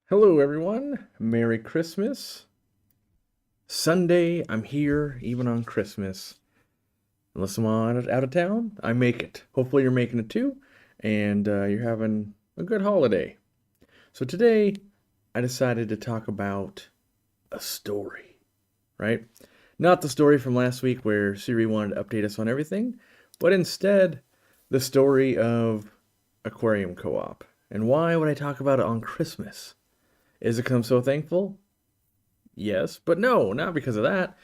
Hello, everyone. Merry Christmas. Sunday, I'm here, even on Christmas. Unless I'm out of town, I make it. Hopefully, you're making it too, and you're having a good holiday. So, today, I decided to talk about a story, right? Not the story from last week where Siri wanted to update us on everything, but instead, the story of Aquarium Co-op. And why would I talk about it on Christmas? Is it because I'm so thankful? Yes, but no, not because of that.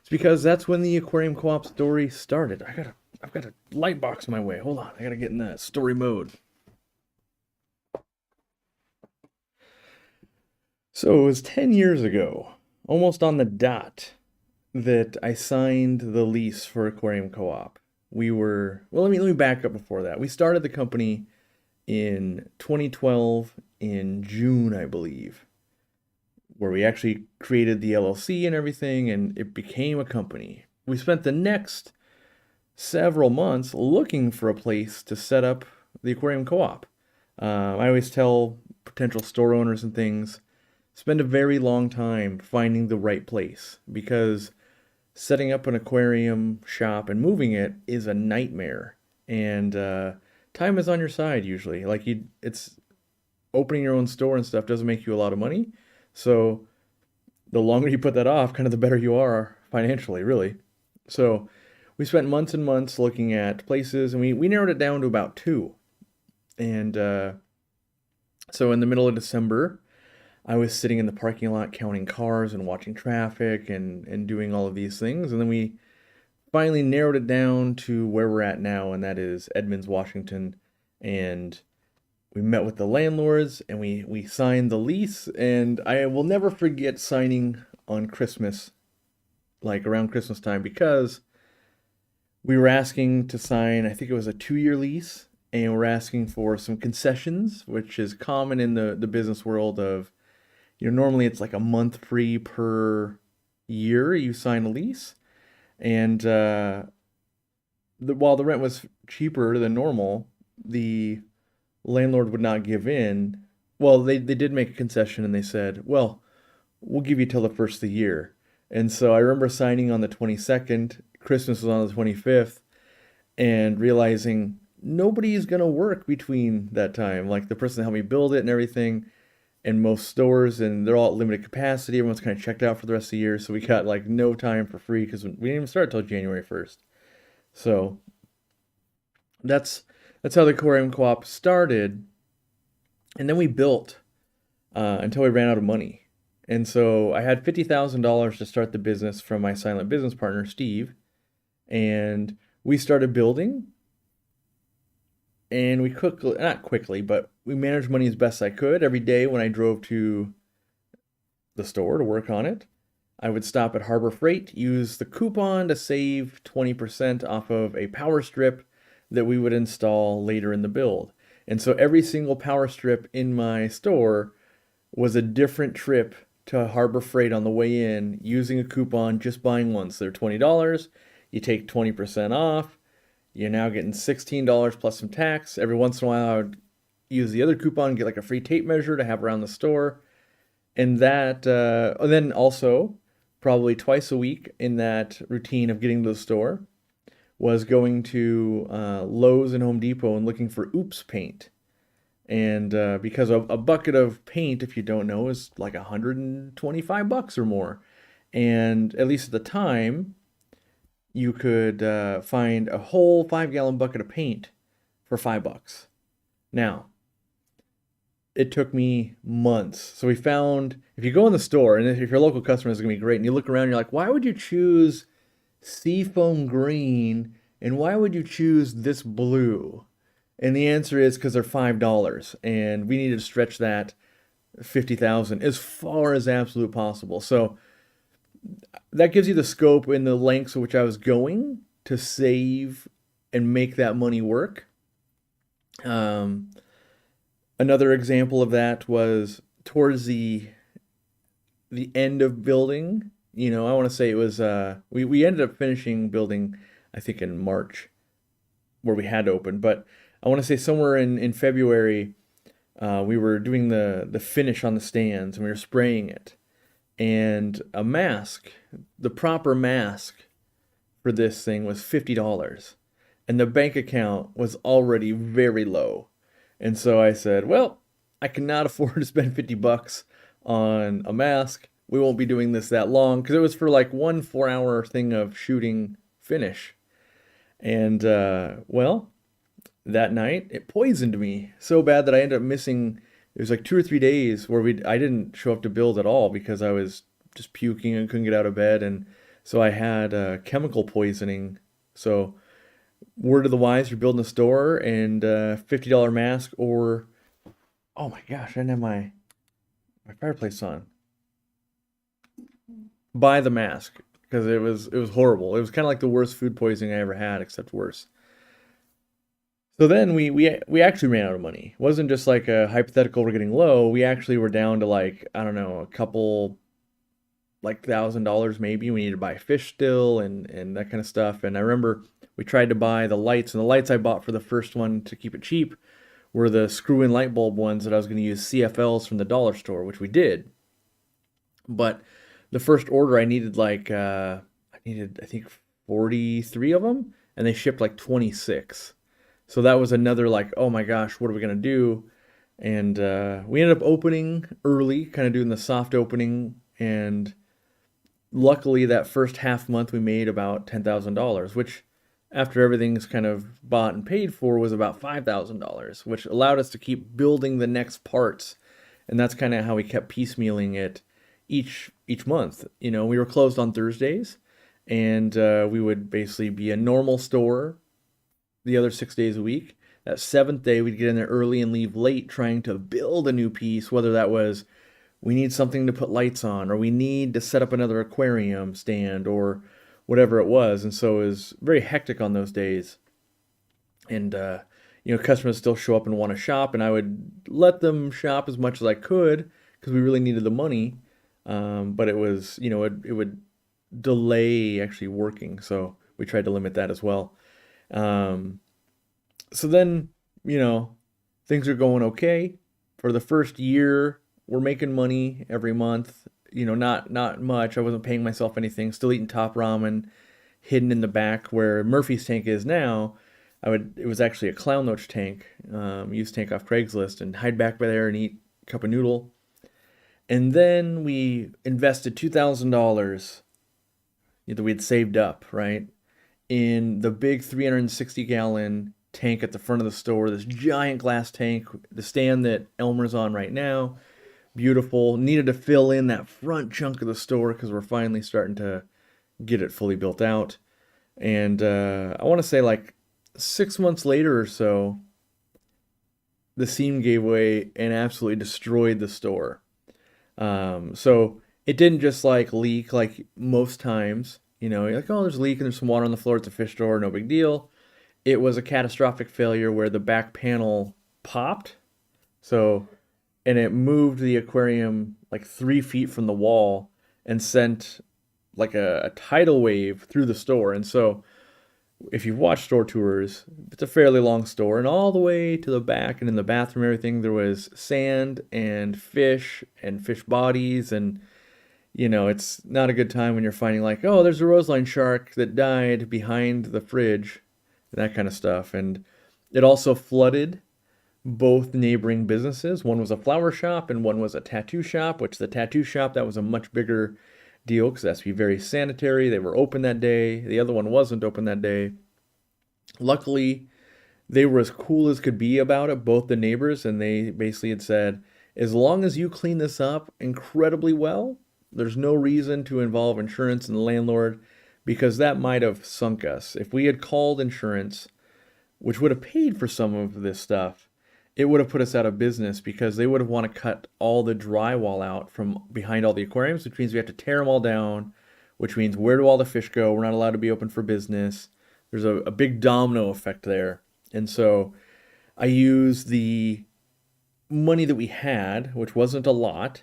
It's because that's when the Aquarium Co-op story started. I've got a light box in my way. Hold on, I gotta get in that story mode. So it was 10 years ago, almost on the dot, that I signed the lease for Aquarium Co-op. Let me back up before that. We started the company in 2012 in June, I believe, where we actually created the LLC and everything, and it became a company. We spent the next several months looking for a place to set up the Aquarium Co-op. I always tell potential store owners and things, spend a very long time finding the right place because setting up an aquarium shop and moving it is a nightmare. And time is on your side usually. It's opening your own store and stuff doesn't make you a lot of money. So the longer you put that off, kind of the better you are financially, really. So we spent months and months looking at places, and we narrowed it down to about two. And so in the middle of December, I was sitting in the parking lot counting cars and watching traffic and doing all of these things. And then we finally narrowed it down to where we're at now, and that is Edmonds, Washington. And we met with the landlords and we signed the lease. And I will never forget signing on Christmas, like around Christmas time, because we were asking to sign, I think it was a 2 year lease, and we're asking for some concessions, which is common in the business world of, normally it's like a month free per year you sign a lease. And while the rent was cheaper than normal, the landlord would not give in. Well, they did make a concession and they said, well, we'll give you till the first of the year. And so I remember signing on the 22nd, Christmas was on the 25th, and realizing nobody's going to work between that time. Like the person that helped me build it and everything, and most stores, and they're all at limited capacity. Everyone's kind of checked out for the rest of the year. So we got like no time for free because we didn't even start until January 1st. So that's that's how the Aquarium Co-op started. And then we built until we ran out of money. And so I had $50,000 to start the business from my silent business partner, Steve. And we started building. And we quickly, not quickly, but we managed money as best I could. Every day when I drove to the store to work on it, I would stop at Harbor Freight, use the coupon to save 20% off of a power strip that we would install later in the build. And so every single power strip in my store was a different trip to Harbor Freight on the way in using a coupon, just buying one. So they're $20. You take 20% off. You're now getting $16 plus some tax. Every once in a while, I would use the other coupon, get like a free tape measure to have around the store. And then also, probably twice a week in that routine of getting to the store, was going to Lowe's and Home Depot and looking for Oops paint. And because a bucket of paint, if you don't know, is like $125 or more. And at least at the time, you could find a whole 5 gallon bucket of paint for $5. Now, it took me months. So we found, if you go in the store, and if you're a local customer, it's gonna be great. And you look around, you're like, why would you choose seafoam green and why would you choose this blue? And the answer is because they're $5, and we needed to stretch that 50,000 as far as absolute possible. So that gives you the scope and the lengths of which I was going to save and make that money work. Um, Another example of that was towards the end of building. I want to say it was we ended up finishing building, I think in March, where we had to open. But I want to say somewhere in February, We were doing the finish on the stands and we were spraying it. And a mask, the proper mask for this thing was $50. And the bank account was already very low. And so I said, well, I cannot afford to spend $50 on a mask. We won't be doing this that long because it was for like one 4 hour thing of shooting finish. And well, that night it poisoned me so bad that I ended up missing. It was like 2 or 3 days where I didn't show up to build at all because I was just puking and couldn't get out of bed, and so I had chemical poisoning. So word of the wise, you're building a store and $50 mask, or oh my gosh, I didn't have my fireplace on. Buy the mask because it was horrible. It was kind of like the worst food poisoning I ever had, except worse. So then we actually ran out of money. It wasn't just like a hypothetical we're getting low. We actually were down to like, I don't know, a couple like $1,000 maybe. We needed to buy fish still and that kind of stuff. And I remember we tried to buy the lights, and the lights I bought for the first one to keep it cheap were the screw-in light bulb ones that I was going to use CFLs from the dollar store, which we did. But the first order I needed like I needed I think 43 of them, and they shipped like 26. So that was another like, oh my gosh, what are we gonna do? And we ended up opening early, kind of doing the soft opening, and luckily that first half month we made about $10,000, which after everything's kind of bought and paid for was about $5,000, which allowed us to keep building the next parts. And that's kind of how we kept piecemealing it each month. You know, we were closed on Thursdays, and we would basically be a normal store the other 6 days a week. That seventh day, we'd get in there early and leave late trying to build a new piece, whether that was we need something to put lights on, or we need to set up another aquarium stand, or whatever it was. And so it was very hectic on those days. And, customers still show up and want to shop, and I would let them shop as much as I could because we really needed the money. But it was, it would delay actually working. So we tried to limit that as well. Um, so then, things are going okay. For the first year, we're making money every month. Not much. I wasn't paying myself anything. Still eating top ramen, hidden in the back where Murphy's tank is now. It was actually a clown loach tank, used tank off Craigslist, and hide back by there and eat a cup of noodle. And then we invested $2,000 that we had saved up, right, in the big 360-gallon tank at the front of the store, this giant glass tank, the stand that Elmer's on right now. Beautiful. Needed to fill in that front chunk of the store because we're finally starting to get it fully built out. And I want to say like 6 months later or so, the seam gave way and absolutely destroyed the store. So it didn't just like leak like most times. You're like, oh, there's a leak and there's some water on the floor. It's a fish store, no big deal. It was a catastrophic failure where the back panel popped. So, and it moved the aquarium like 3 feet from the wall and sent like a tidal wave through the store. And so, if you've watched store tours, it's a fairly long store, and all the way to the back and in the bathroom, everything, there was sand and fish bodies, and it's not a good time when you're finding like, oh, there's a roseline shark that died behind the fridge, that kind of stuff. And it also flooded both neighboring businesses. One was a flower shop and one was a tattoo shop, which the tattoo shop, that was a much bigger deal because it has to be very sanitary. They were open that day. The other one wasn't open that day. Luckily, they were as cool as could be about it, both the neighbors, and they basically had said, as long as you clean this up incredibly well, there's no reason to involve insurance and the landlord because that might have sunk us. If we had called insurance, which would have paid for some of this stuff, it would have put us out of business because they would have want to cut all the drywall out from behind all the aquariums, which means we have to tear them all down, which means where do all the fish go? We're not allowed to be open for business. There's a big domino effect there. And so I used the money that we had, which wasn't a lot,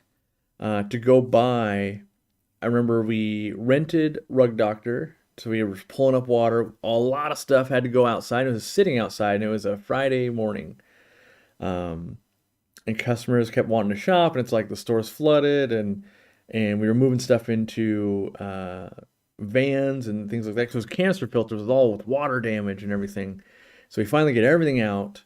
to go buy. I remember we rented Rug Doctor, so we were pulling up water. A lot of stuff had to go outside. It was sitting outside, and it was a Friday morning. and customers kept wanting to shop, and it's like the store's flooded, and we were moving stuff into vans and things like that. Because canister filters was all with water damage and everything. So we finally get everything out.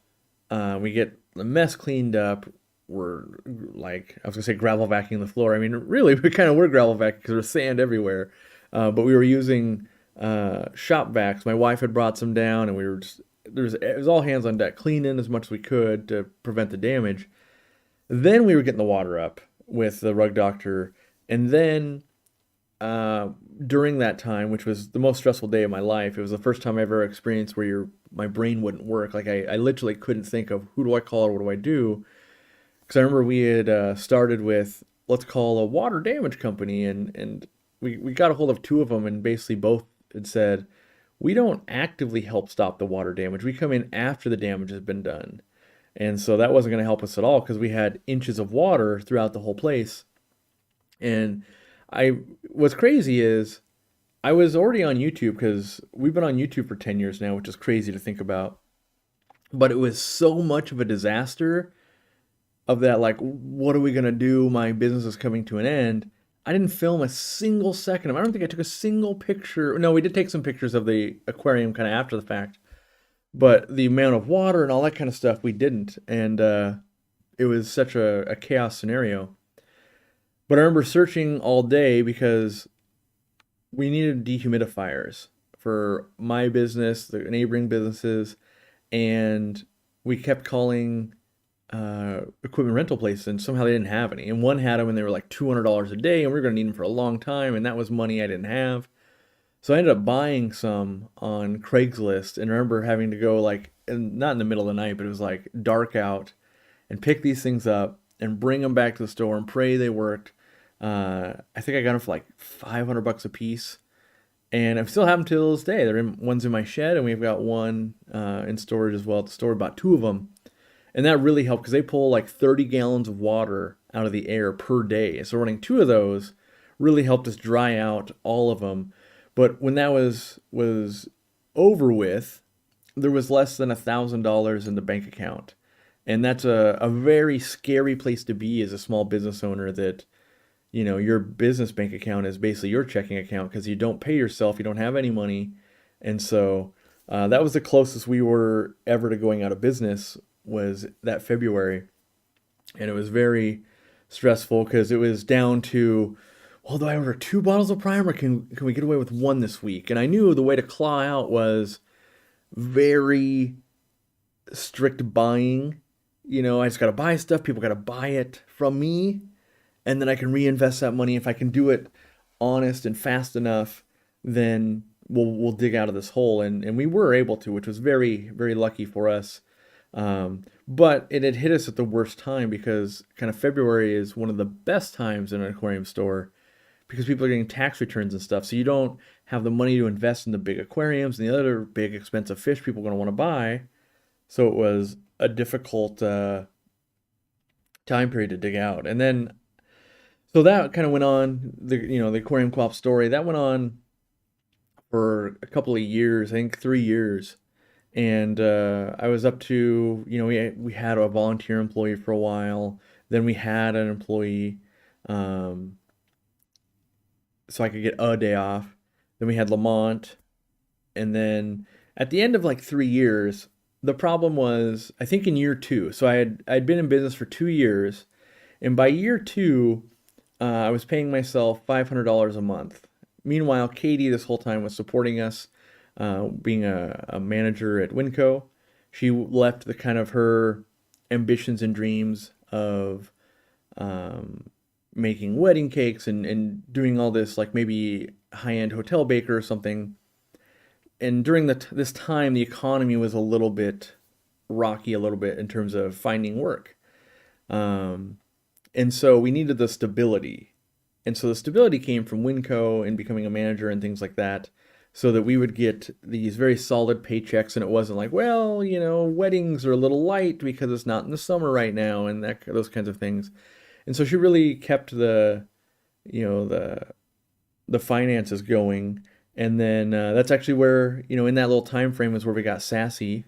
We get the mess cleaned up. We're like, I was gonna say gravel vacuuming the floor. I mean, really, we kind of were gravel vacuuming because there's sand everywhere. But we were using shop vacs. My wife had brought some down, and we were just it was all hands on deck, cleaning as much as we could to prevent the damage. Then we were getting the water up with the rug doctor, and then during that time, which was the most stressful day of my life, it was the first time I ever experienced where my brain wouldn't work. Like I literally couldn't think of who do I call or what do I do. Because I remember we had started with, let's call a water damage company, and we got a hold of two of them, and basically both had said, we don't actively help stop the water damage. We come in after the damage has been done. And so that wasn't going to help us at all because we had inches of water throughout the whole place. And what's crazy is I was already on YouTube because we've been on YouTube for 10 years now, which is crazy to think about. But it was so much of a disaster of that, like, what are we going to do? My business is coming to an end. I didn't film a single second of it. I don't think I took a single picture. No, we did take some pictures of the aquarium kind of after the fact. But the amount of water and all that kind of stuff, we didn't. And it was such a chaos scenario. But I remember searching all day because we needed dehumidifiers for my business, the neighboring businesses, and we kept calling equipment rental places, and somehow they didn't have any. And one had them, and they were like $200 a day, and we were going to need them for a long time, and that was money I didn't have. So I ended up buying some on Craigslist, and I remember having to go like, not in the middle of the night, but it was like dark out, and pick these things up and bring them back to the store and pray they worked. I think I got them for like $500 a piece, and I still have them till this day. One's in my shed, and we've got one in storage as well at the store. Bought two of them, and that really helped because they pull like 30 gallons of water out of the air per day. So running two of those really helped us dry out all of them. But when that was over with, there was less than $1,000 in the bank account. And that's a very scary place to be as a small business owner, that, you know, your business bank account is basically your checking account because you don't pay yourself, you don't have any money. And so that was the closest we were ever to going out of business, was that February. And it was very stressful because it was down to, well, do I order 2 bottles of primer? Can we get away with 1 this week? And I knew the way to claw out was very strict buying. You know, I just got to buy stuff. People got to buy it from me. And then I can reinvest that money. If I can do it honest and fast enough, then we'll dig out of this hole. And we were able to, which was very, very lucky for us. But it had hit us at the worst time because kind of February is one of the best times in an aquarium store, because people are getting tax returns and stuff. So you don't have the money to invest in the big aquariums and the other big expensive fish people are going to want to buy. So it was a difficult time period to dig out. And then, so that kind of went on, the Aquarium Co-op story, that went on for a couple of years, I think 3 years. And I was up to, we had a volunteer employee for a while. Then we had an employee. So I could get a day off. Then we had Lamont. And then at the end of like 3 years, the problem was, I think in year 2, so I'd been in business for 2 years. And by year 2, I was paying myself $500 a month. Meanwhile, Katie this whole time was supporting us, being a manager at Winco. She left the kind of her ambitions and dreams of making wedding cakes and doing all this, like maybe high-end hotel baker or something. And during this time, the economy was a little bit rocky, a little bit in terms of finding work. And so we needed the stability. And so the stability came from Winco and becoming a manager and things like that, so that we would get these very solid paychecks, and it wasn't like, well, weddings are a little light because it's not in the summer right now, and those kinds of things. And so she really kept the finances going. And then that's actually where, in that little time frame is where we got Sassy,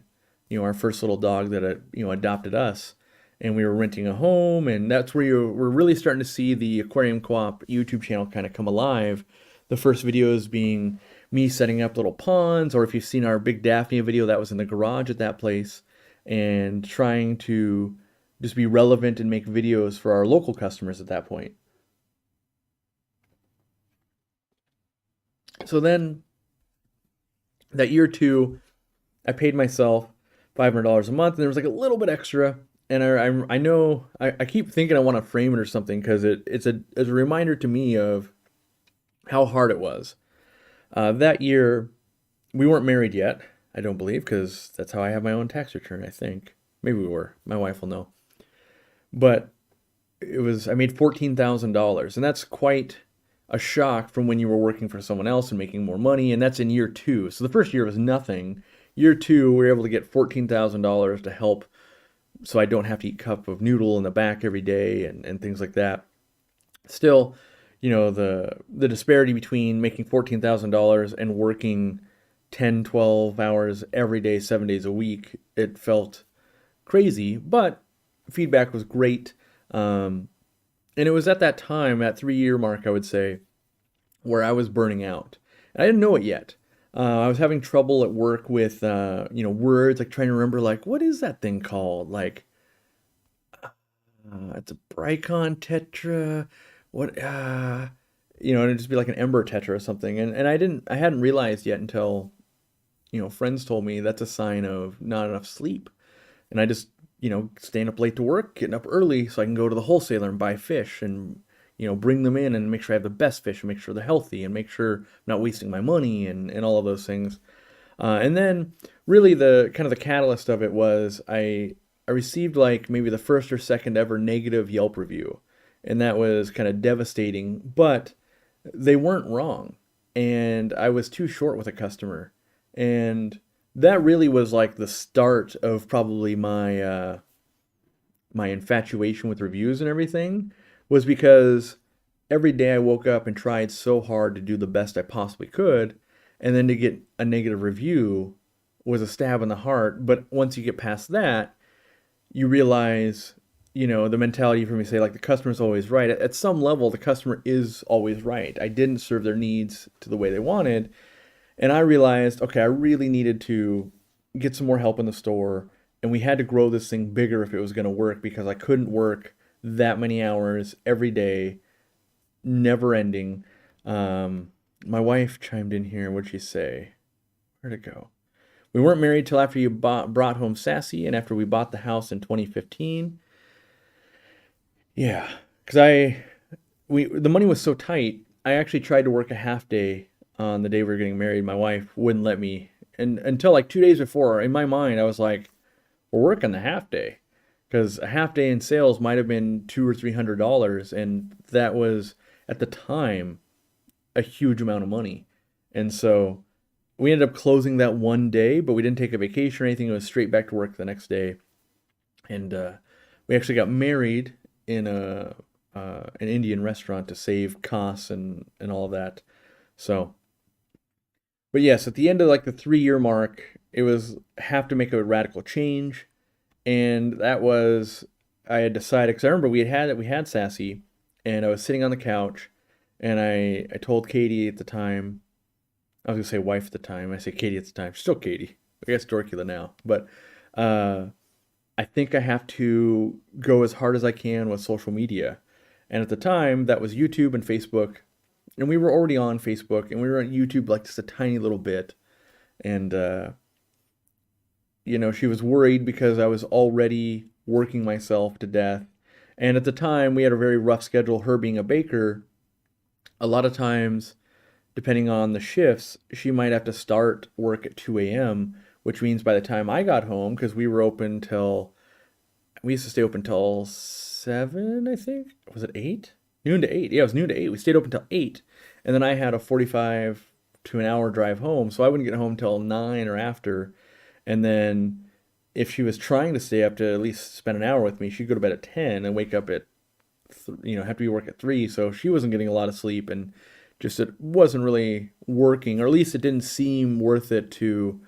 our first little dog that adopted us. and we were renting a home, and that's where we're really starting to see the Aquarium Co-op YouTube channel kind of come alive. The first videos being me setting up little ponds, or if you've seen our Big Daphne video, that was in the garage at that place, and trying to just be relevant and make videos for our local customers at that point. So then, that year two, I paid myself $500 a month, and there was like a little bit extra. And I know I keep thinking I want to frame it or something because it's a reminder to me of how hard it was. That year, we weren't married yet, I don't believe, because that's how I have my own tax return, I think. Maybe we were. My wife will know. But I made $14,000, and that's quite a shock from when you were working for someone else and making more money, and that's in year two. So the first year was nothing. Year two, we were able to get $14,000 to help so I don't have to eat a cup of noodle in the back every day and things like that. Still, the disparity between making $14,000 and working 10, 12 hours every day, 7 days a week, it felt crazy, but feedback was great. And it was at that time, at 3-year mark, I would say, where I was burning out. And I didn't know it yet. I was having trouble at work with, words, like trying to remember, like, what is that thing called? Like, it's a Bricon Tetra. What, and it'd just be like an Ember Tetra or something. And I hadn't realized yet until, friends told me that's a sign of not enough sleep. And I just, staying up late to work, getting up early so I can go to the wholesaler and buy fish and, bring them in and make sure I have the best fish and make sure they're healthy and make sure I'm not wasting my money and all of those things. And then really the kind of the catalyst of it was I received like maybe the first or second ever negative Yelp review. And that was kind of devastating, but they weren't wrong. And I was too short with a customer. And that really was like the start of probably my infatuation with reviews and everything, was because every day I woke up and tried so hard to do the best I possibly could, and then to get a negative review was a stab in the heart. But once you get past that, you realize, the mentality for me to say, like, the customer's always right. At some level, the customer is always right. I didn't serve their needs to the way they wanted. And I realized, okay, I really needed to get some more help in the store. And we had to grow this thing bigger if it was going to work, because I couldn't work that many hours every day, never ending. My wife chimed in here. What'd she say? Where'd it go? We weren't married till after you brought home Sassy and after we bought the house in 2015. Yeah, because the money was so tight, I actually tried to work a half day on the day we were getting married. My wife wouldn't let me. And until like 2 days before, in my mind, I was like, we're working the half day. Because a half day in sales might have been $200 or $300, and that was, at the time, a huge amount of money. And so we ended up closing that one day, but we didn't take a vacation or anything. It was straight back to work the next day. And we actually got married in an Indian restaurant to save costs and all of that. So, but yes, at the end of like the 3-year mark, it was have to make a radical change. And that was, I had decided, because I remember we had Sassy, and I was sitting on the couch, and I told Katie at the time, I was going to say wife at the time, I say Katie at the time, she's still Katie, I guess Dorkula now, but I think I have to go as hard as I can with social media. And at the time, that was YouTube and Facebook, and we were already on Facebook, and we were on YouTube like just a tiny little bit, and she was worried because I was already working myself to death. And at the time, we had a very rough schedule. Her being a baker, a lot of times, depending on the shifts, she might have to start work at 2 a.m., which means by the time I got home, because we used to stay open till 7, I think. Was it 8? Noon to 8. Yeah, it was noon to 8. We stayed open till 8. And then I had a 45 to an hour drive home, so I wouldn't get home till 9 or after. And then if she was trying to stay up to at least spend an hour with me, she'd go to bed at 10 and wake up at, have to be work at 3. So she wasn't getting a lot of sleep, and just it wasn't really working, or at least it didn't seem worth it to,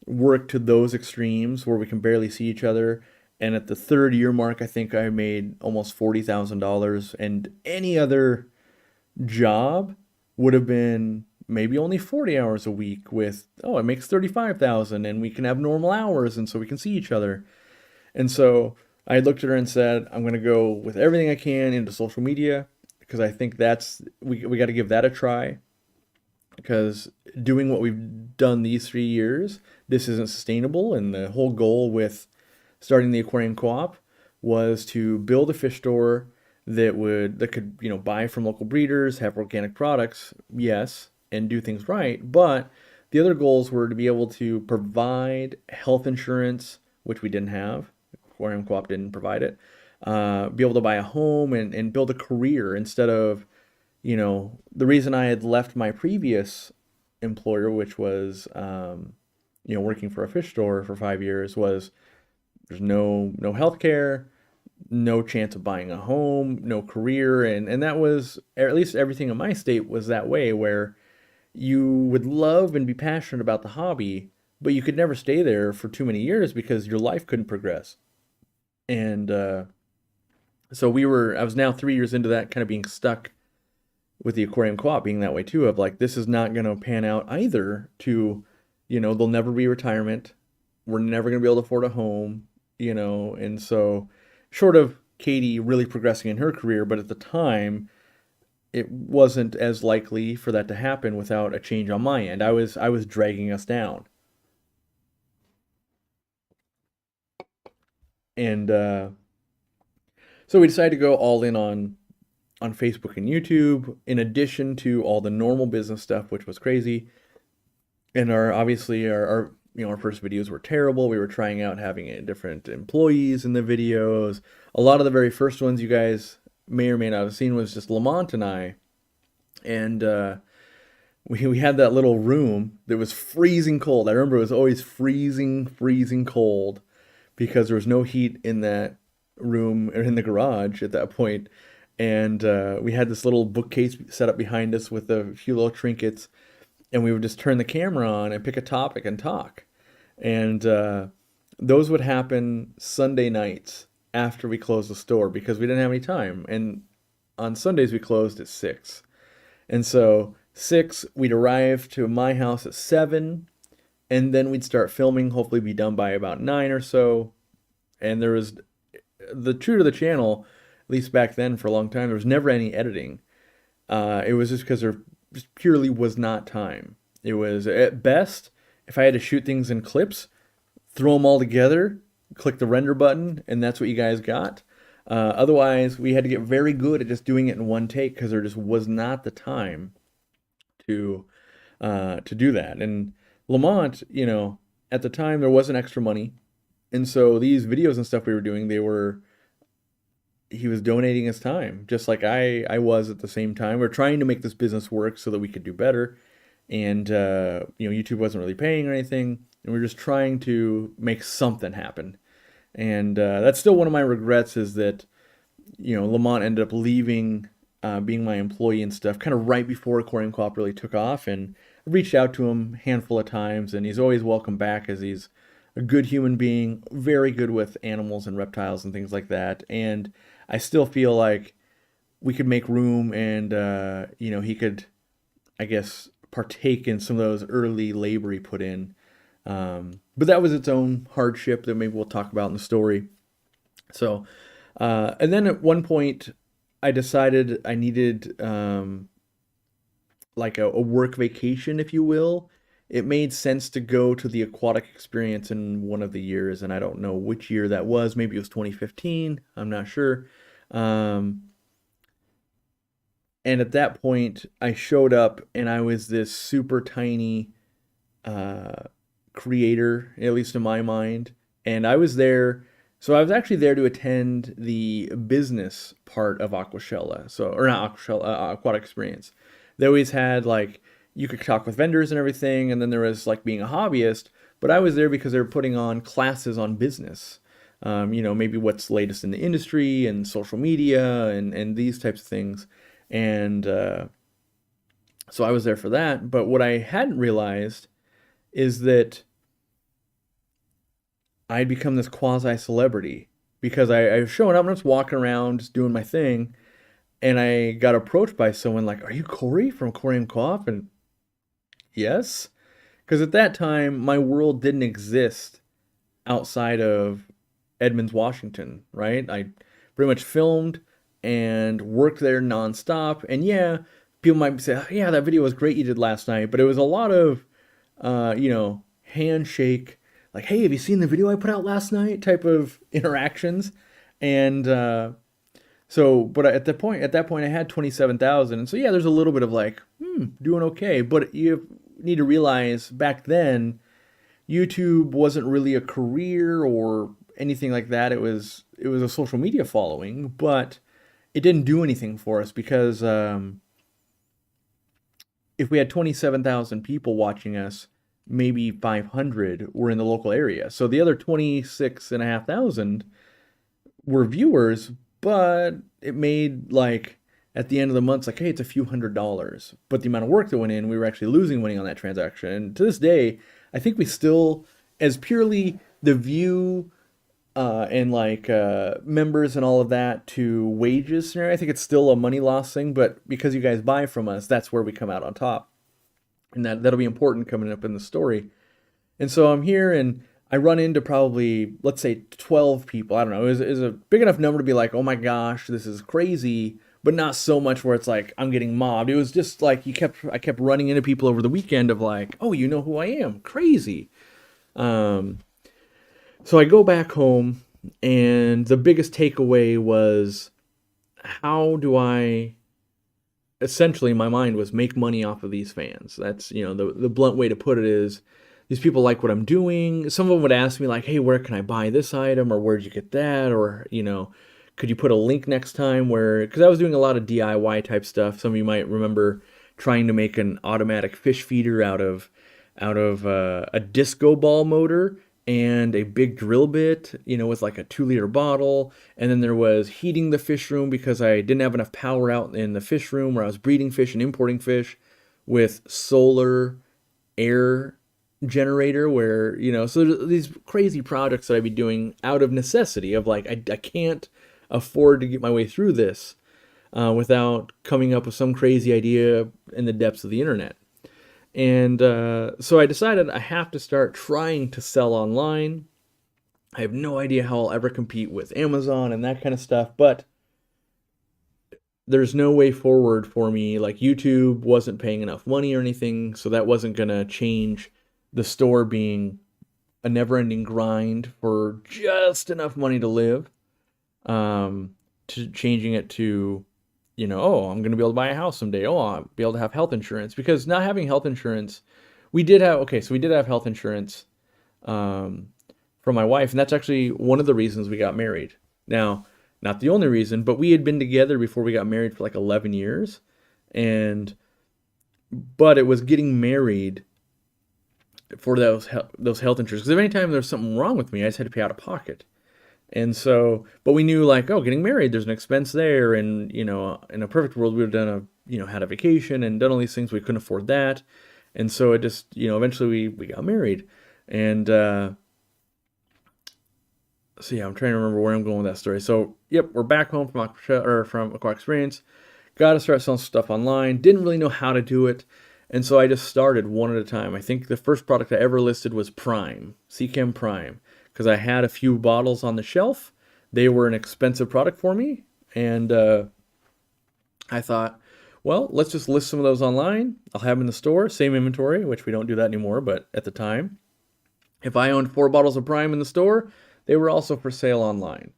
work to those extremes where we can barely see each other And at the third year mark, I think I made almost $40,000. And any other job would have been maybe only 40 hours a week with, oh, it makes 35,000 and we can have normal hours and so we can see each other. And so I looked at her and said, I'm going to go with everything I can into social media because I think we got to give that a try. Because doing what we've done these 3 years, this isn't sustainable. And the whole goal with starting the Aquarium Co-op was to build a fish store that could buy from local breeders, have organic products, yes, and do things right. But the other goals were to be able to provide health insurance, which we didn't have. Aquarium Co-op didn't provide it. Be able to buy a home and build a career instead of, the reason I had left my previous employer, which was, working for a fish store for 5 years, was there's no health care, no chance of buying a home, no career, and that was, at least everything in my state was that way, where you would love and be passionate about the hobby, but you could never stay there for too many years because your life couldn't progress. And so I was now 3 years into that, kind of being stuck with the Aquarium Co-op being that way too, of like, this is not going to pan out either to, there'll never be retirement. We're never going to be able to afford a home, and so short of Katie really progressing in her career, but at the time, it wasn't as likely for that to happen without a change on my end. I was dragging us down. And so we decided to go all in on Facebook and YouTube, in addition to all the normal business stuff, which was crazy. And obviously our first videos were terrible. We were trying out having different employees in the videos. A lot of the very first ones you guys may or may not have seen was just Lamont and I. And we had that little room that was freezing cold. I remember it was always freezing cold because there was no heat in that room or in the garage at that point. And we had this little bookcase set up behind us with a few little trinkets, and we would just turn the camera on and pick a topic and talk. And those would happen Sunday nights after we closed the store because we didn't have any time. And on Sundays we closed at 6. And so 6, we'd arrive to my house at 7, and then we'd start filming, hopefully be done by about 9 or so. And there was, true to the channel, at least back then for a long time, there was never any editing. It was just because there just purely was not time. It was, at best, if I had to shoot things in clips, throw them all together, click the render button, and that's what you guys got. Otherwise, we had to get very good at just doing it in one take because there just was not the time to do that. And Lamont, at the time there wasn't extra money, and so these videos and stuff we were doing, he was donating his time, just like I was at the same time. We're trying to make this business work so that we could do better. And, YouTube wasn't really paying or anything. And we're just trying to make something happen. And that's still one of my regrets is that, Lamont ended up leaving, being my employee and stuff, kind of right before Aquarium Co-op really took off. And I reached out to him a handful of times, and he's always welcome back as he's a good human being, very good with animals and reptiles and things like that. And I still feel like we could make room and, he could, I guess, partake in some of those early labor he put in. But that was its own hardship that maybe we'll talk about in the story. So, and then at one point I decided I needed, like a work vacation, if you will. It made sense to go to the aquatic experience in one of the years, and I don't know which year that was. Maybe it was 2015. I'm not sure. And at that point, I showed up, and I was this super tiny creator, at least in my mind. And I was there. So I was actually there to attend the business part of Aquashella. So, or not Aquashella, Aquatic Experience. They always had like, you could talk with vendors and everything, and then there was like being a hobbyist. But I was there because they were putting on classes on business. Maybe what's latest in the industry and social media and these types of things. And so I was there for that. But what I hadn't realized is that I'd become this quasi celebrity because I was showing up and I was walking around just doing my thing, and I got approached by someone like, "Are you Corey from Aquarium Co-op?" And yes, because at that time my world didn't exist outside of Edmonds, Washington, right? I pretty much filmed and worked there nonstop. And yeah, people might say, "Oh, yeah, that video was great you did last night," but it was a lot of, handshake, like, "Hey, have you seen the video I put out last night?" type of interactions. And but at that point, I had 27,000. And so yeah, there's a little bit of like, doing okay. But you need to realize back then, YouTube wasn't really a career or anything like that. It was a social media following, but it didn't do anything for us because if we had 27,000 people watching us, maybe 500 were in the local area. So the other 26,500 were viewers, but it made like at the end of the month, it's like, hey, it's a few $100s. But the amount of work that went in, we were actually losing money on that transaction. And to this day, I think we still, as purely the view and like members and all of that to wages scenario, I think it's still a money loss thing. But because you guys buy from us, that's where we come out on top. And that'll be important coming up in the story. And so I'm here and I run into probably, let's say, 12 people. I don't know. It was a big enough number to be like, oh my gosh, this is crazy, but not so much where it's like I'm getting mobbed. It was just like I kept running into people over the weekend of like, oh, you know who I am? Crazy. Um, so I go back home, and the biggest takeaway was, how do I essentially, my mind was make money off of these fans. That's, the blunt way to put it is, these people like what I'm doing. Some of them would ask me like, hey, where can I buy this item? Or where'd you get that? Or, could you put a link next time because I was doing a lot of DIY type stuff. Some of you might remember trying to make an automatic fish feeder out of a disco ball motor and a big drill bit, with like a 2-liter bottle. And then there was heating the fish room because I didn't have enough power out in the fish room where I was breeding fish and importing fish with solar air generator where, so there's these crazy projects that I'd be doing out of necessity of like, I can't afford to get my way through this without coming up with some crazy idea in the depths of the internet. And so I decided I have to start trying to sell online. I have no idea how I'll ever compete with Amazon and that kind of stuff, but there's no way forward for me. Like, YouTube wasn't paying enough money or anything, so that wasn't going to change the store being a never-ending grind for just enough money to live, to changing it to, oh, I'm going to be able to buy a house someday. Oh, I'll be able to have health insurance. Because not having health insurance, we did have health insurance from my wife, and that's actually one of the reasons we got married. Now, not the only reason, but we had been together before we got married for like 11 years. But it was getting married for those health insurance. Because if any time there was something wrong with me, I just had to pay out of pocket. And so, but we knew like, oh, getting married, there's an expense there. And, in a perfect world, we would have done had a vacation and done all these things. We couldn't afford that. And so it just, eventually we got married. And, so yeah, I'm trying to remember where I'm going with that story. So, yep, we're back home from Aqua Experience. Got to start selling stuff online. Didn't really know how to do it. And so I just started one at a time. I think the first product I ever listed was Prime, Seachem Prime, because I had a few bottles on the shelf. They were an expensive product for me. And I thought, well, let's just list some of those online. I'll have them in the store, same inventory, which we don't do that anymore, but at the time, if I owned 4 bottles of Prime in the store, they were also for sale online.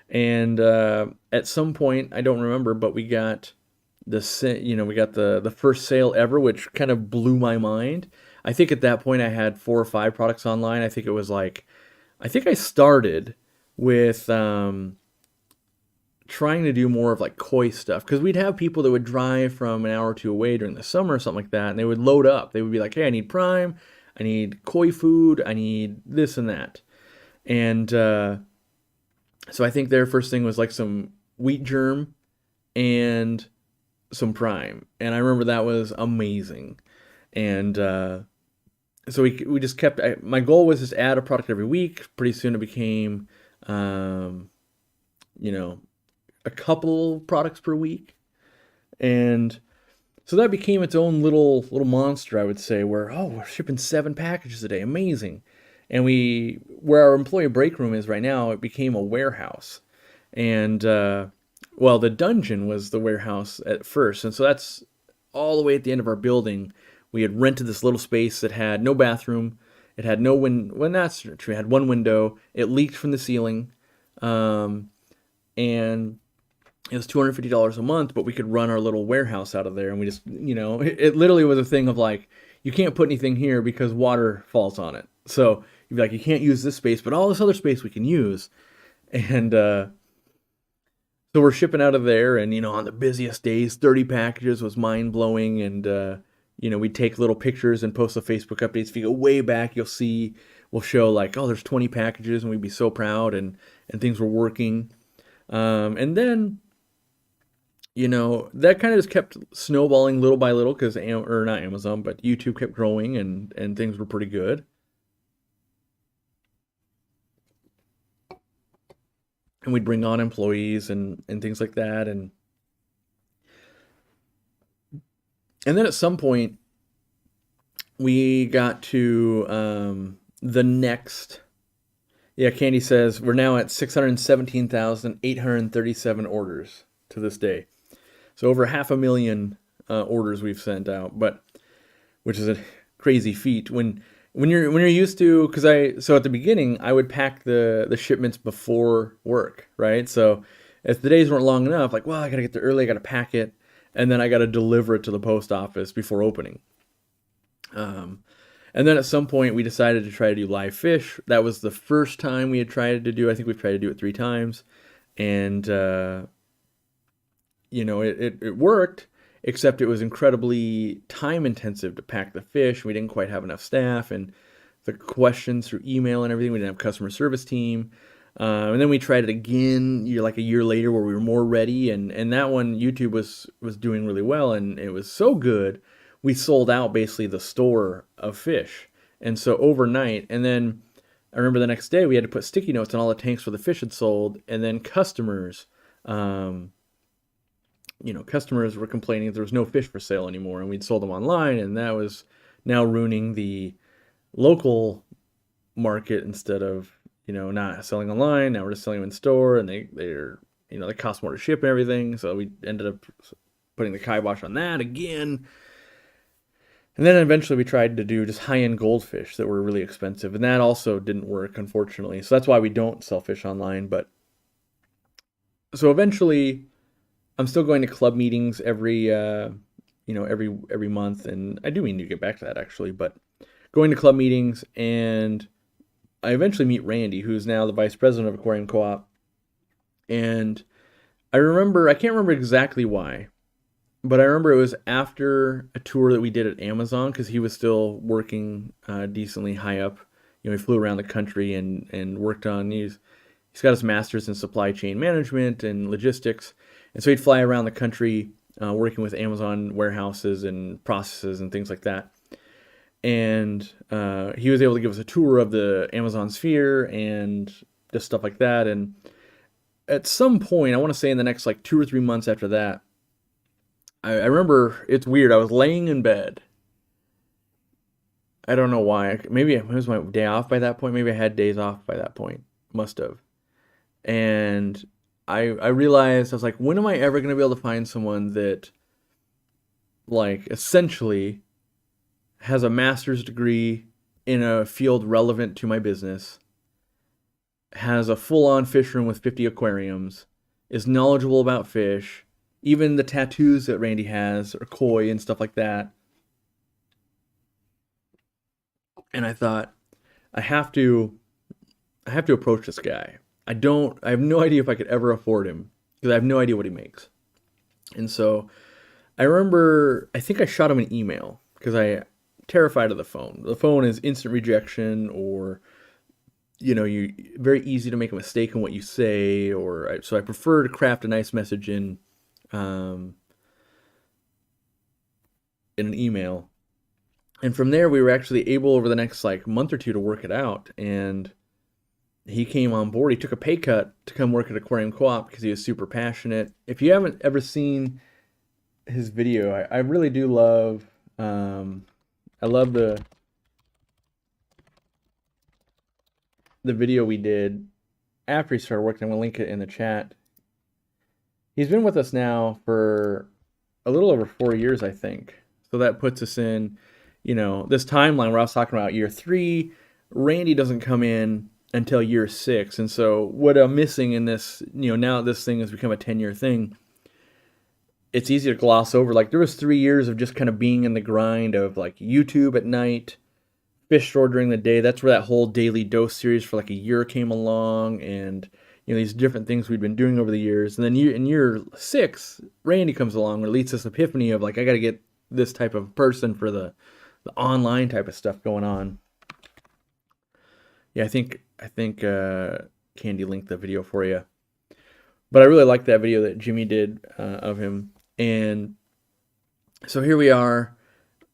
And at some point, I don't remember, but we got the first sale ever, which kind of blew my mind. I think at that point I had 4 or 5 products online. I think I started with trying to do more of like koi stuff, because we'd have people that would drive from an hour or two away during the summer or something like that, and they would load up. They would be like, hey, I need Prime, I need koi food, I need this and that. And so I think their first thing was like some wheat germ and some Prime. And I remember that was amazing. And so we just kept, my goal was just add a product every week. Pretty soon it became, um, you know, a couple products per week. And so that became its own little monster, I would say, where, oh, we're shipping 7 packages a day. Amazing. And where our employee break room is right now, it became a warehouse. And, well, the dungeon was the warehouse at first. And so that's all the way at the end of our building. We had rented this little space that had no bathroom. It had no well, that's true. It had one window. It leaked from the ceiling. And it was $250 a month, but we could run our little warehouse out of there. And we just, it literally was a thing of like, you can't put anything here because water falls on it. So you'd be like, you can't use this space, but all this other space we can use. And so we're shipping out of there. And, on the busiest days, 30 packages was mind blowing. And, we'd take little pictures and post the Facebook updates. If you go way back, we'll show like, oh, there's 20 packages, and we'd be so proud, and things were working. And then, that kind of just kept snowballing little by little because, or not Amazon, but YouTube kept growing, and things were pretty good. And we'd bring on employees and things like that. And then at some point, we got to the next. Yeah, Candy says we're now at 617,837 orders to this day. So over 500,000 orders we've sent out, which is a crazy feat when you're used to, so at the beginning I would pack the shipments before work, right? So if the days weren't long enough, like, well, I gotta get there early, I gotta pack it, and then I gotta deliver it to the post office before opening. And then at some point we decided to try to do live fish. That was the first time we had tried to do. I think we've tried to do it 3 times, and it worked, except it was incredibly time intensive to pack the fish. We didn't quite have enough staff, and the questions through email and everything, we didn't have a customer service team. And then we tried it again, like a year later, where we were more ready, and that one YouTube was doing really well, and it was so good, we sold out basically the store of fish. And so overnight, and then I remember the next day we had to put sticky notes on all the tanks where the fish had sold, and then customers were complaining there was no fish for sale anymore, and we'd sold them online, and that was now ruining the local market. Instead of, not selling online, now we're just selling them in store, and they cost more to ship and everything. So we ended up putting the kibosh on that again. And then eventually we tried to do just high-end goldfish that were really expensive, and that also didn't work, unfortunately. So that's why we don't sell fish online. But so eventually, I'm still going to club meetings every month, and I do mean to get back to that actually. But going to club meetings, and I eventually meet Randy, who's now the vice president of Aquarium Co-op. And I can't remember exactly why, but I remember it was after a tour that we did at Amazon, because he was still working decently high up. He flew around the country and worked on, he's got his master's in supply chain management and logistics. And so he'd fly around the country working with Amazon warehouses and processes and things like that. And he was able to give us a tour of the Amazon sphere and just stuff like that. And at some point, I want to say in the next like 2 or 3 months after that, I remember, it's weird, I was laying in bed. I don't know why. Maybe it was my day off by that point. Maybe I had days off by that point. Must have. And I realized, I was like, when am I ever going to be able to find someone that, like, essentially has a master's degree in a field relevant to my business, has a full-on fish room with 50 aquariums, is knowledgeable about fish, even the tattoos that Randy has are koi and stuff like that. And I thought, I have to approach this guy. I have no idea if I could ever afford him, because I have no idea what he makes. And so I remember, I think I shot him an email, because I'm terrified of the phone. The phone is instant rejection, or you very easy to make a mistake in what you say, so I prefer to craft a nice message in an email. And from there, we were actually able over the next like month or two to work it out. And he came on board. He took a pay cut to come work at Aquarium Co-op because he was super passionate. If you haven't ever seen his video, I really do love. I love the video we did after he started working. I'm gonna link it in the chat. He's been with us now for a little over 4 years, I think. So that puts us in, this timeline where I was talking about year 3. Randy doesn't come in until year 6. And so what I'm missing in this, now that this thing has become a 10-year thing, it's easy to gloss over. Like there was 3 years of just kind of being in the grind of like YouTube at night, fish store during the day. That's where that whole daily dose series for like a year came along, and these different things we'd been doing over the years. And then in year 6, Randy comes along, or leads this epiphany of like, I got to get this type of person for the online type of stuff going on. Yeah, I think Candy linked the video for you. But I really like that video that Jimmy did of him. And so here we are.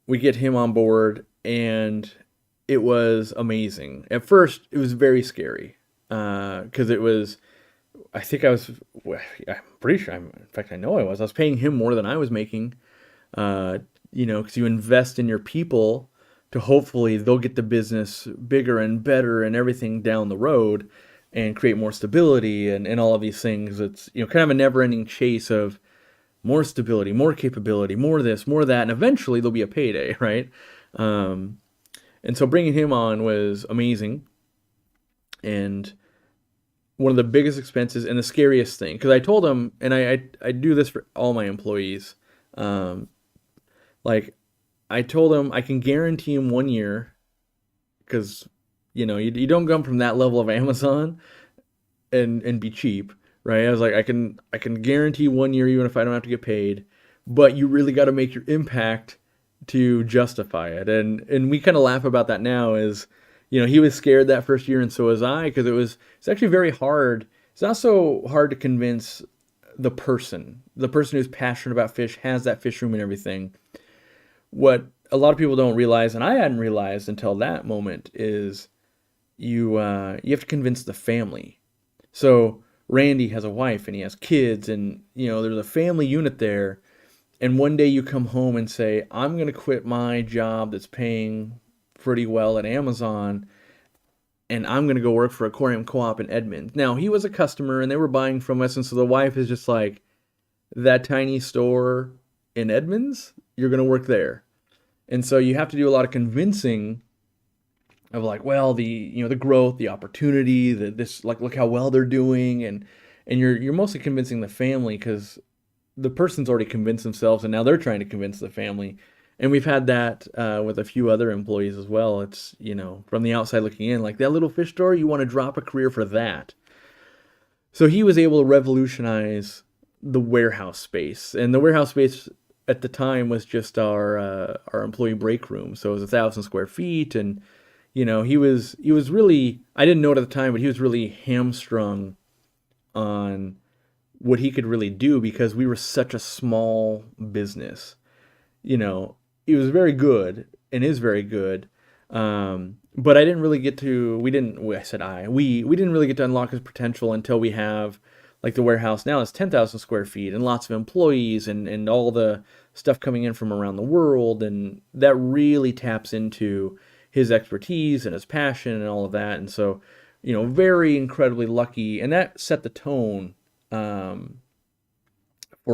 We get him on board, and it was amazing. At first, it was very scary because it was, I'm pretty sure, in fact, I know I was paying him more than I was making, because you invest in your people to hopefully they'll get the business bigger and better and everything down the road and create more stability and all of these things. It's, kind of a never-ending chase of more stability, more capability, more this, more that, and eventually there'll be a payday, right? And so bringing him on was amazing. And one of the biggest expenses and the scariest thing, because I told him, and I do this for all my employees, like I told him I can guarantee him 1 year, because you don't come from that level of Amazon and be cheap, right? I was like, I can guarantee 1 year even if I don't have to get paid, but you really got to make your impact to justify it. And we kind of laugh about that now is, he was scared that first year, and so was I, because it's actually very hard. It's not so hard to convince the person who's passionate about fish, has that fish room and everything. What a lot of people don't realize, and I hadn't realized until that moment, is you have to convince the family. So Randy has a wife and he has kids, and there's a family unit there. And one day you come home and say, I'm going to quit my job that's paying pretty well at Amazon, and I'm going to go work for Aquarium Co-op in Edmonds. Now, he was a customer and they were buying from us, and so the wife is just like, that tiny store in Edmonds, you're going to work there. And so you have to do a lot of convincing of like, well, the growth, the opportunity, this, like, look how well they're doing, and you're mostly convincing the family, because the person's already convinced themselves and now they're trying to convince the family. And we've had that with a few other employees as well. It's, from the outside looking in, like, that little fish store, you want to drop a career for that. So he was able to revolutionize the warehouse space, and the warehouse space at the time was just our employee break room. So it was 1,000 square feet, and he was really, I didn't know it at the time, but he was really hamstrung on what he could really do, because we were such a small business. He was very good and is very good, but I didn't really get to. We didn't really get to unlock his potential until we have, like, the warehouse now is 10,000 square feet and lots of employees and all the stuff coming in from around the world, and that really taps into his expertise and his passion and all of that. And so, very incredibly lucky, and that set the tone for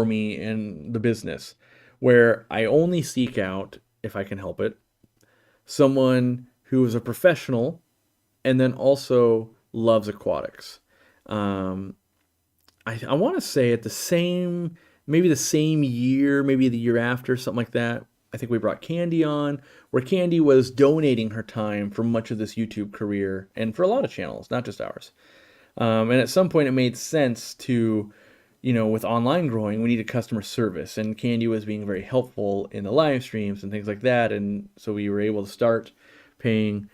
me in the business, where I only seek out, if I can help it, someone who is a professional and then also loves aquatics. I want to say at maybe the same year, maybe the year after, something like that, I think we brought Candy on, where Candy was donating her time for much of this YouTube career and for a lot of channels, not just ours. And at some point it made sense to, with online growing, we needed customer service, and Candy was being very helpful in the live streams and things like that. And so we were able to start paying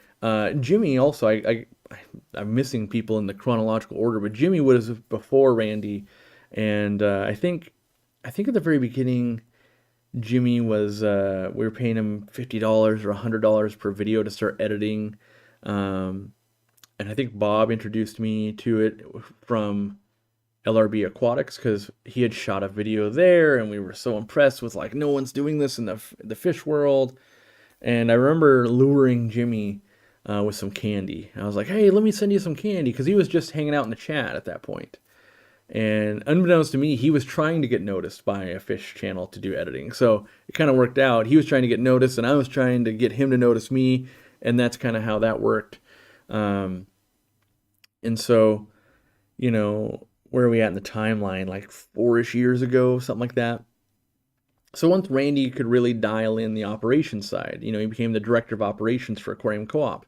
Jimmy. Also, I'm missing people in the chronological order, but Jimmy was before Randy. And I think at the very beginning, Jimmy was, we were paying him $50 or $100 per video to start editing. Um, and I think Bob introduced me to it from LRB Aquatics because he had shot a video there, and we were so impressed with like no one's doing this in the fish world. And I remember luring Jimmy with some candy. I was like, "Hey, let me send you some candy," because he was just hanging out in the chat at that point. And unbeknownst to me, he was trying to get noticed by a fish channel to do editing. So it kind of worked out. He was trying to get noticed, and I was trying to get him to notice me, and that's kind of how that worked. Um, and so, where are we at in the timeline? Like 4-ish years ago, something like that. So once Randy could really dial in the operations side, he became the director of operations for Aquarium Co-op.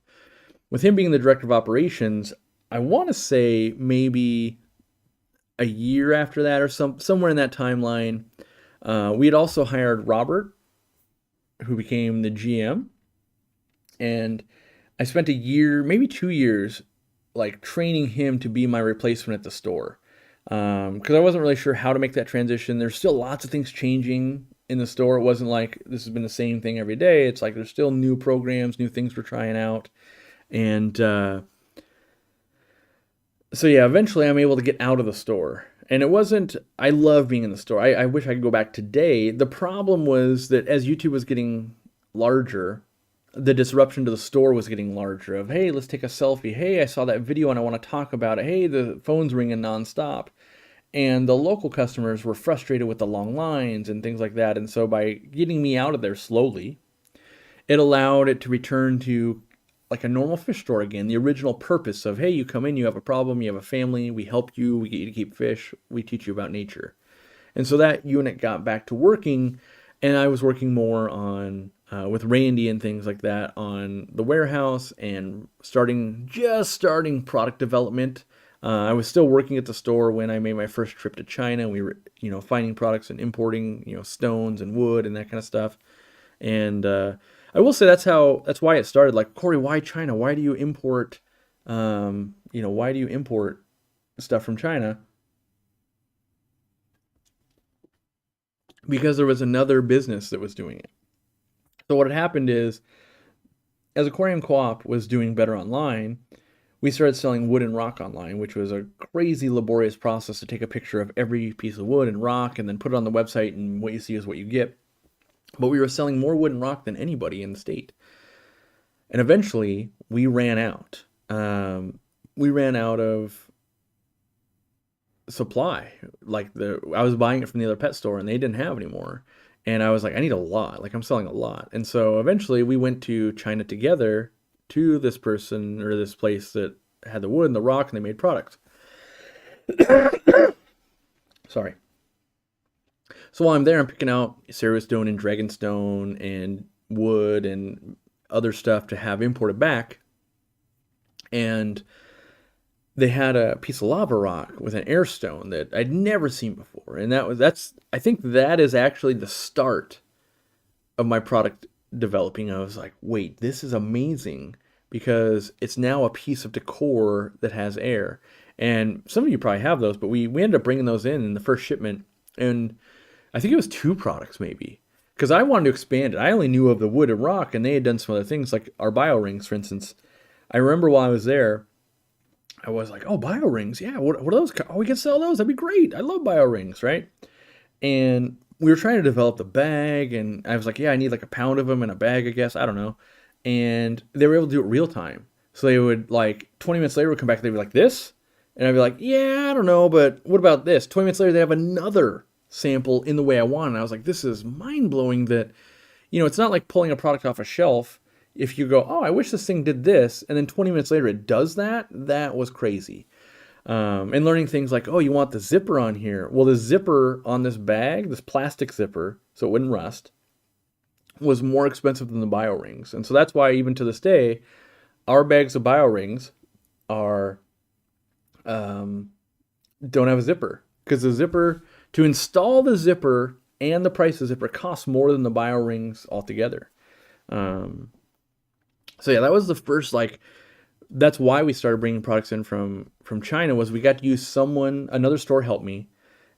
With him being the director of operations, I want to say maybe a year after that or somewhere in that timeline, we had also hired Robert, who became the GM. And I spent a year, maybe 2 years, like training him to be my replacement at the store. Because I wasn't really sure how to make that transition. There's still lots of things changing in the store. It wasn't like this has been the same thing every day. It's like there's still new programs, new things we're trying out. And so yeah, eventually I'm able to get out of the store. And it wasn't, I love being in the store. I wish I could go back today. The problem was that as YouTube was getting larger, the disruption to the store was getting larger of, hey, let's take a selfie. Hey, I saw that video and I want to talk about it. Hey, the phone's ringing nonstop. And the local customers were frustrated with the long lines and things like that. And so by getting me out of there slowly, it allowed it to return to like a normal fish store again. The original purpose of, hey, you come in, you have a problem, you have a family, we help you, we get you to keep fish, we teach you about nature. And so that unit got back to working, and I was working more on with Randy and things like that on the warehouse and starting product development. I was still working at the store when I made my first trip to China. We were, finding products and importing, stones and wood and that kind of stuff. And I will say that's why it started. Like, Corey, why China? Why do you import, why do you import stuff from China? Because there was another business that was doing it. So what had happened is, as Aquarium Co-op was doing better online, we started selling wood and rock online, which was a crazy laborious process to take a picture of every piece of wood and rock and then put it on the website, and what you see is what you get. But we were selling more wood and rock than anybody in the state. And eventually, we ran out. We ran out of supply. Like, I was buying it from the other pet store, and they didn't have any more. And I was like, I need a lot. Like, I'm selling a lot. And so eventually, we went to China together to this person or this place that had the wood and the rock, and they made products. Sorry. So while I'm there, I'm picking out Sarahstone and Dragonstone and wood and other stuff to have imported back. And they had a piece of lava rock with an airstone that I'd never seen before. And I think that is actually the start of my product developing. I was like, wait, this is amazing, because it's now a piece of decor that has air. And some of you probably have those, but we ended up bringing those in the first shipment. And I think it was 2 products maybe, because I wanted to expand it. I only knew of the wood and rock, and they had done some other things, like our bio rings, for instance. I remember while I was there, I was like, oh, bio rings, yeah, what are those? Oh, we can sell those, that'd be great. I love bio rings, right? And we were trying to develop the bag, and I was like, yeah, I need like a pound of them in a bag, I guess, I don't know. And they were able to do it real time. So they would, like, 20 minutes later, would come back, they'd be like, this? And I'd be like, yeah, I don't know, but what about this? 20 minutes later, they have another sample in the way I want. And I was like, this is mind-blowing that, it's not like pulling a product off a shelf. If you go, oh, I wish this thing did this, and then 20 minutes later it does that, that was crazy. And learning things like, oh, you want the zipper on here. Well, the zipper on this bag, this plastic zipper, so it wouldn't rust, was more expensive than the bio rings. And so that's why even to this day, our bags of bio rings are don't have a zipper. Because the zipper, to install the zipper and the price of the zipper costs more than the bio rings altogether. So yeah, that was the first, that's why we started bringing products in from China, was we got to use another store helped me,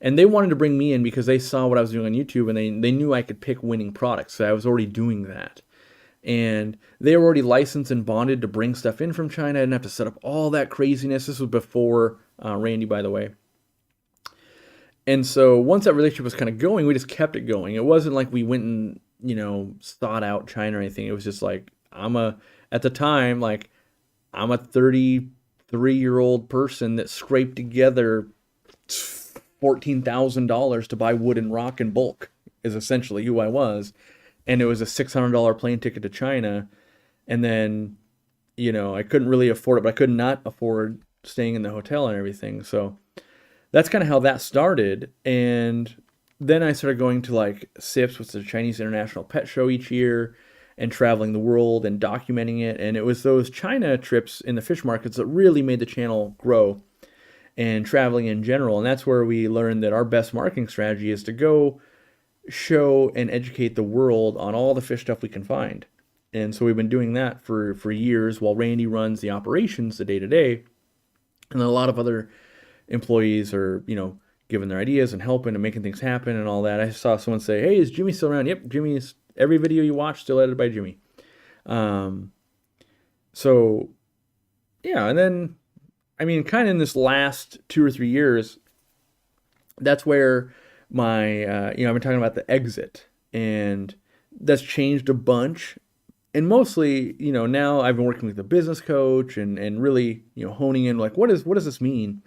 And they wanted to bring me in because they saw what I was doing on YouTube, and they knew I could pick winning products. So I was already doing that. And they were already licensed and bonded to bring stuff in from China. I didn't have to set up all that craziness. This was before Randy, by the way. And so once that relationship was kind of going, we just kept it going. It wasn't like we went and, sought out China or anything. It was just like, at the time, like, I'm a 33-year-old person that scraped together $14,000 to buy wood and rock in bulk, is essentially who I was. And it was a $600 plane ticket to China. And then, I couldn't really afford it, but I could not afford staying in the hotel and everything. So that's kind of how that started. And then I started going to like CIPS, which is the Chinese International Pet Show, each year, and traveling the world and documenting it. And it was those China trips in the fish markets that really made the channel grow, and traveling in general. And that's where we learned that our best marketing strategy is to go show and educate the world on all the fish stuff we can find. And so we've been doing that for years, while Randy runs the operations, the day-to-day. And then a lot of other employees are, giving their ideas and helping and making things happen and all that. I saw someone say, "Hey, is Jimmy still around?" Yep, Jimmy's, every video you watch still edited by Jimmy. So yeah, and then, kind of in this last 2 or 3 years, that's where my, I've been talking about the exit, and that's changed a bunch. And mostly, now I've been working with a business coach and really, honing in, like, what does this mean?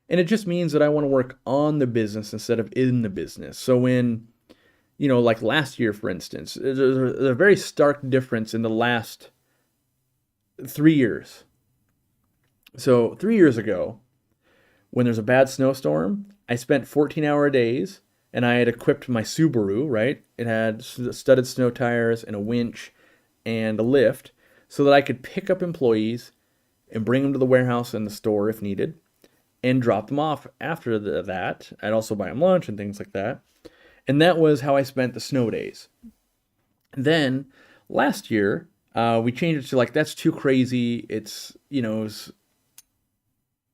And it just means that I want to work on the business instead of in the business. So when, like last year, for instance, there's a very stark difference in the last 3 years. So 3 years ago, when there's a bad snowstorm, I spent 14-hour days, and I had equipped my Subaru, right? It had studded snow tires and a winch and a lift, so that I could pick up employees and bring them to the warehouse and the store if needed, and drop them off after that. I'd also buy them lunch and things like that. And that was how I spent the snow days. Then last year, we changed it to like, that's too crazy. It's,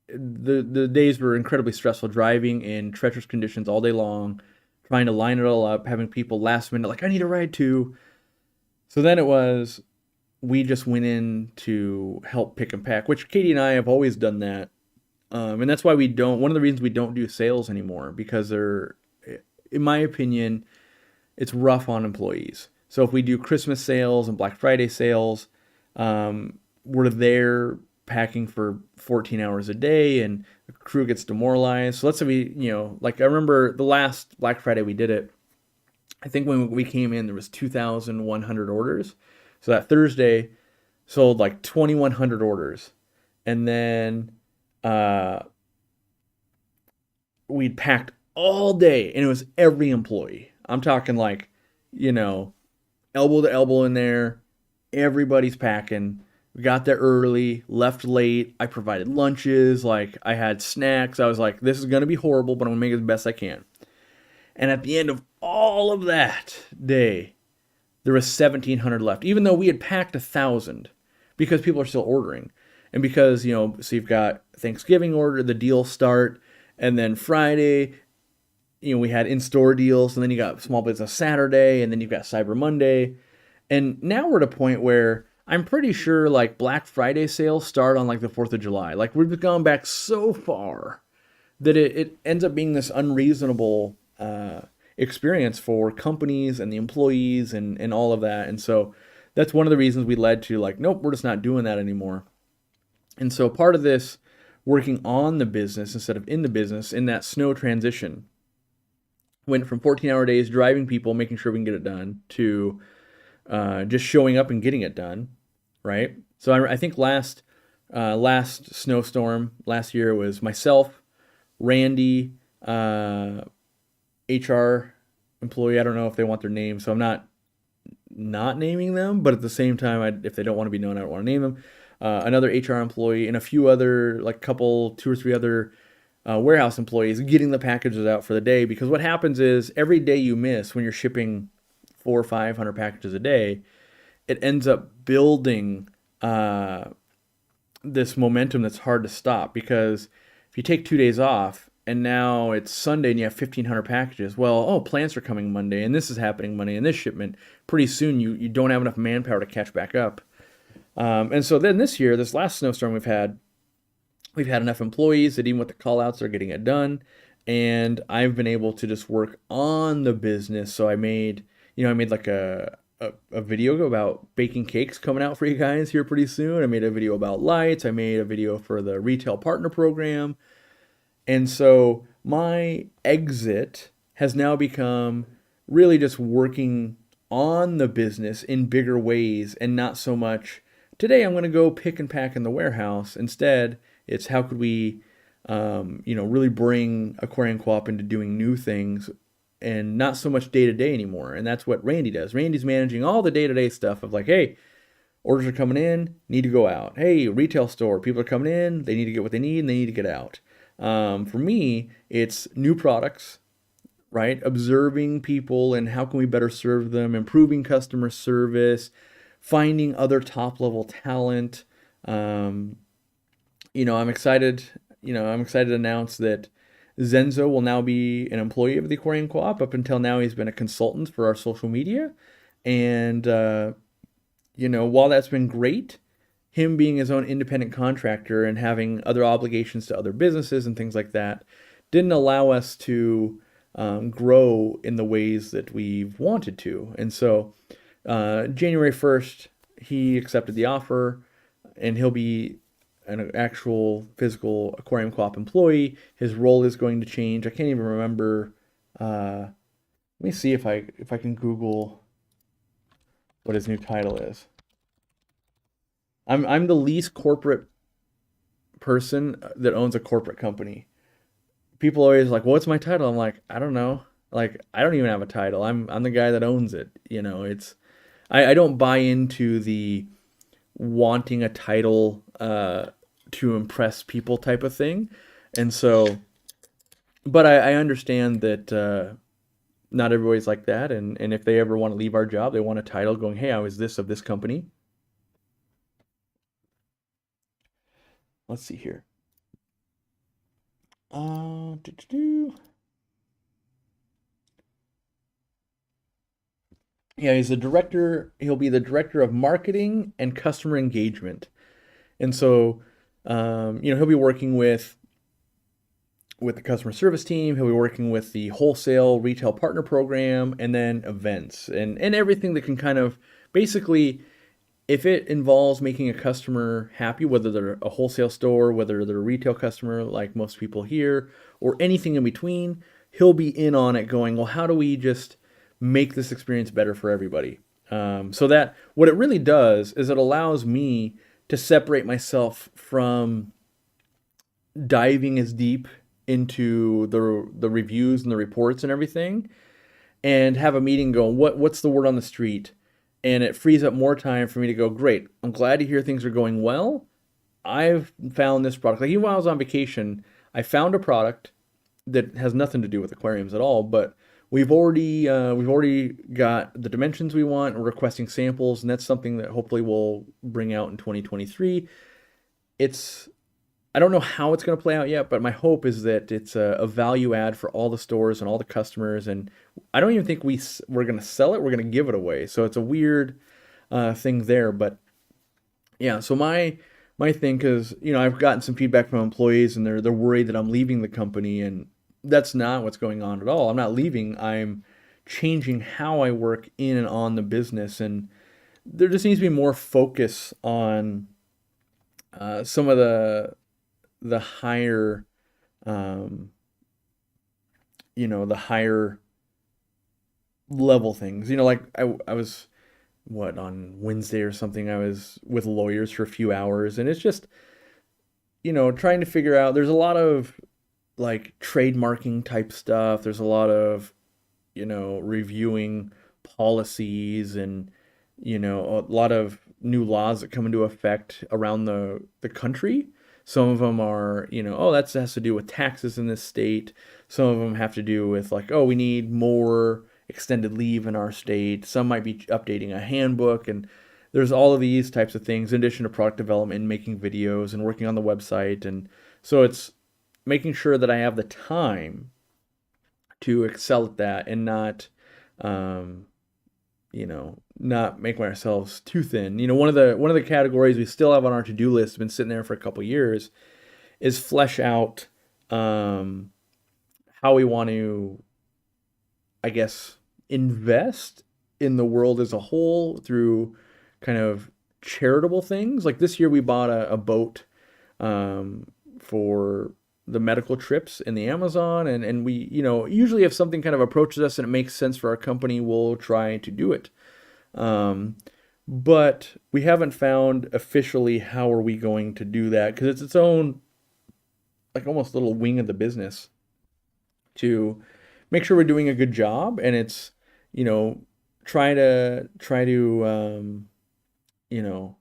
the days were incredibly stressful, driving in treacherous conditions all day long, trying to line it all up, having people last minute, like, I need a ride too. So then it was, we just went in to help pick and pack, which Katie and I have always done that. And that's why one of the reasons we don't do sales anymore, because they're, in my opinion, it's rough on employees. So if we do Christmas sales and Black Friday sales, we're there packing for 14 hours a day, and the crew gets demoralized. So let's say we, like, I remember the last Black Friday we did it, I think when we came in, there was 2,100 orders. So that Thursday sold like 2,100 orders. And then we'd packed all day, and it was every employee. I'm talking like, elbow to elbow in there. Everybody's packing. We got there early, left late. I provided lunches. Like, I had snacks. I was like, this is going to be horrible, but I'm going to make it the best I can. And at the end of all of that day, there was 1,700 left, even though we had packed 1,000, because people are still ordering. And because, so you've got Thanksgiving order, the deals start, and then Friday, we had in-store deals, and then you got Small Business Saturday, and then you've got Cyber Monday. And now we're at a point where I'm pretty sure like Black Friday sales start on like the 4th of July. Like, we've gone back so far that it ends up being this unreasonable experience for companies and the employees and all of that. And so that's one of the reasons we led to like, nope, we're just not doing that anymore. And so part of this working on the business instead of in the business, in that snow transition, went from 14-hour days driving people, making sure we can get it done, to just showing up and getting it done, right? So I think last snowstorm last year was myself, Randy, HR employee. I don't know if they want their name, so I'm not naming them, but at the same time, if they don't want to be known, I don't want to name them. Another HR employee, and a few other, like 2 or 3 other warehouse employees getting the packages out for the day. Because what happens is, every day you miss when you're shipping 400 or 500 packages a day, it ends up building this momentum that's hard to stop. Because if you take 2 days off, and now it's Sunday and you have 1,500 packages. Well, oh, plants are coming Monday and this is happening Monday and this shipment. Pretty soon you don't have enough manpower to catch back up. And so then this year, this last snowstorm we've had enough employees that even with the call outs, they're getting it done. And I've been able to just work on the business. So I made like a video about baking cakes coming out for you guys here pretty soon. I made a video about lights. I made a video for the retail partner program. And so my exit has now become really just working on the business in bigger ways and not so much today I'm going to go pick and pack in the warehouse. Instead, it's how could we, really bring Aquarium Co-op into doing new things and not so much day to day anymore. And that's what Randy does. Randy's managing all the day to day stuff of like, hey, orders are coming in, need to go out. Hey, retail store, people are coming in, they need to get what they need and they need to get out. For me, it's new products, right? Observing people and how can we better serve them, improving customer service, finding other top level talent. I'm excited. I'm excited to announce that Zenzo will now be an employee of the Aquarium Co-op. Up until now, he's been a consultant for our social media, and while that's been great, him being his own independent contractor and having other obligations to other businesses and things like that didn't allow us to grow in the ways that we've wanted to. And so January 1st, he accepted the offer and he'll be an actual physical Aquarium Co-op employee. His role is going to change. I can't even remember. Let me see if I can Google what his new title is. I'm the least corporate person that owns a corporate company. People always like, "What's my title?" I'm like, "I don't know." Like, I don't even have a title. I'm the guy that owns it. I don't buy into the wanting a title to impress people type of thing. And so, but I understand that not everybody's like that. And if they ever want to leave our job, they want a title going, hey, I was this of this company. Let's see here. Yeah, he's the director. He'll be the director of marketing and customer engagement. And so, he'll be working with the customer service team. He'll be working with the wholesale retail partner program and then events and everything that can kind of basically, if it involves making a customer happy, whether they're a wholesale store, whether they're a retail customer like most people here, or anything in between, he'll be in on it going, well, how do we just make this experience better for everybody? So that what it really does is it allows me to separate myself from diving as deep into the reviews and the reports and everything and have a meeting going, what's the word on the street? And it frees up more time for me to go, great, I'm glad to hear things are going well. I've found this product. Like even while I was on vacation, I found a product that has nothing to do with aquariums at all, but we've already got the dimensions we want. We're requesting samples, and that's something that hopefully we'll bring out in 2023. I don't know how it's going to play out yet, but my hope is that it's a value add for all the stores and all the customers. And I don't even think we're going to sell it. We're going to give it away. So it's a weird thing there. But yeah, so my thing, because I've gotten some feedback from employees, and they're worried that I'm leaving the company, and that's not what's going on at all. I'm not leaving. I'm changing how I work in and on the business, and there just needs to be more focus on some of the higher, the higher level things. Like I was on Wednesday or something. I was with lawyers for a few hours, and it's just trying to figure out. There's a lot of like trademarking type stuff. There's a lot of reviewing policies and a lot of new laws that come into effect around the country. Some of them are, that has to do with taxes in this state. Some of them have to do with like, we need more extended leave in our state. Some might be updating a handbook, and there's all of these types of things in addition to product development and making videos and working on the website. And so it's making sure that I have the time to excel at that and not, um, not make ourselves too thin. One of the categories we still have on our to-do list, been sitting there for a couple years, is flesh out um, how we want to, I guess, invest in the world as a whole through kind of charitable things. Like this year, we bought a boat um, for the medical trips in the Amazon, and we, usually if something kind of approaches us and it makes sense for our company, we'll try to do it. Um, but we haven't found officially how are we going to do that because it's its own like almost little wing of the business to make sure we're doing a good job, and it's you know try to you know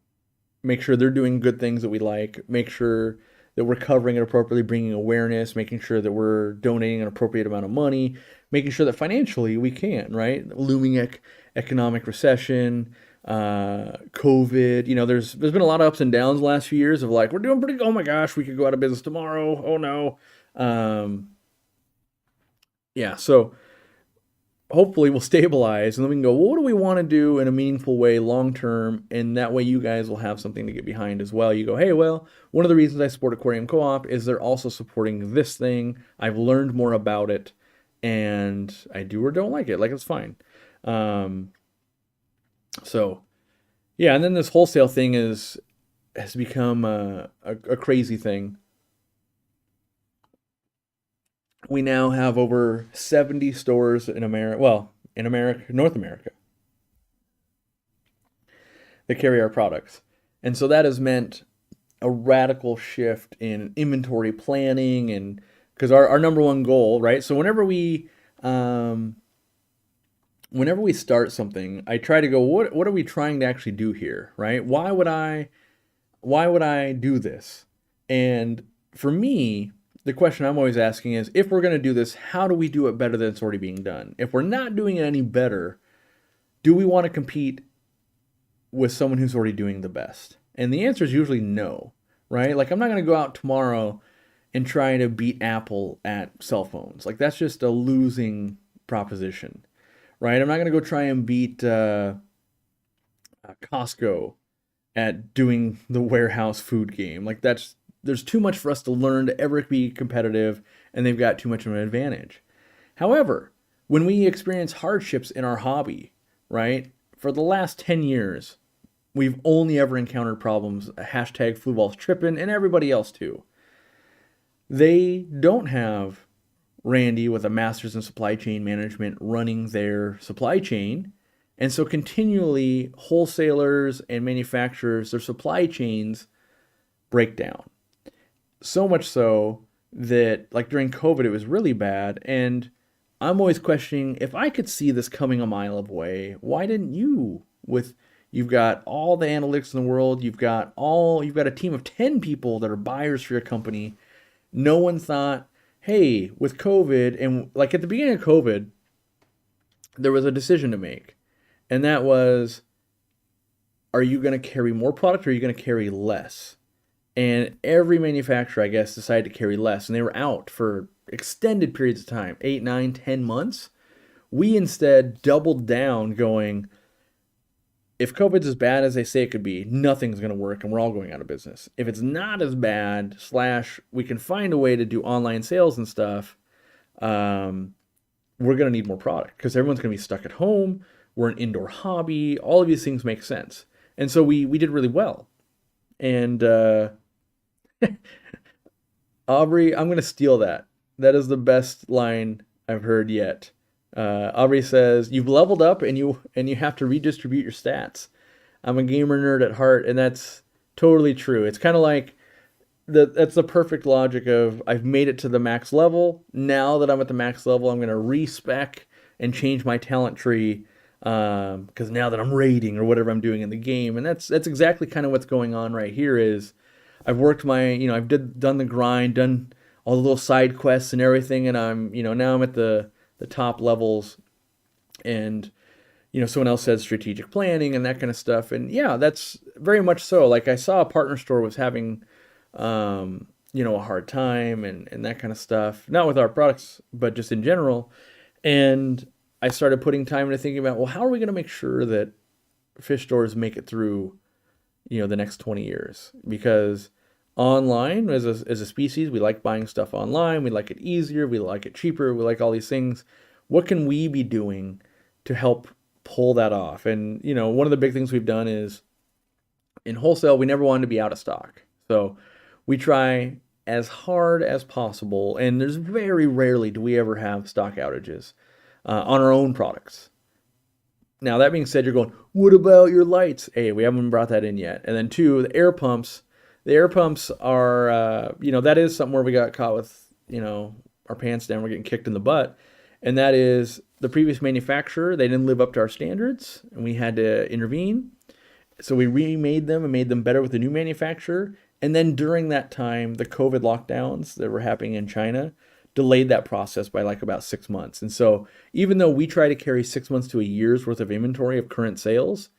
make sure they're doing good things that we like, make sure that we're covering it appropriately, bringing awareness, making sure that we're donating an appropriate amount of money, making sure that financially we can, right? Looming economic recession, COVID, there's been a lot of ups and downs the last few years of like, we're doing pretty good. Oh my gosh, we could go out of business tomorrow. Oh no. Um, yeah, so hopefully we'll stabilize and then we can go, well, what do we want to do in a meaningful way long term? And that way you guys will have something to get behind as well. You go, hey, well, one of the reasons I support Aquarium Co-op is they're also supporting this thing. I've learned more about it and I do or don't like it. Like, it's fine. Um, so yeah, and then this wholesale thing has become a crazy thing. We now have over 70 stores in America, well, in America, North America, that carry our products. And so that has meant a radical shift in inventory planning, and because our number one goal, right? So whenever we start something, I try to go, what are we trying to actually do here, right? Why would I do this? And for me, the question I'm always asking is, if we're going to do this, how do we do it better than it's already being done? If we're not doing it any better, do we want to compete with someone who's already doing the best? And the answer is usually no, right? Like, I'm not going to go out tomorrow and try to beat Apple at cell phones. Like, that's just a losing proposition, right? I'm not going to go try and beat Costco at doing the warehouse food game. Like, there's too much for us to learn to ever be competitive, and they've got too much of an advantage. However, when we experience hardships in our hobby, right, for the last 10 years, we've only ever encountered problems, hashtag football's tripping, and everybody else too. They don't have Randy with a master's in supply chain management running their supply chain. And so continually wholesalers and manufacturers, their supply chains break down. So much so that like during COVID, it was really bad. And I'm always questioning, if I could see this coming a mile away, why didn't you? You've got all the analytics in the world, you've got a team of 10 people that are buyers for your company. No one thought, hey, with COVID, and like at the beginning of COVID, there was a decision to make. And that was, are you going to carry more product or are you going to carry less? And every manufacturer, I guess, decided to carry less. And they were out for extended periods of time, 8, 9, 10 months. We instead doubled down going, if COVID's as bad as they say it could be, nothing's going to work and we're all going out of business. If it's not as bad, / we can find a way to do online sales and stuff, we're going to need more product because everyone's going to be stuck at home. We're an indoor hobby. All of these things make sense. And so we did really well. And Aubrey, I'm going to steal that. That is the best line I've heard yet. Aubrey says, you've leveled up and you have to redistribute your stats. I'm a gamer nerd at heart, and that's totally true. It's kind of like that's the perfect logic of, I've made it to the max level. Now that I'm at the max level, I'm going to respec and change my talent tree because now that I'm raiding or whatever I'm doing in the game. And that's exactly kind of what's going on right here is I've worked I've done the grind, done all the little side quests and everything, and now I'm at the top levels, and someone else said strategic planning and that kind of stuff, and yeah, that's very much so. Like, I saw a partner store was having a hard time and that kind of stuff. Not with our products, but just in general. And I started putting time into thinking about, well, how are we going to make sure that fish stores make it through, the next 20 years? Because online, as a species, we like buying stuff online. We like it easier. We like it cheaper. We like all these things. What can we be doing to help pull that off? And, one of the big things we've done is in wholesale, we never wanted to be out of stock. So we try as hard as possible, and there's very rarely do we ever have stock outages on our own products. Now, that being said, you're going, what about your lights? A, we haven't brought that in yet. And then two, the air pumps. The air pumps are, that is something where we got caught with, our pants down, we're getting kicked in the butt. And that is the previous manufacturer, they didn't live up to our standards, and we had to intervene. So we remade them and made them better with the new manufacturer. And then during that time, the COVID lockdowns that were happening in China delayed that process by like about 6 months. And so even though we try to carry 6 months to a year's worth of inventory of current sales,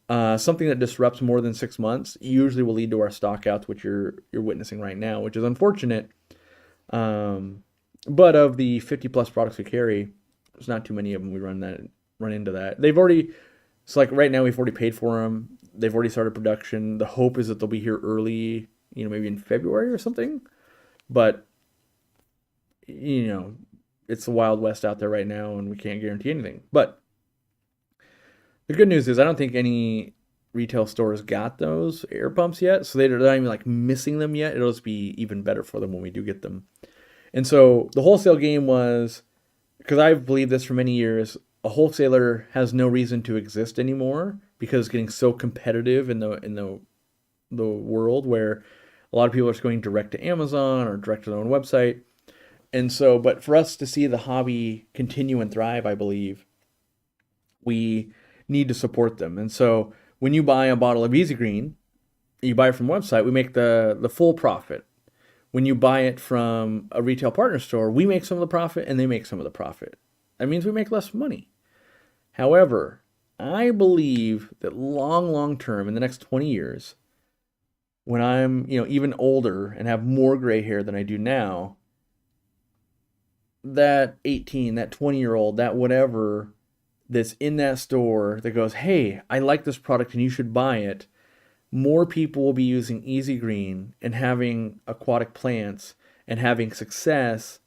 something that disrupts more than 6 months usually will lead to our stockouts, which you're witnessing right now, which is unfortunate. But of the 50 plus products we carry, there's not too many of them we run into that. So like right now we've already paid for them. They've already started production. The hope is that they'll be here early, maybe in February or something. But it's the Wild West out there right now, and we can't guarantee anything. But the good news is I don't think any retail stores got those air pumps yet, so they're not even like missing them yet. It'll just be even better for them when we do get them. And so the wholesale game was, because I've believed this for many years, a wholesaler has no reason to exist anymore because it's getting so competitive in the world where a lot of people are just going direct to Amazon or direct to their own website. And so, but for us to see the hobby continue and thrive, I believe we need to support them. And so when you buy a bottle of Easy Green, you buy it from a website, we make the full profit. When you buy it from a retail partner store, we make some of the profit and they make some of the profit. That means we make less money. However, I believe that long term, in the next 20 years, when I'm, even older and have more gray hair than I do now, that 18, that 20-year-old, that whatever that's in that store that goes, hey, I like this product and you should buy it, more people will be using Easy Green and having aquatic plants and having success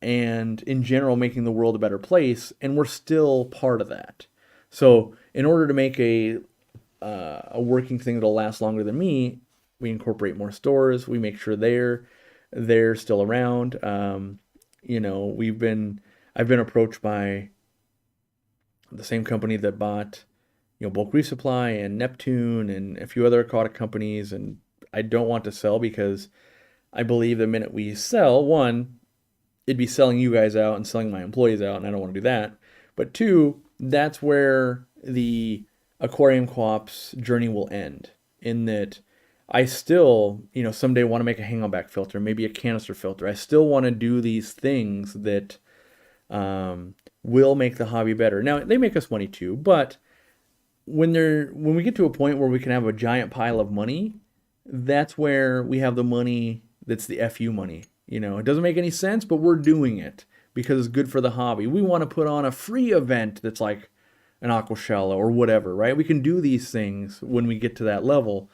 and in general making the world a better place, and we're still part of that. So in order to make a working thing that'll last longer than me, we incorporate more stores, we make sure they're still around. I've been approached by the same company that bought Bulk Resupply and Neptune and a few other aquatic companies, and I don't want to sell because I believe the minute we sell, one, it'd be selling you guys out and selling my employees out, and I don't want to do that. But two, that's where the Aquarium Co-op's journey will end, in that I still, someday want to make a hang-on back filter, maybe a canister filter. I still want to do these things that will make the hobby better. Now, they make us money too, but when we get to a point where we can have a giant pile of money, that's where we have the money that's the FU money. It doesn't make any sense, but we're doing it because it's good for the hobby. We want to put on a free event that's like an Aquashella or whatever, right? We can do these things when we get to that level.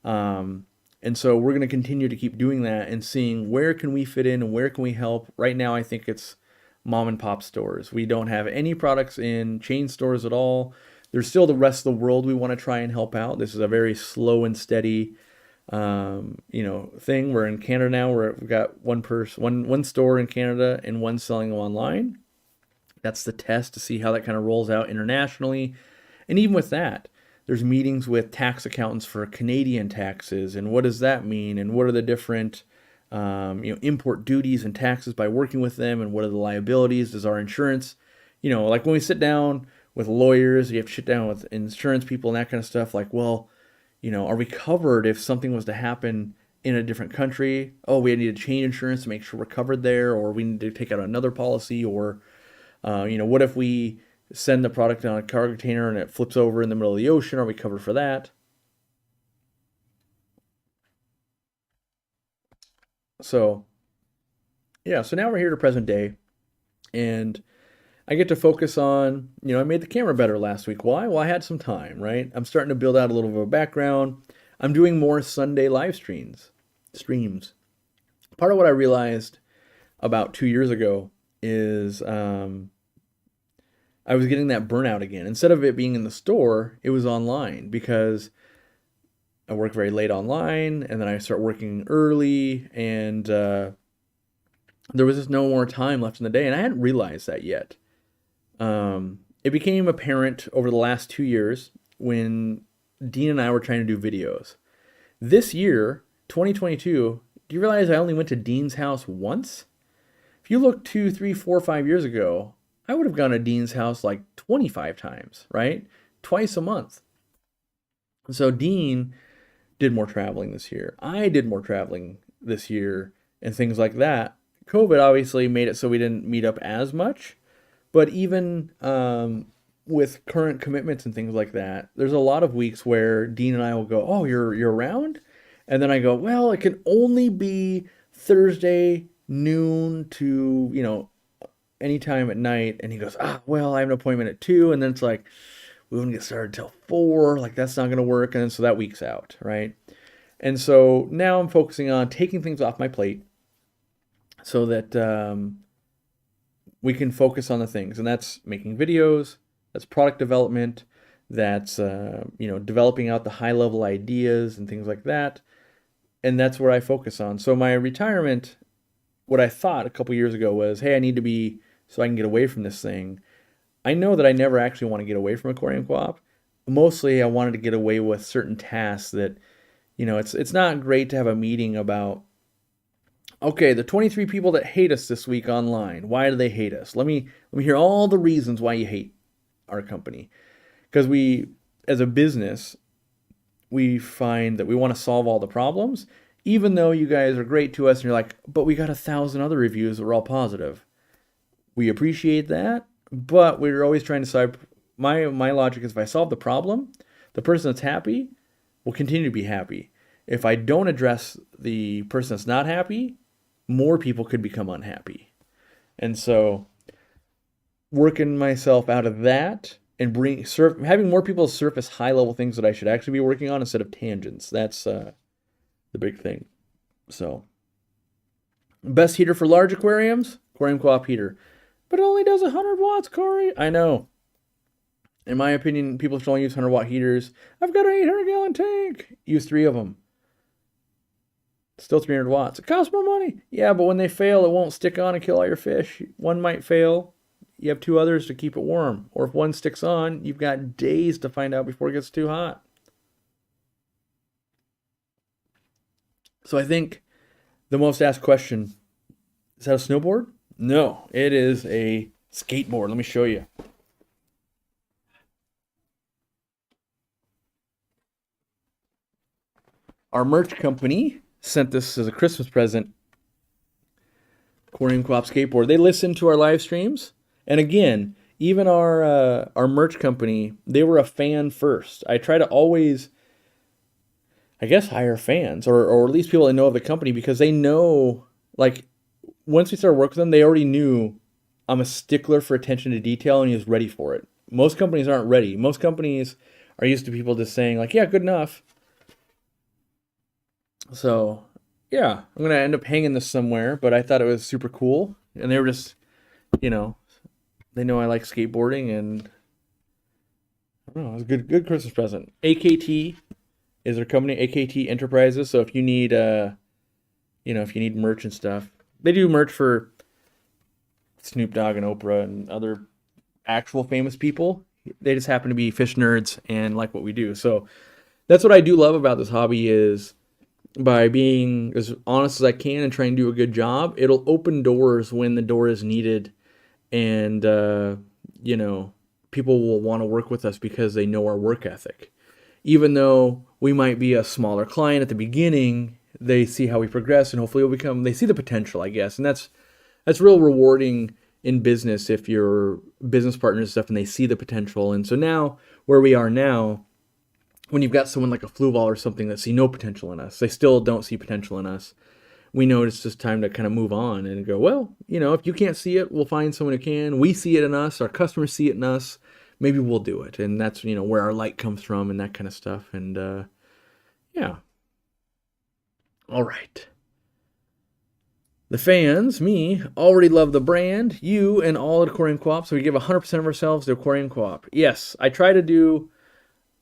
And so we're going to continue to keep doing that and seeing where can we fit in and where can we help. Right now, I think it's mom and pop stores. We don't have any products in chain stores at all. There's still the rest of the world we want to try and help out. This is a very slow and steady, thing. We're in Canada now. We've got one store in Canada and one selling them online. That's the test to see how that kind of rolls out internationally. And even with that, there's meetings with tax accountants for Canadian taxes, and what does that mean, and what are the different import duties and taxes by working with them, and what are the liabilities? Does our insurance, like when we sit down with lawyers, you have to sit down with insurance people and that kind of stuff, like, well, are we covered if something was to happen in a different country? Oh, we need to change insurance to make sure we're covered there, or we need to take out another policy, or what if we send the product on a cargo container and it flips over in the middle of the ocean? Are we covered for that? So yeah, so now we're here to present day, and I get to focus on, I made the camera better last week. Why? Well, I had some time, right? I'm starting to build out a little bit of a background. I'm doing more Sunday live streams. Part of what I realized about 2 years ago is I was getting that burnout again. Instead of it being in the store, it was online because I work very late online, and then I start working early, and there was just no more time left in the day, and I hadn't realized that yet. It became apparent over the last 2 years when Dean and I were trying to do videos. This year, 2022, do you realize I only went to Dean's house once? If you look 2, 3, 4, 5 years ago, I would have gone to Dean's house like 25 times, right? Twice a month. So Dean did more traveling this year. I did more traveling this year and things like that. COVID obviously made it so we didn't meet up as much. But even with current commitments and things like that, there's a lot of weeks where Dean and I will go, "Oh, you're around?" And then I go, "Well, it can only be Thursday noon to, anytime at night." And he goes, "Well, I have an appointment at 2." And then it's like, we wouldn't get started till 4. Like, that's not going to work. And then so that week's out, right? And so now I'm focusing on taking things off my plate so that we can focus on the things. And that's making videos, that's product development, that's, developing out the high level ideas and things like that. And that's where I focus on. So my retirement, what I thought a couple years ago was, hey, I need to be, so I can get away from this thing. I know that I never actually want to get away from Aquarium Co-op. Mostly I wanted to get away with certain tasks that, it's not great to have a meeting about, okay, the 23 people that hate us this week online, why do they hate us? Let me hear all the reasons why you hate our company. Because we, as a business, we find that we want to solve all the problems, even though you guys are great to us and you're like, but we got 1,000 other reviews that were all positive. We appreciate that, but we're always trying to solve. My logic is if I solve the problem, the person that's happy will continue to be happy. If I don't address the person that's not happy, more people could become unhappy. And so working myself out of that and having more people surface high-level things that I should actually be working on instead of tangents. That's the big thing. So, best heater for large aquariums? Aquarium Co-op heater. But it only does 100 watts, Corey. I know. In my opinion, people should only use 100-watt heaters. I've got an 800-gallon tank. Use 3 of them. Still 300 watts. It costs more money. Yeah, but when they fail, it won't stick on and kill all your fish. One might fail. You have 2 others to keep it warm. Or if one sticks on, you've got days to find out before it gets too hot. So I think the most asked question, is that a snowboard? No, it is a skateboard. Let me show you. Our merch company sent this as a Christmas present. Aquarium Co-op skateboard. They listen to our live streams. And again, even our merch company, they were a fan first. I try to always, I guess, hire fans or at least people that know of the company because they know, like, once we started working with them, they already knew I'm a stickler for attention to detail and he was ready for it. Most companies aren't ready. Most companies are used to people just saying, like, yeah, good enough. So, yeah, I'm going to end up hanging this somewhere, but I thought it was super cool. And they were just, they know I like skateboarding, and I don't know, it was a good Christmas present. AKT is their company, AKT Enterprises. So if you need, if you need merch and stuff, they do merch for Snoop Dogg and Oprah and other actual famous people. They just happen to be fish nerds and like what we do. So that's what I do love about this hobby is by being as honest as I can and trying to do a good job, it'll open doors when the door is needed. And, people will want to work with us because they know our work ethic. Even though we might be a smaller client at the beginning, they see how we progress and hopefully they see the potential, I guess. And that's real rewarding in business if you're business partners and stuff and they see the potential. And so now, where we are now, when you've got someone like a Fluval or something that see no potential in us, they still don't see potential in us. we know it's just time to kind of move on and go, well, if you can't see it, we'll find someone who can. We see it in us, our customers see it in us. Maybe we'll do it. And that's, where our light comes from and that kind of stuff. And yeah. All right. The fans, me, already love the brand, you, and all at Aquarium Co-op, so we give 100% of ourselves to Aquarium Co-op. Yes, I try to do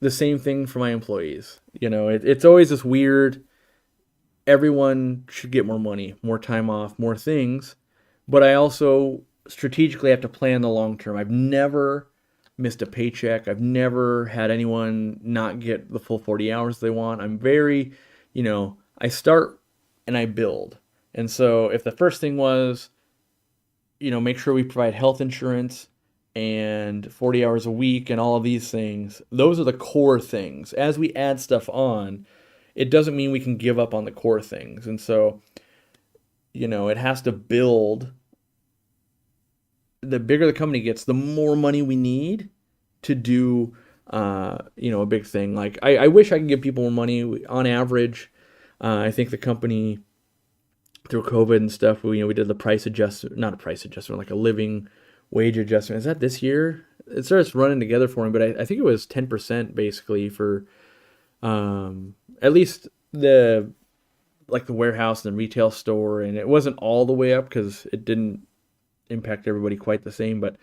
the same thing for my employees. It's always this weird, everyone should get more money, more time off, more things, but I also strategically have to plan the long term. I've never missed a paycheck. I've never had anyone not get the full 40 hours they want. I'm very, I start and I build. And so if the first thing was, make sure we provide health insurance and 40 hours a week and all of these things, those are the core things. As we add stuff on, it doesn't mean we can give up on the core things. And so, it has to build. The bigger the company gets, the more money we need to do, a big thing. Like, I wish I could give people more money. On average, I think the company, through COVID and stuff, we did the price adjustment, not a price adjustment, like a living wage adjustment. Is that this year? It starts running together for me, but I think it was 10% basically for at least the warehouse and the retail store, and it wasn't all the way up because it didn't impact everybody quite the same. But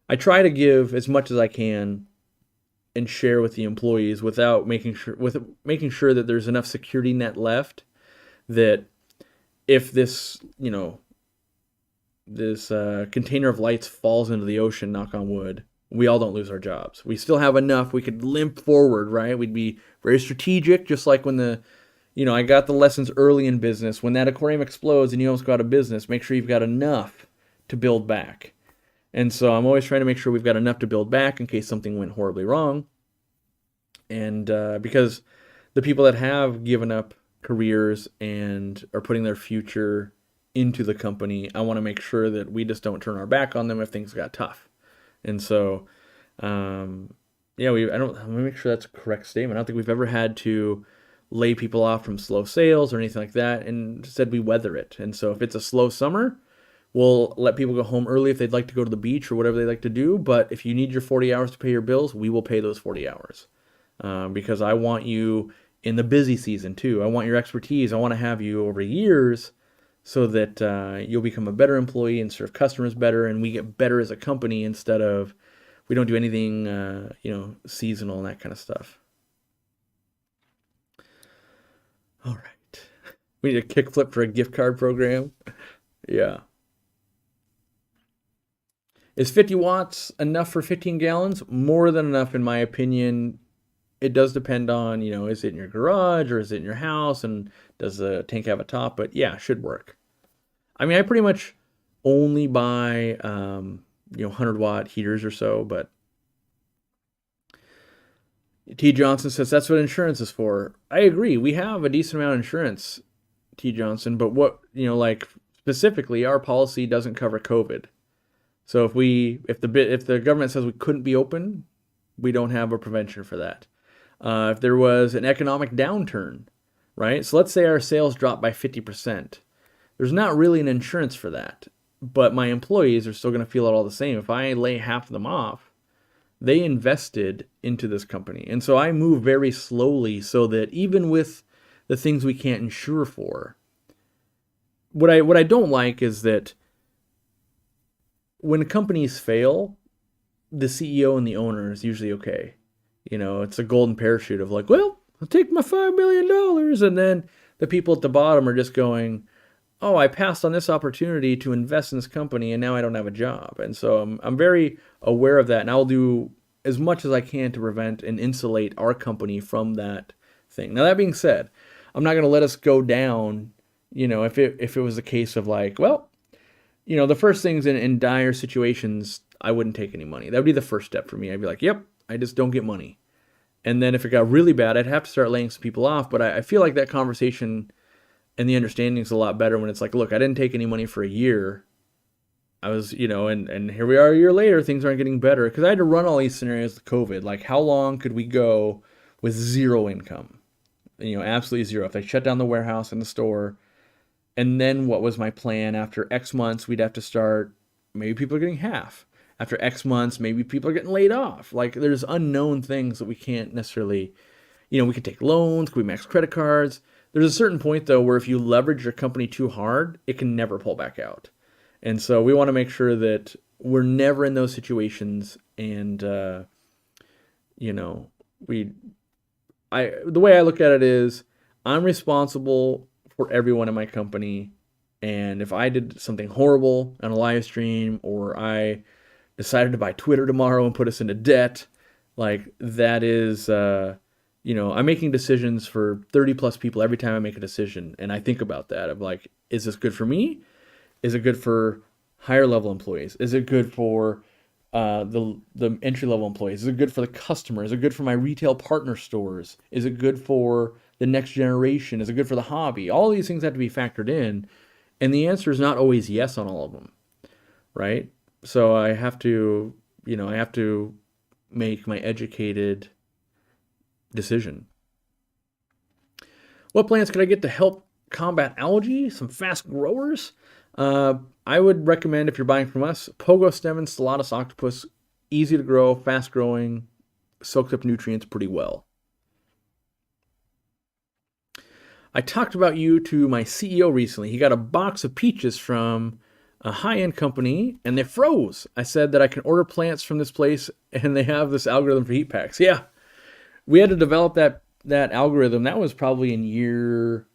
I try to give as much as I can and share with the employees without making sure that there's enough security net left that if this, this container of lights falls into the ocean, knock on wood, we all don't lose our jobs. We still have enough. We could limp forward, right? We'd be very strategic, just like when I got the lessons early in business. When that aquarium explodes and you almost go out of business, make sure you've got enough to build back. And so I'm always trying to make sure we've got enough to build back in case something went horribly wrong. And because the people that have given up careers and are putting their future into the company, I want to make sure that we just don't turn our back on them if things got tough. And so, let me make sure that's a correct statement. I don't think we've ever had to lay people off from slow sales or anything like that, and instead we weather it. And so if it's a slow summer, we'll let people go home early if they'd like to go to the beach or whatever they like to do. But if you need your 40 hours to pay your bills, we will pay those 40 hours. Because I want you in the busy season too. I want your expertise. I want to have you over years so that you'll become a better employee and serve customers better, and we get better as a company instead of we don't do anything, seasonal and that kind of stuff. All right. We need a kickflip for a gift card program. Yeah. Is 50 watts enough for 15 gallons? More than enough, in my opinion. It does depend on, is it in your garage or is it in your house, and does the tank have a top? But yeah, should work. I mean, I pretty much only buy, 100-watt heaters or so, but T. Johnson says that's what insurance is for. I agree. We have a decent amount of insurance, T. Johnson, but what, specifically, our policy doesn't cover COVID. So if the government says we couldn't be open, we don't have a prevention for that. If there was an economic downturn, right? So let's say our sales drop by 50%. There's not really an insurance for that, but my employees are still going to feel it all the same. If I lay half of them off, they invested into this company. And so I move very slowly so that even with the things we can't insure for, what I don't like is that when companies fail, the CEO and the owner is usually okay. It's a golden parachute of like, well, I'll take my $5 million. And then the people at the bottom are just going, oh, I passed on this opportunity to invest in this company and now I don't have a job. And so I'm very aware of that. And I'll do as much as I can to prevent and insulate our company from that thing. Now, that being said, I'm not going to let us go down, if it was a case of like, well, the first things in dire situations, I wouldn't take any money. That would be the first step for me. I'd be like, yep, I just don't get money. And then if it got really bad, I'd have to start laying some people off. But I feel like that conversation and the understanding is a lot better when it's like, look, I didn't take any money for a year. I was, and here we are a year later, things aren't getting better. Because I had to run all these scenarios with COVID. Like, how long could we go with zero income? Absolutely zero. If they shut down the warehouse and the store, And then what was my plan? After X months, we'd have to start, maybe people are getting half. After X months, maybe people are getting laid off. Like there's unknown things that we can't necessarily, we could take loans, could we max credit cards? There's a certain point though where if you leverage your company too hard, it can never pull back out. And so we want to make sure that we're never in those situations. And we the way I look at it is I'm responsible for everyone in my company. And if I did something horrible on a live stream, or I decided to buy Twitter tomorrow and put us into debt, like that is, I'm making decisions for 30 plus people every time I make a decision. And I think about that of like, is this good for me? Is it good for higher level employees? Is it good for the entry level employees? Is it good for the customer? Is it good for my retail partner stores? Is it good for the next generation? Is it good for the hobby? All these things have to be factored in. And the answer is not always yes on all of them, right? So I have to make my educated decision. What plants could I get to help combat algae? Some fast growers? I would recommend, if you're buying from us, Pogo Stem and Stellatus Octopus. Easy to grow, fast growing, soaks up nutrients pretty well. I talked about you to my CEO recently. He got a box of peaches from a high-end company, and they froze. I said that I can order plants from this place, and they have this algorithm for heat packs. Yeah, we had to develop that algorithm. That was probably in year,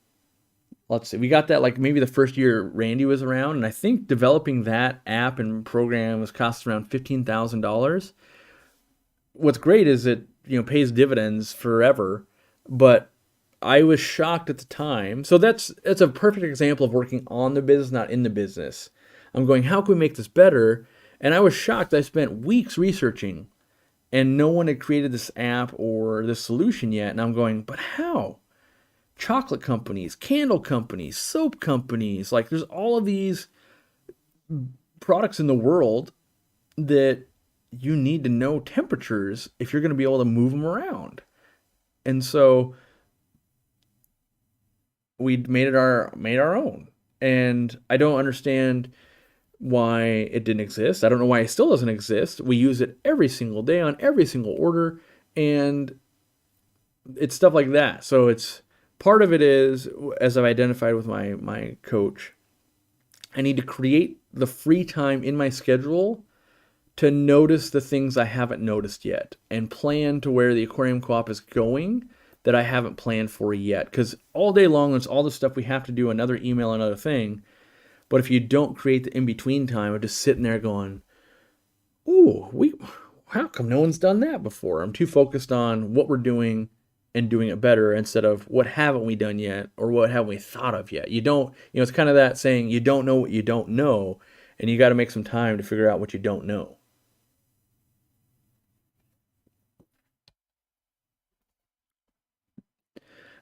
let's see, we got that like maybe the first year Randy was around, and I think developing that app and program was cost around $15,000. What's great is it pays dividends forever, but I was shocked at the time. So that's a perfect example of working on the business, not in the business. I'm going, how can we make this better? And I was shocked. I spent weeks researching, and no one had created this app or this solution yet. And I'm going, but how? Chocolate companies, candle companies, soap companies, like there's all of these products in the world that you need to know temperatures if you're going to be able to move them around. And so we made our own. And I don't understand why it didn't exist. I don't know why it still doesn't exist. We use it every single day on every single order, and it's stuff like that. So it's part of it is, as I've identified with my coach, I need to create the free time in my schedule to notice the things I haven't noticed yet and plan to where the Aquarium Co-op is going that I haven't planned for yet. Because all day long, there's all the stuff we have to do, another email, another thing. But if you don't create the in-between time of just sitting there going, ooh, how come no one's done that before? I'm too focused on what we're doing and doing it better instead of what haven't we done yet or what haven't we thought of yet. It's kind of that saying, you don't know what you don't know, and you got to make some time to figure out what you don't know.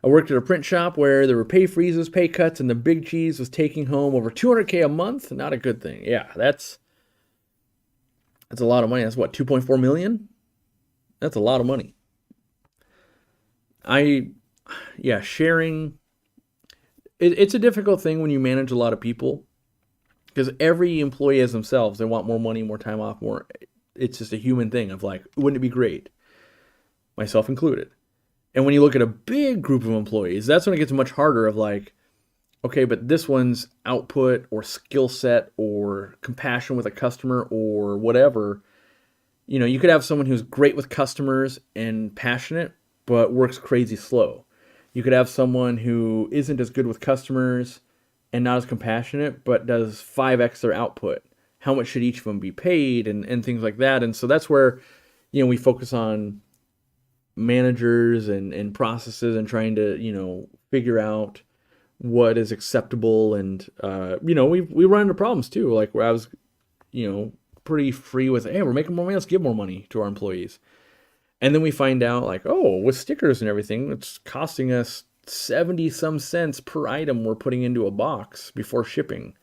I worked at a print shop where there were pay freezes, pay cuts, and the big cheese was taking home over $200K a month. Not a good thing. Yeah, that's a lot of money. That's what, 2.4 million? That's a lot of money. Sharing. It's a difficult thing when you manage a lot of people, because every employee as themselves, they want more money, more time off, more. It's just a human thing of like, wouldn't it be great? Myself included. And when you look at a big group of employees, that's when it gets much harder of like, okay, but this one's output or skill set or compassion with a customer or whatever. You could have someone who's great with customers and passionate, but works crazy slow. You could have someone who isn't as good with customers and not as compassionate, but does 5x their output. How much should each of them be paid and things like that? And so that's where, we focus on managers and processes and trying to figure out what is acceptable. And we run into problems too, like where I was pretty free with, hey, we're making more money, let's give more money to our employees. And then we find out like, oh, with stickers and everything, it's costing us 70 some cents per item we're putting into a box before shipping.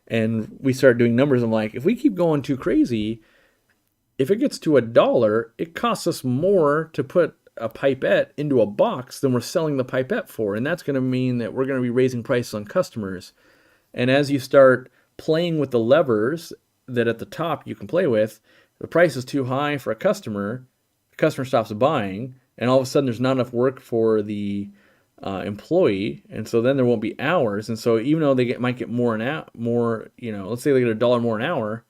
And we start doing numbers. I'm like, if we keep going too crazy, if it gets to $1, it costs us more to put a pipette into a box than we're selling the pipette for. And that's going to mean that we're going to be raising prices on customers. And as you start playing with the levers that at the top you can play with, the price is too high for a customer, the customer stops buying, and all of a sudden there's not enough work for the employee, and so then there won't be hours. And so even though might get more let's say they get $1 more an hour,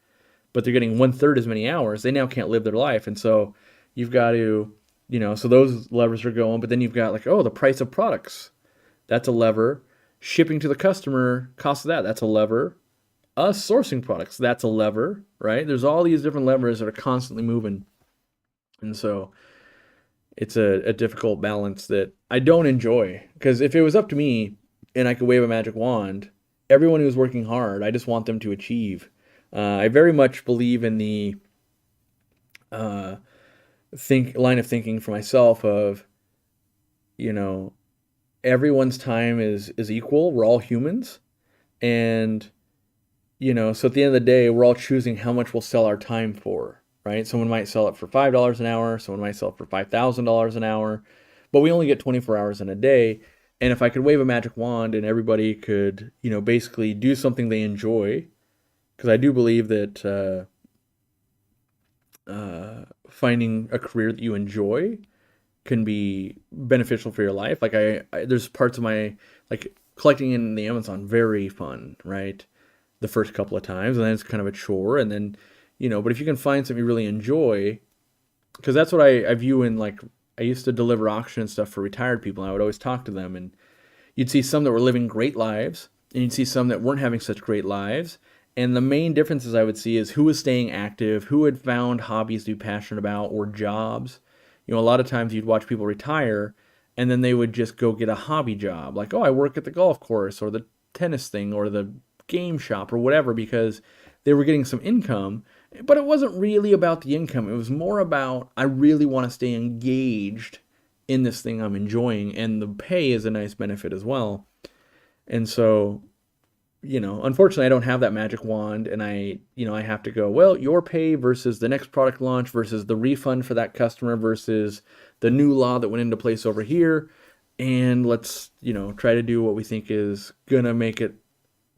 but they're getting 1/3 as many hours, they now can't live their life. And so you've got to, so those levers are going, but then you've got like, the price of products. That's a lever. Shipping to the customer, cost of that's a lever. Us sourcing products, that's a lever, right? There's all these different levers that are constantly moving. And so it's a difficult balance that I don't enjoy. Because if it was up to me and I could wave a magic wand, everyone who's working hard, I just want them to achieve. I very much believe in the line of thinking for myself of, everyone's time is equal. We're all humans. And, so at the end of the day, we're all choosing how much we'll sell our time for, right? Someone might sell it for $5 an hour. Someone might sell it for $5,000 an hour. But we only get 24 hours in a day. And if I could wave a magic wand and everybody could, basically do something they enjoy, because I do believe that finding a career that you enjoy can be beneficial for your life. Like there's parts of my, like collecting in the Amazon, very fun, right? The first couple of times, and then it's kind of a chore, and then, but if you can find something you really enjoy, because that's what I view in, like, I used to deliver auction and stuff for retired people, and I would always talk to them, and you'd see some that were living great lives, and you'd see some that weren't having such great lives, and the main differences I would see is who was staying active, who had found hobbies to be passionate about, or jobs. A lot of times you'd watch people retire, and then they would just go get a hobby job, like, I work at the golf course, or the tennis thing, or the game shop, or whatever, because they were getting some income. But it wasn't really about the income. It was more about, I really want to stay engaged in this thing I'm enjoying, and the pay is a nice benefit as well. And so, unfortunately I don't have that magic wand, and I have to go, your pay versus the next product launch versus the refund for that customer versus the new law that went into place over here, and let's, try to do what we think is gonna make it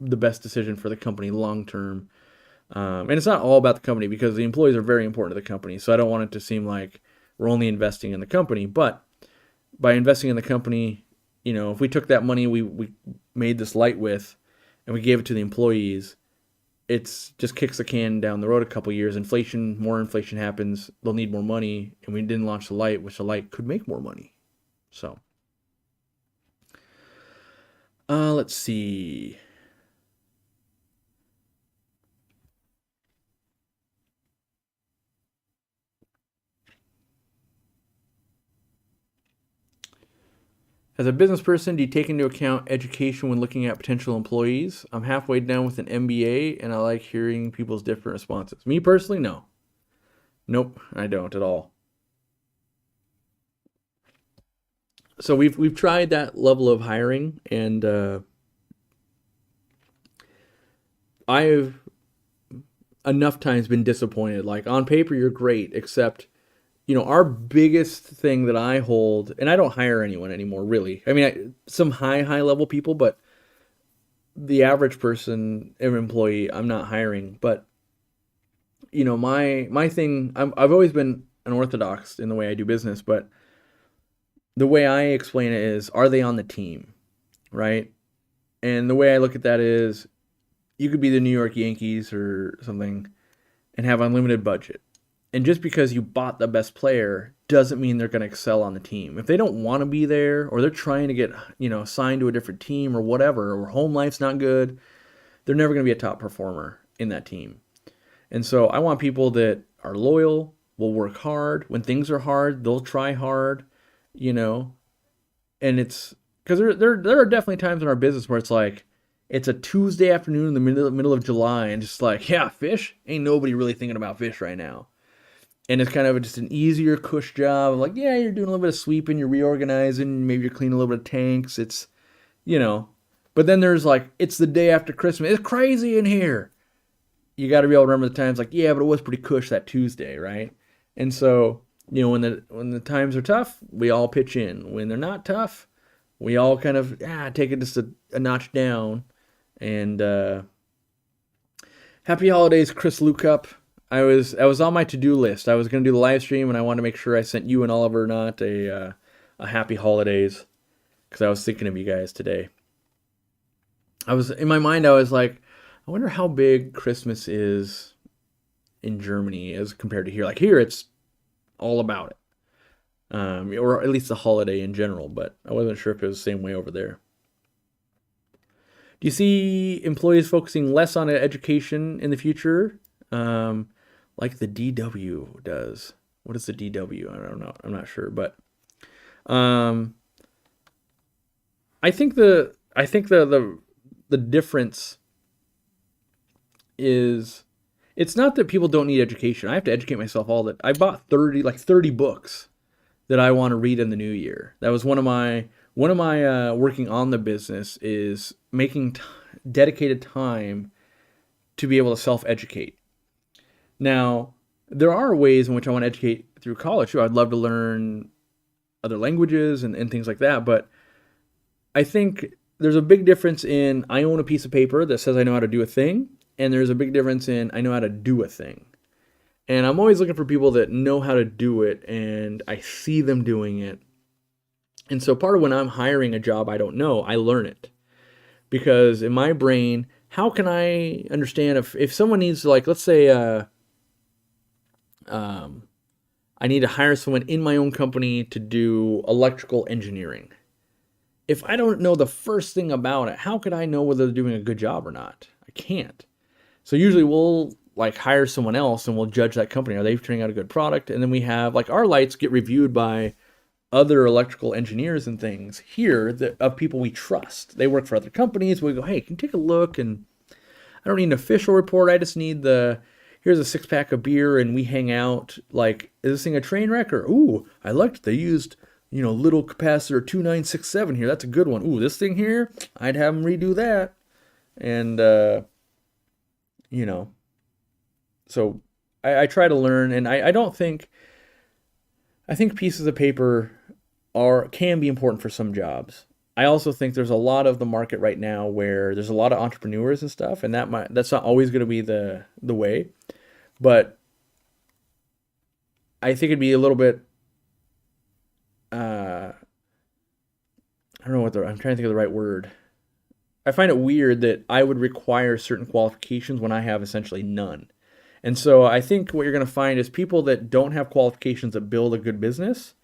the best decision for the company long term. And it's not all about the company, because the employees are very important to the company. So I don't want it to seem like we're only investing in the company. But by investing in the company, if we took that money we made this light with and we gave it to the employees, it's just kicks the can down the road a couple years. More inflation happens, they'll need more money, and we didn't launch the light, which the light could make more money. So let's see. As a business person, do you take into account education when looking at potential employees? I'm halfway done with an MBA, and I like hearing people's different responses. Me personally, no. Nope, I don't at all. So we've tried that level of hiring, and I've enough times been disappointed. Like, on paper, you're great, except our biggest thing that I hold, and I don't hire anyone anymore, really. I mean, some high level people, but the average person, every employee, I'm not hiring. But, my thing, I've always been unorthodox in the way I do business, but the way I explain it is, are they on the team, right? And the way I look at that is, you could be the New York Yankees or something and have unlimited budget. And just because you bought the best player doesn't mean they're going to excel on the team. If they don't want to be there, or they're trying to get, signed to a different team or whatever, or home life's not good, they're never going to be a top performer in that team. And so I want people that are loyal, will work hard. When things are hard, they'll try hard, and it's because there are definitely times in our business where it's like, it's a Tuesday afternoon in the middle of July, and just like, yeah, fish? Ain't nobody really thinking about fish right now. And it's kind of just an easier cush job. Like, yeah, you're doing a little bit of sweeping, you're reorganizing, maybe you're cleaning a little bit of tanks. It's, But then there's like, it's the day after Christmas. It's crazy in here. You got to be able to remember the times like, yeah, but it was pretty cush that Tuesday, right? And so when the times are tough, we all pitch in. When they're not tough, we all kind of take it just a notch down. And happy holidays, Chris Lukup. I was on my to-do list. I was going to do the live stream, and I wanted to make sure I sent you and Oliver not a happy holidays, because I was thinking of you guys today. I was in my mind. I was like, I wonder how big Christmas is in Germany as compared to here. Like here, it's all about it, or at least the holiday in general. But I wasn't sure if it was the same way over there. Do you see employees focusing less on education in the future, like the DW does? What is the DW? I don't know. I'm not sure, but I think the difference is, it's not that people don't need education. I have to educate myself all that. I bought 30 books that I want to read in the new year. That was one of my working on the business, is making dedicated time to be able to self-educate. Now, there are ways in which I want to educate through college. I'd love to learn other languages and things like that, but I think there's a big difference in, I own a piece of paper that says I know how to do a thing, and there's a big difference in, I know how to do a thing. And I'm always looking for people that know how to do it, and I see them doing it. And so part of when I'm hiring a job I don't know, I learn it. Because in my brain, how can I understand if someone needs, like, let's say I need to hire someone in my own company to do electrical engineering. If I don't know the first thing about it, how could I know whether they're doing a good job or not? I can't. So usually we'll hire someone else and we'll judge that company. Are they turning out a good product? And then we have, our lights get reviewed by other electrical engineers and things here of people we trust. They work for other companies. We go, hey, can you take a look? And I don't need an official report. I just need here's a 6-pack of beer, and we hang out. Is this thing a train wreck? Or, ooh, I liked they used, little capacitor 2967 here. That's a good one. Ooh, this thing here, I'd have them redo that. And, so I try to learn, and I think pieces of paper can be important for some jobs. I also think there's a lot of the market right now where there's a lot of entrepreneurs and stuff, and that's not always going to be the way. But I think it'd be a little bit, I don't know I'm trying to think of the right word. I find it weird that I would require certain qualifications when I have essentially none. And so I think what you're going to find is people that don't have qualifications that build a good business,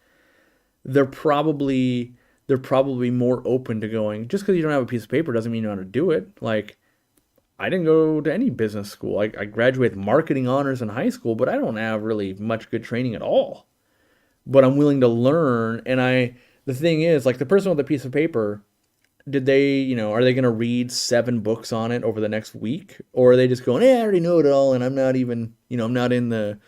they're probably more open to going, just because you don't have a piece of paper doesn't mean you know how to do it. I didn't go to any business school. I graduated marketing honors in high school, but I don't have really much good training at all. But I'm willing to learn, and the thing is, the person with a piece of paper, did they, are they going to read 7 books on it over the next week? Or are they just going, I already know it all, and I'm not even, I'm not in the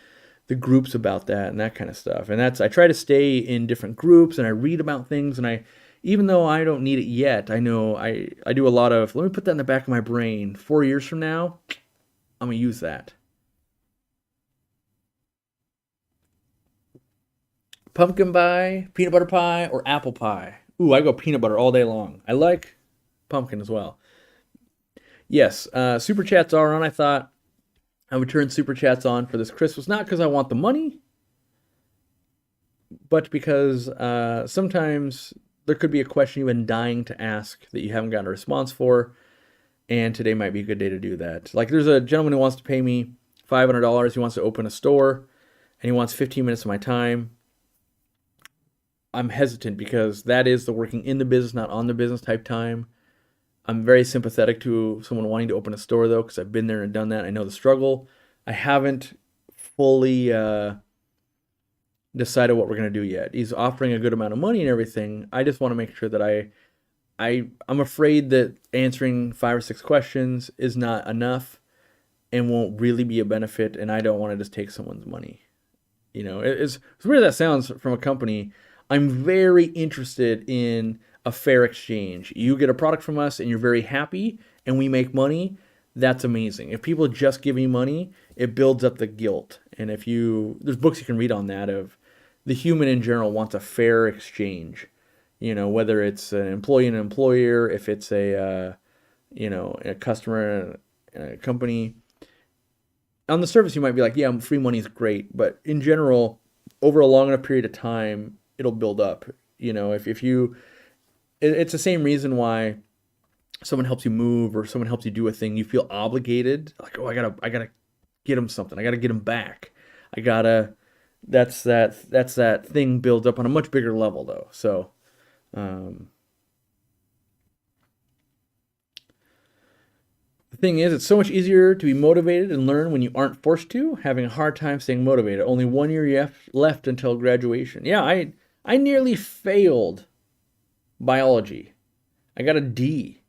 groups about that and that kind of stuff. And I try to stay in different groups, and I read about things, and even though I don't need it yet, I know I do a lot of, let me put that in the back of my brain. 4 years from now, I'm going to use that. Pumpkin pie, peanut butter pie, or apple pie? Ooh, I go peanut butter all day long. I like pumpkin as well. Yes, super chats are on. I thought I would turn super chats on for this Christmas, not because I want the money, but because sometimes there could be a question you've been dying to ask that you haven't gotten a response for, and today might be a good day to do that. There's a gentleman who wants to pay me $500. He wants to open a store, and he wants 15 minutes of my time. I'm hesitant because that is the working in the business, not on the business type time. I'm very sympathetic to someone wanting to open a store, though, because I've been there and done that. I know the struggle. I haven't fully decided what we're going to do yet. He's offering a good amount of money and everything. I just want to make sure that I'm afraid that answering 5 or 6 questions is not enough and won't really be a benefit, and I don't want to just take someone's money. As weird as that sounds from a company, I'm very interested in a fair exchange. You get a product from us and you're very happy and we make money, that's amazing. If people just give me money, it builds up the guilt. And there's books you can read on that of, the human in general wants a fair exchange. Whether it's an employee and an employer, if it's a customer and a company. On the surface, you might be like, yeah, free money is great, but in general, over a long enough period of time, it'll build up. If you, it's the same reason why someone helps you move or someone helps you do a thing, you feel obligated. Like, oh, I gotta get them something. I gotta get them back. I gotta. That's that thing builds up on a much bigger level, though. So, um, the thing is, it's so much easier to be motivated and learn when you aren't forced to. Having a hard time staying motivated. Only 1 year left until graduation. Yeah, I nearly failed biology. I got a D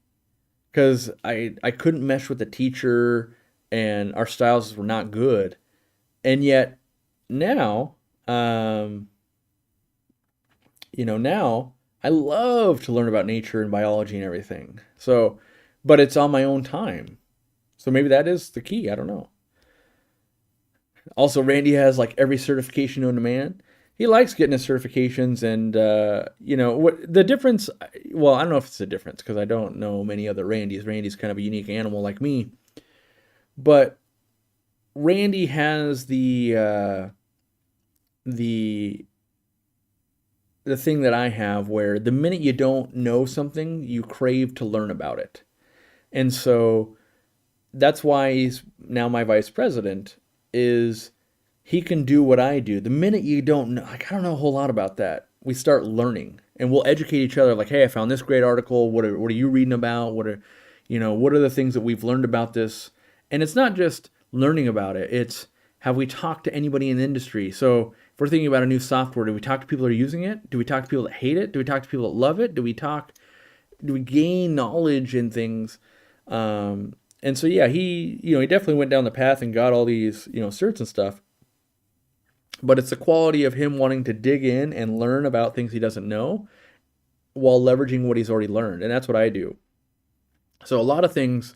because I couldn't mesh with the teacher and our styles were not good. And yet now, now I love to learn about nature and biology and everything. So, but it's on my own time. So maybe that is the key. I don't know. Also, Randy has like every certification known to man. He likes getting his certifications, and what the difference. Well, I don't know if it's a difference because I don't know many other Randys. Randy's kind of a unique animal like me, but Randy has the the thing that I have where the minute you don't know something, you crave to learn about it. And so that's why he's now my vice president is he can do what I do. The minute you don't know, like I don't know a whole lot about that, we start learning and we'll educate each other like, hey, I found this great article. What are you reading about? What are the things that we've learned about this? And it's not just learning about it. It's have we talked to anybody in the industry? So if we're thinking about a new software, do we talk to people that are using it? Do we talk to people that hate it? Do we talk to people that love it? Do we gain knowledge in things? And so yeah, he definitely went down the path and got all these certs and stuff. But it's the quality of him wanting to dig in and learn about things he doesn't know while leveraging what he's already learned, and that's what I do. So a lot of things,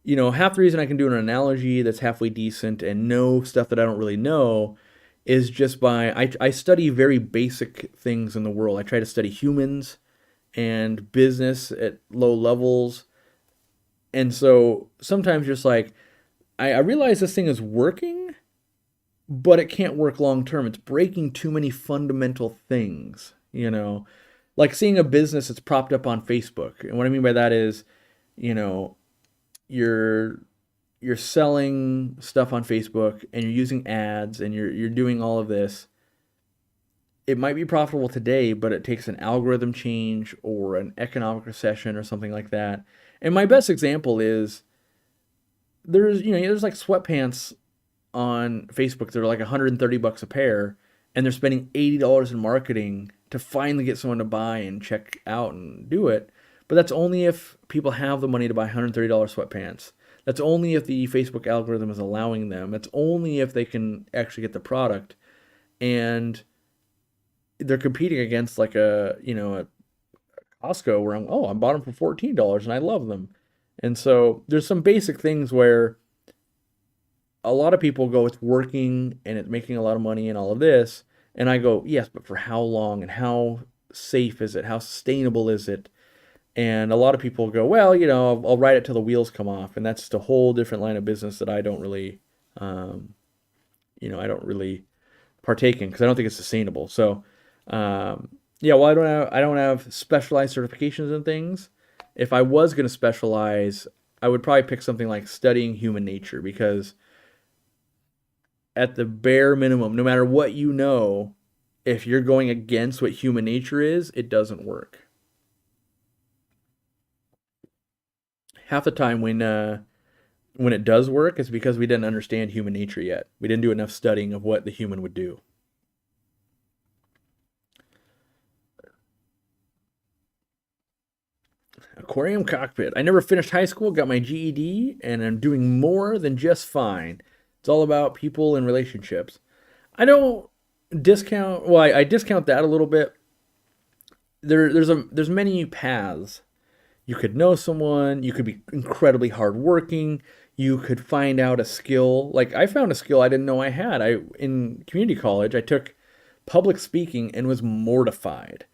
half the reason I can do an analogy that's halfway decent and know stuff that I don't really know is just by I study very basic things in the world. I try to study humans and business at low levels. And so sometimes just like I realize this thing is working, but it can't work long term. It's breaking too many fundamental things. Like seeing a business that's propped up on Facebook. And what I mean by that is, you know, you're you're selling stuff on Facebook and you're using ads and you're doing all of this. It might be profitable today, but it takes an algorithm change or an economic recession or something like that. And my best example is there's like sweatpants on Facebook that are like $130 a pair, and they're spending $80 in marketing to finally get someone to buy and check out and do it. But that's only if people have the money to buy $130 sweatpants. That's only if the Facebook algorithm is allowing them. That's only if they can actually get the product. And they're competing against like a Costco where I bought them for $14 and I love them. And so there's some basic things where a lot of people go, it's working and it's making a lot of money and all of this. And I go, yes, but for how long and how safe is it? How sustainable is it? And a lot of people go, well, I'll ride it till the wheels come off. And that's just a whole different line of business that I don't really, I don't really partake in because I don't think it's sustainable. So, well, I don't have specialized certifications and things. If I was going to specialize, I would probably pick something like studying human nature, because at the bare minimum, no matter what if you're going against what human nature is, it doesn't work. Half the time when it does work, it's because we didn't understand human nature yet. We didn't do enough studying of what the human would do. Aquarium cockpit. I never finished high school, got my GED, and I'm doing more than just fine. It's all about people and relationships. I don't discount. Well, I discount that a little bit. There's many paths. You could know someone. You could be incredibly hardworking. You could find out a skill. Like I found a skill I didn't know I had. In community college, I took public speaking and was mortified.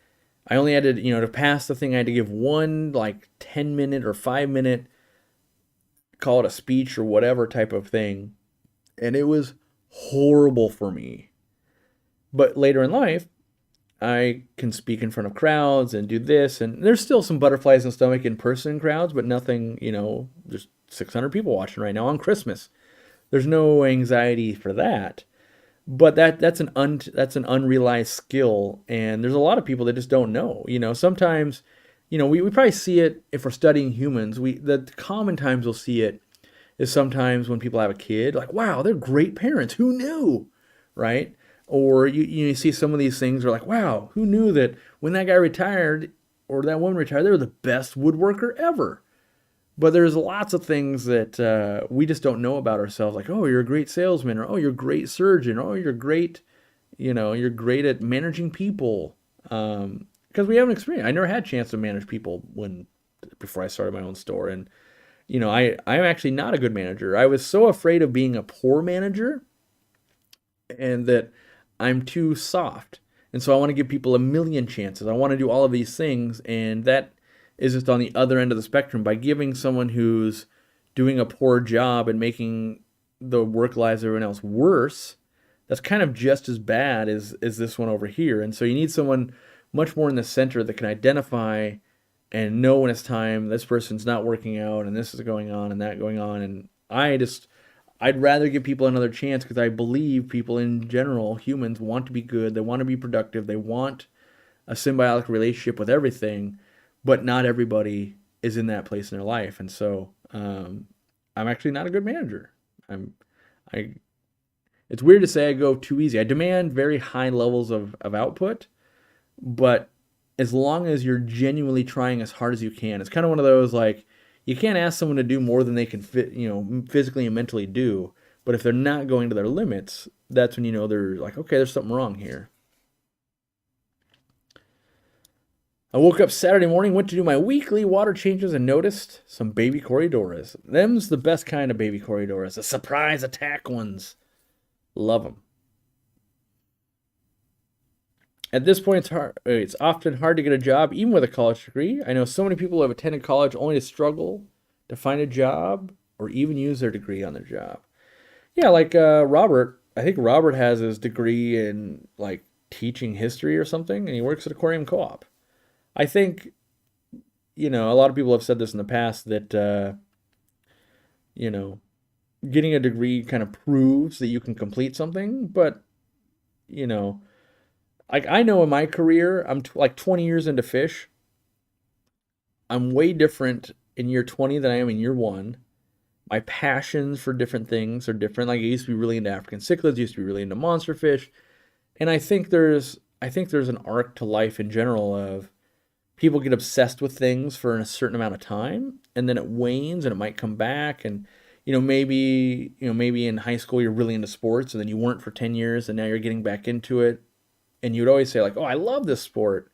I only had to, to pass the thing, I had to give one like 10-minute or 5-minute, call it a speech or whatever type of thing. And it was horrible for me. But later in life, I can speak in front of crowds and do this. And there's still some butterflies in the stomach in person crowds, but nothing, there's 600 people watching right now on Christmas. There's no anxiety for that. But that's an unrealized skill, and there's a lot of people that just don't know. Sometimes, we probably see it if we're studying humans. The common times we'll see it is sometimes when people have a kid, like, wow, they're great parents. Who knew, right? Or you see some of these things are like, wow, who knew that when that guy retired or that woman retired, they were the best woodworker ever. But there's lots of things that we just don't know about ourselves. Like, oh, you're a great salesman, or oh, you're a great surgeon, or oh, you're great, you're great at managing people. Because we haven't experienced. I never had a chance to manage people before I started my own store, and I'm actually not a good manager. I was so afraid of being a poor manager, and that I'm too soft, and so I want to give people a million chances. I want to do all of these things, and that is just on the other end of the spectrum. By giving someone who's doing a poor job and making the work lives of everyone else worse, that's kind of just as bad as this one over here. And so you need someone much more in the center that can identify and know when it's time, this person's not working out and this is going on and that going on. And I'd rather give people another chance, because I believe people in general, humans, want to be good, they want to be productive, they want a symbiotic relationship with everything. But not everybody is in that place in their life, and so I'm actually not a good manager. It's weird to say I go too easy. I demand very high levels of output, but as long as you're genuinely trying as hard as you can, it's kind of one of those, like, you can't ask someone to do more than they can physically and mentally do. But if they're not going to their limits, that's when they're like, okay, there's something wrong here. I woke up Saturday morning, went to do my weekly water changes, and noticed some baby Corydoras. Them's the best kind of baby Corydoras, the surprise attack ones. Love them. At this point, it's often hard to get a job, even with a college degree. I know so many people who have attended college only to struggle to find a job or even use their degree on their job. Yeah, like Robert. I think Robert has his degree in like teaching history or something, and he works at Aquarium Co-op. I think, a lot of people have said this in the past that, getting a degree kind of proves that you can complete something. But, like, I know in my career, I'm like 20 years into fish. I'm way different in year 20 than I am in year 1. My passions for different things are different. Like, I used to be really into African cichlids, used to be really into monster fish. And I think there's an arc to life in general of, people get obsessed with things for a certain amount of time, and then it wanes and it might come back. And, maybe in high school you're really into sports, and then you weren't for 10 years, and now you're getting back into it. And you'd always say, like, oh, I love this sport.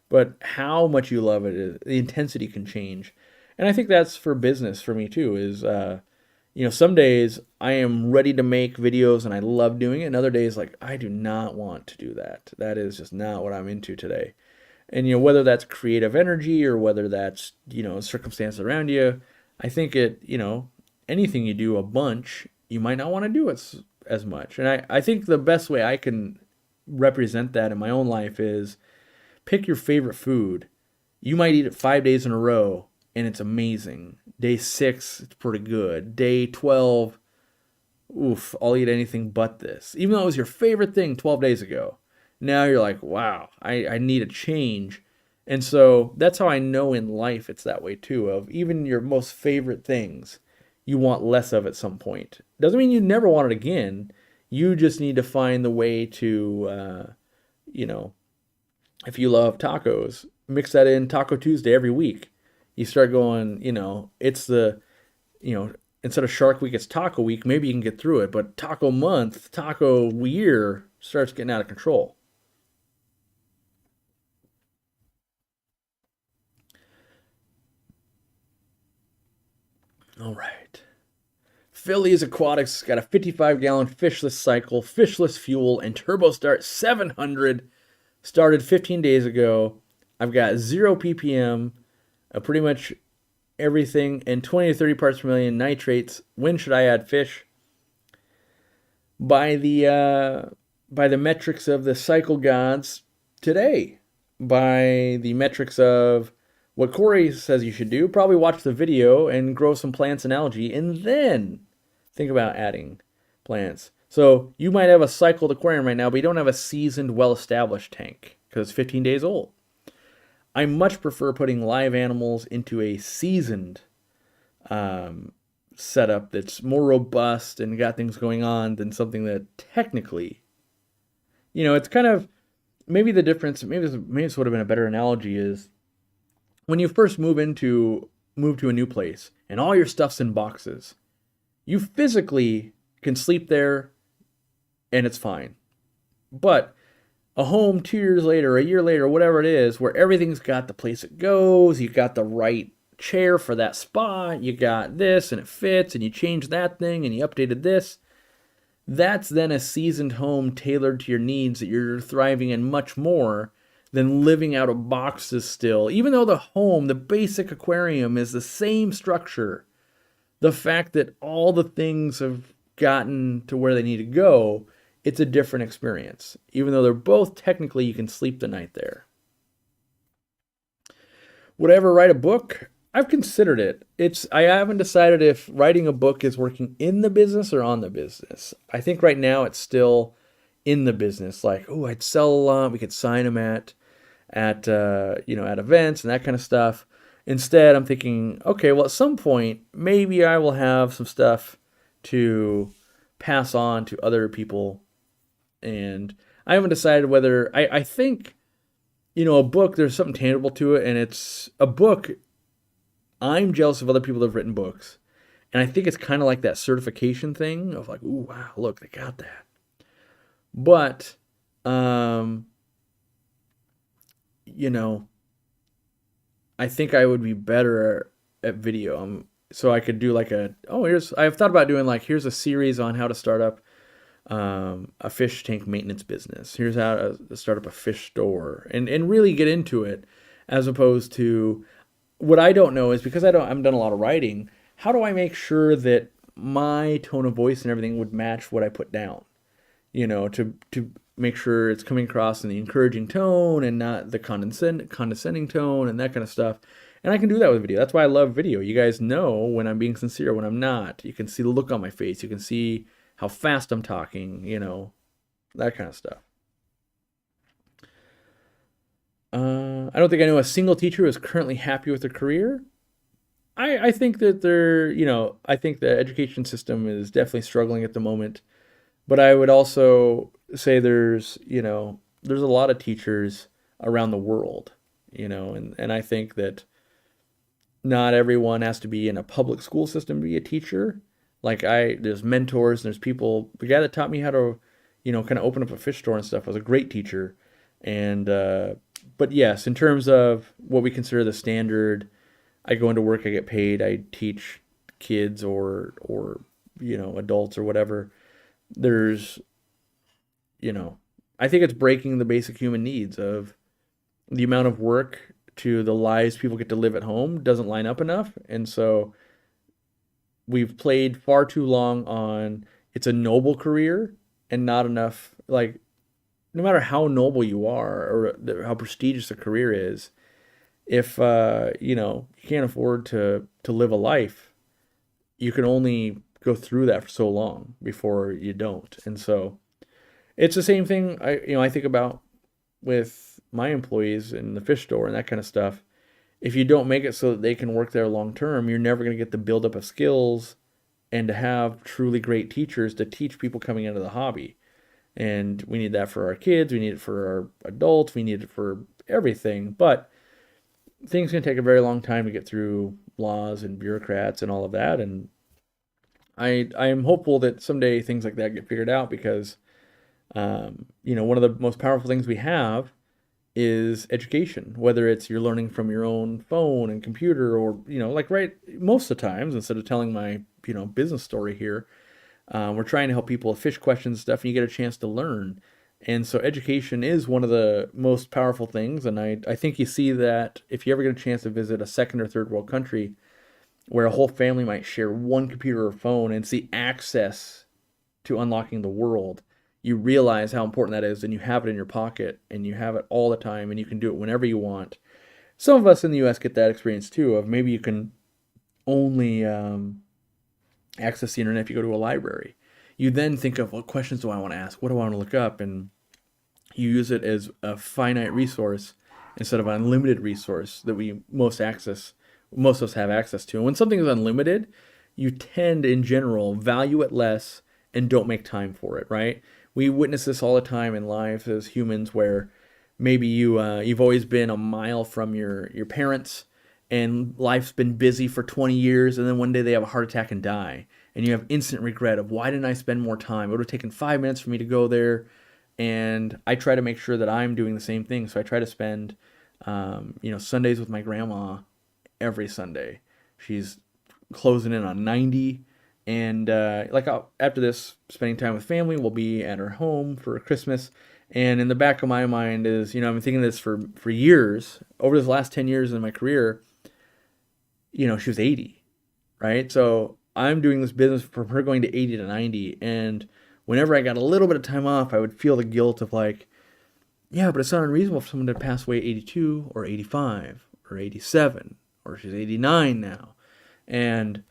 But how much you love it, the intensity can change. And I think that's for business for me too, is, some days I am ready to make videos and I love doing it. And other days, like, I do not want to do that. That is just not what I'm into today. And, whether that's creative energy or whether that's, circumstances around you, I think anything you do a bunch, you might not want to do it as much. And I think the best way I can represent that in my own life is pick your favorite food. You might eat it 5 days in a row and it's amazing. Day 6, it's pretty good. Day 12, oof, I'll eat anything but this. Even though it was your favorite thing 12 days ago. Now you're like, wow, I need a change. And so that's how I know in life it's that way too, of even your most favorite things, you want less of at some point. Doesn't mean you never want it again. You just need to find the way to, if you love tacos, mix that in Taco Tuesday every week. You start going, it's instead of Shark Week, it's Taco Week. Maybe you can get through it. But Taco Month, Taco Year starts getting out of control. All right. Phillies Aquatics got a 55-gallon fishless cycle, fishless fuel, and turbo start 700. Started 15 days ago. I've got 0 ppm, pretty much everything, and 20 to 30 parts per million nitrates. When should I add fish? By the metrics of the cycle gods today. By the metrics of what Corey says you should do, probably watch the video and grow some plants and algae, and then think about adding plants. So you might have a cycled aquarium right now, but you don't have a seasoned, well-established tank because it's 15 days old. I much prefer putting live animals into a seasoned setup that's more robust and got things going on than something that technically, it's kind of maybe the difference. Maybe this would have been a better analogy is when you first move to a new place and all your stuff's in boxes. You physically can sleep there and it's fine. But a home 2 years later, a year later, whatever it is, where everything's got the place it goes, you got the right chair for that spot, you got this and it fits, and you changed that thing and you updated this. That's then a seasoned home tailored to your needs that you're thriving in much more than living out of boxes still. Even though the home, the basic aquarium, is the same structure, the fact that all the things have gotten to where they need to go, it's a different experience. Even though they're both technically, you can sleep the night there. Would I ever write a book? I've considered it. I haven't decided if writing a book is working in the business or on the business. I think right now it's still in the business. Like, oh, I'd sell a lot. We could sign them at events and that kind of stuff. Instead, I'm thinking, okay, well, at some point, maybe I will have some stuff to pass on to other people. And I haven't decided whether I think, a book, there's something tangible to it. And it's a book. I'm jealous of other people that have written books. And I think it's kind of like that certification thing of like, ooh, wow, look, they got that. But, I think I would be better at video. So I could do like I've thought about doing like, here's a series on how to start up a fish tank maintenance business. Here's how to start up a fish store and really get into it, as opposed to what I don't know is because I haven't done a lot of writing. How do I make sure that my tone of voice and everything would match what I put down? To make sure it's coming across in the encouraging tone and not the condescending tone and that kind of stuff. And I can do that with video. That's why I love video. You guys know when I'm being sincere, when I'm not. You can see the look on my face. You can see how fast I'm talking, that kind of stuff. I don't think I know a single teacher who is currently happy with their career. I think that I think the education system is definitely struggling at the moment. But I would also say there's a lot of teachers around the world, and I think that not everyone has to be in a public school system to be a teacher. Like there's mentors, and there's people. The guy that taught me how to, kind of open up a fish store and stuff was a great teacher. And, but yes, in terms of what we consider the standard, I go into work, I get paid, I teach kids or adults or whatever. There's, I think it's breaking the basic human needs of the amount of work to the lives people get to live at home doesn't line up enough. And so we've played far too long on it's a noble career and not enough, like, no matter how noble you are or how prestigious a career is, if, you can't afford to live a life, you can only go through that for so long before you don't. And so it's the same thing I think about with my employees in the fish store and that kind of stuff. If you don't make it so that they can work there long term, you're never going to get the buildup of skills and to have truly great teachers to teach people coming into the hobby. And we need that for our kids, we need it for our adults, we need it for everything. But things can take a very long time to get through laws and bureaucrats and all of that. And I am hopeful that someday things like that get figured out because, one of the most powerful things we have is education, whether it's you're learning from your own phone and computer, or like, right, most of the times, instead of telling my business story here, we're trying to help people with fish questions and stuff, and you get a chance to learn. And so education is one of the most powerful things, and I think you see that if you ever get a chance to visit a second or third world country where a whole family might share one computer or phone, and it's the access to unlocking the world, you realize how important that is, and you have it in your pocket, and you have it all the time, and you can do it whenever you want. Some of us in the US get that experience too, of maybe you can only access the internet if you go to a library. You then think of, what questions do I want to ask? What do I want to look up? And you use it as a finite resource instead of an unlimited resource that most of us have access to. And when something is unlimited, you tend, in general, value it less and don't make time for it, right? We witness this all the time in life as humans, where maybe you've always been a mile from your parents, and life's been busy for 20 years, and then one day they have a heart attack and die, and you have instant regret of, why didn't I spend more time? It would have taken 5 minutes for me to go there. And I try to make sure that I'm doing the same thing. So I try to spend Sundays with my grandma every Sunday. She's closing in on 90. And after this, spending time with family, we'll be at her home for Christmas. And in the back of my mind is, I've been thinking this for years, over this last 10 years in my career. She was 80, right? So I'm doing this business from her going to 80 to 90. And whenever I got a little bit of time off, I would feel the guilt of, like, yeah, but it's not unreasonable for someone to pass away at 82 or 85 or 87, or she's 89 now. And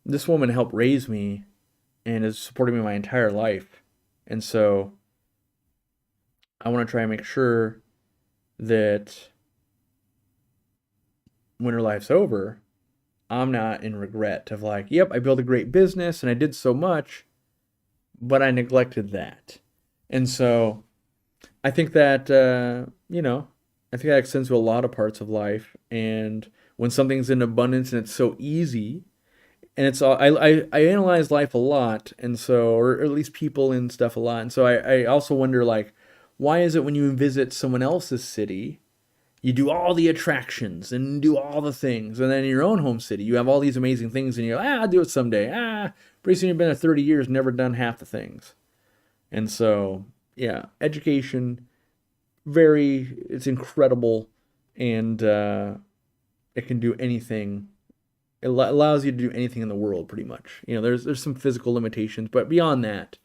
this woman helped raise me and has supported me my entire life. And so I want to try and make sure that when her life's over, I'm not in regret of, like, yep, I built a great business and I did so much, but I neglected that. And so I think that, I think that extends to a lot of parts of life. And when something's in abundance and it's so easy, and it's all, I analyze life a lot, and so, or at least people and stuff a lot. And so I also wonder, like, why is it when you visit someone else's city, you do all the attractions and do all the things, and then in your own home city, you have all these amazing things, and you go, I'll do it someday. Pretty soon you've been there 30 years, never done half the things. And so, yeah, education, it's incredible, and it can do anything. It allows you to do anything in the world, pretty much. There's some physical limitations, but beyond that,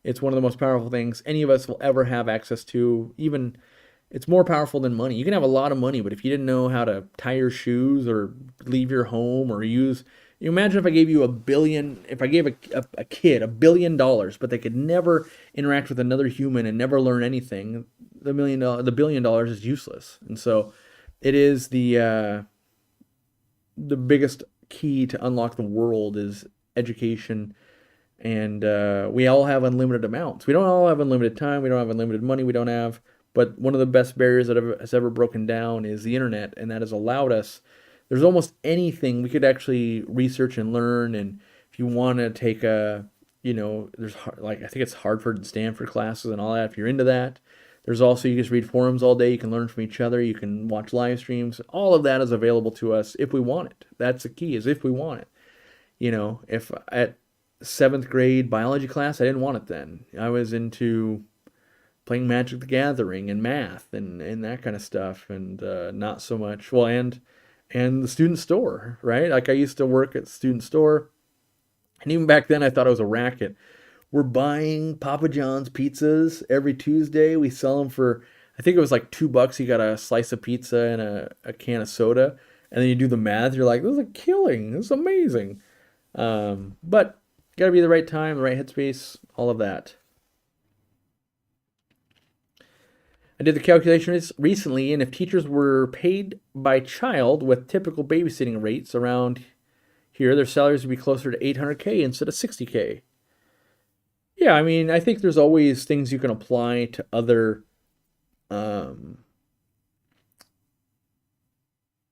it's one of the most powerful things any of us will ever have access to. Even, it's more powerful than money. You can have a lot of money, but if you didn't know how to tie your shoes or leave your home or imagine if I gave you if I gave a kid $1 billion, but they could never interact with another human and never learn anything, the $1 billion is useless. And so it is the biggest key to unlock the world is education. And we all have unlimited amounts. We don't all have unlimited time. We don't have unlimited money. But one of the best barriers that has ever broken down is the internet, and that has allowed us. There's almost anything we could actually research and learn. And if you want to take there's I think it's Harvard and Stanford classes and all that. If you're into that, there's also, you just read forums all day. You can learn from each other. You can watch live streams. All of that is available to us if we want it. That's the key, is if we want it. If at 7th grade biology class, I didn't want it then. I was into playing Magic the Gathering and math and that kind of stuff, and not so much, well, and the student store, right? Like, I used to work at the student store, and even back then I thought it was a racket. We're buying Papa John's pizzas every Tuesday. We sell them for, I think it was like $2. You got a slice of pizza and a can of soda, and then you do the math, you're like, this is a killing, this is amazing. But got to be the right time, the right headspace, all of that. I did the calculations recently, and if teachers were paid by child with typical babysitting rates around here, their salaries would be closer to $800K instead of $60K. Yeah, I mean, I think there's always things you can apply to other,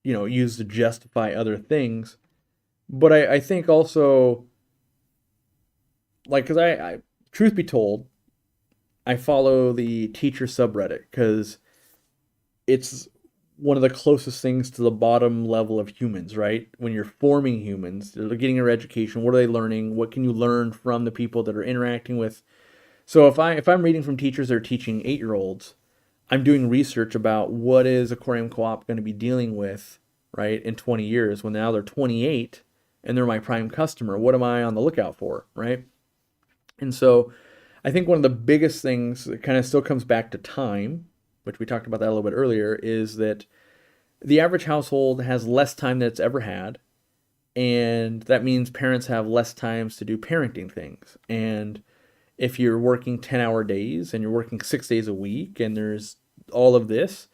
use to justify other things. But I think also, like, because I, truth be told, I follow the teacher subreddit because it's one of the closest things to the bottom level of humans, right? When you're forming humans, they're getting their education. What are they learning? What can you learn from the people that are interacting with? So if I'm reading from teachers that are teaching 8-year-olds, I'm doing research about what is Aquarium Co-op going to be dealing with, right, in 20 years when now they're 28 and they're my prime customer. What am I on the lookout for, right? And so I think one of the biggest things that kind of still comes back to time, which we talked about that a little bit earlier, is that the average household has less time than it's ever had. And that means parents have less times to do parenting things. And if you're working 10-hour days and you're working 6 days a week and there's all of this,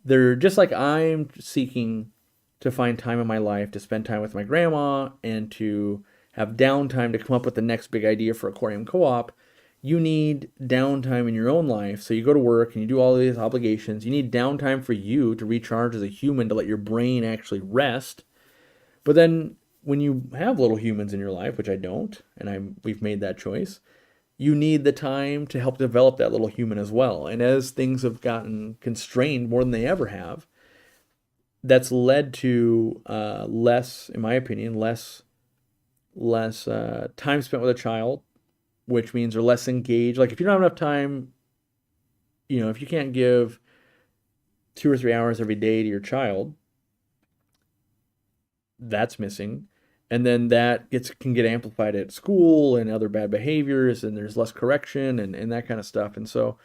they're just like I'm seeking to find time in my life to spend time with my grandma and to have downtime to come up with the next big idea for Aquarium Co-op. You need downtime in your own life. So you go to work and you do all these obligations. You need downtime for you to recharge as a human, to let your brain actually rest. But then when you have little humans in your life, which I don't, and we've made that choice, you need the time to help develop that little human as well. And as things have gotten constrained more than they ever have, that's led to less, in my opinion, less time spent with a child, which means they're less engaged. Like if you don't have enough time, if you can't give 2 or 3 hours every day to your child, that's missing. And then that can get amplified at school and other bad behaviors, and there's less correction and that kind of stuff. And so,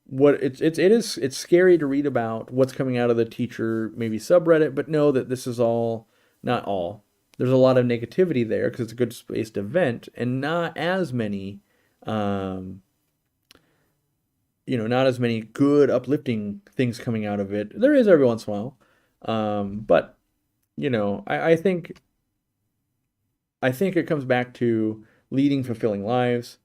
what it's scary to read about what's coming out of the teacher maybe subreddit, but know that this is all, not all. There's a lot of negativity there because it's a good space to vent, and not as many, not as many good uplifting things coming out of it. There is every once in a while, but I think it comes back to leading fulfilling lives.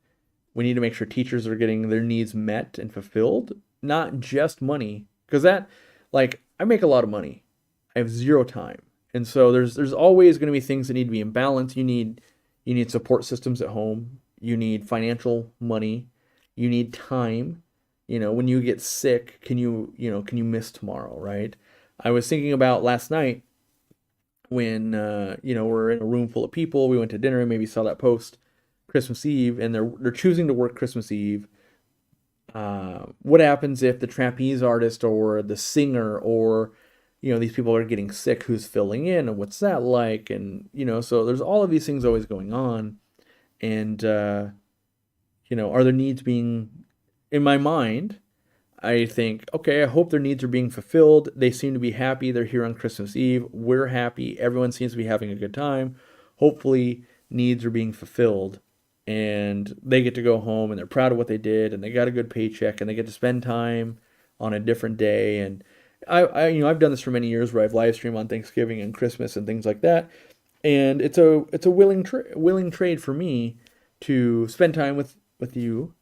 We need to make sure teachers are getting their needs met and fulfilled, not just money. Because I make a lot of money. I have zero time. And so there's always going to be things that need to be in balance. You need support systems at home. You need financial money. You need time. When you get sick, can you miss tomorrow, right? I was thinking about last night when we're in a room full of people. We went to dinner and maybe saw that post Christmas Eve, and they're choosing to work Christmas Eve. What happens if the trapeze artist or the singer or these people are getting sick? Who's filling in, and what's that like? And so there's all of these things always going on, and are their needs being, in my mind, I think, okay, I hope their needs are being fulfilled. They seem to be happy. They're here on Christmas Eve. We're happy. Everyone seems to be having a good time. Hopefully, needs are being fulfilled. And they get to go home and they're proud of what they did, and they got a good paycheck, and they get to spend time on a different day. And I've done this for many years where I've live streamed on Thanksgiving and Christmas and things like that. And it's a willing trade for me to spend time with you,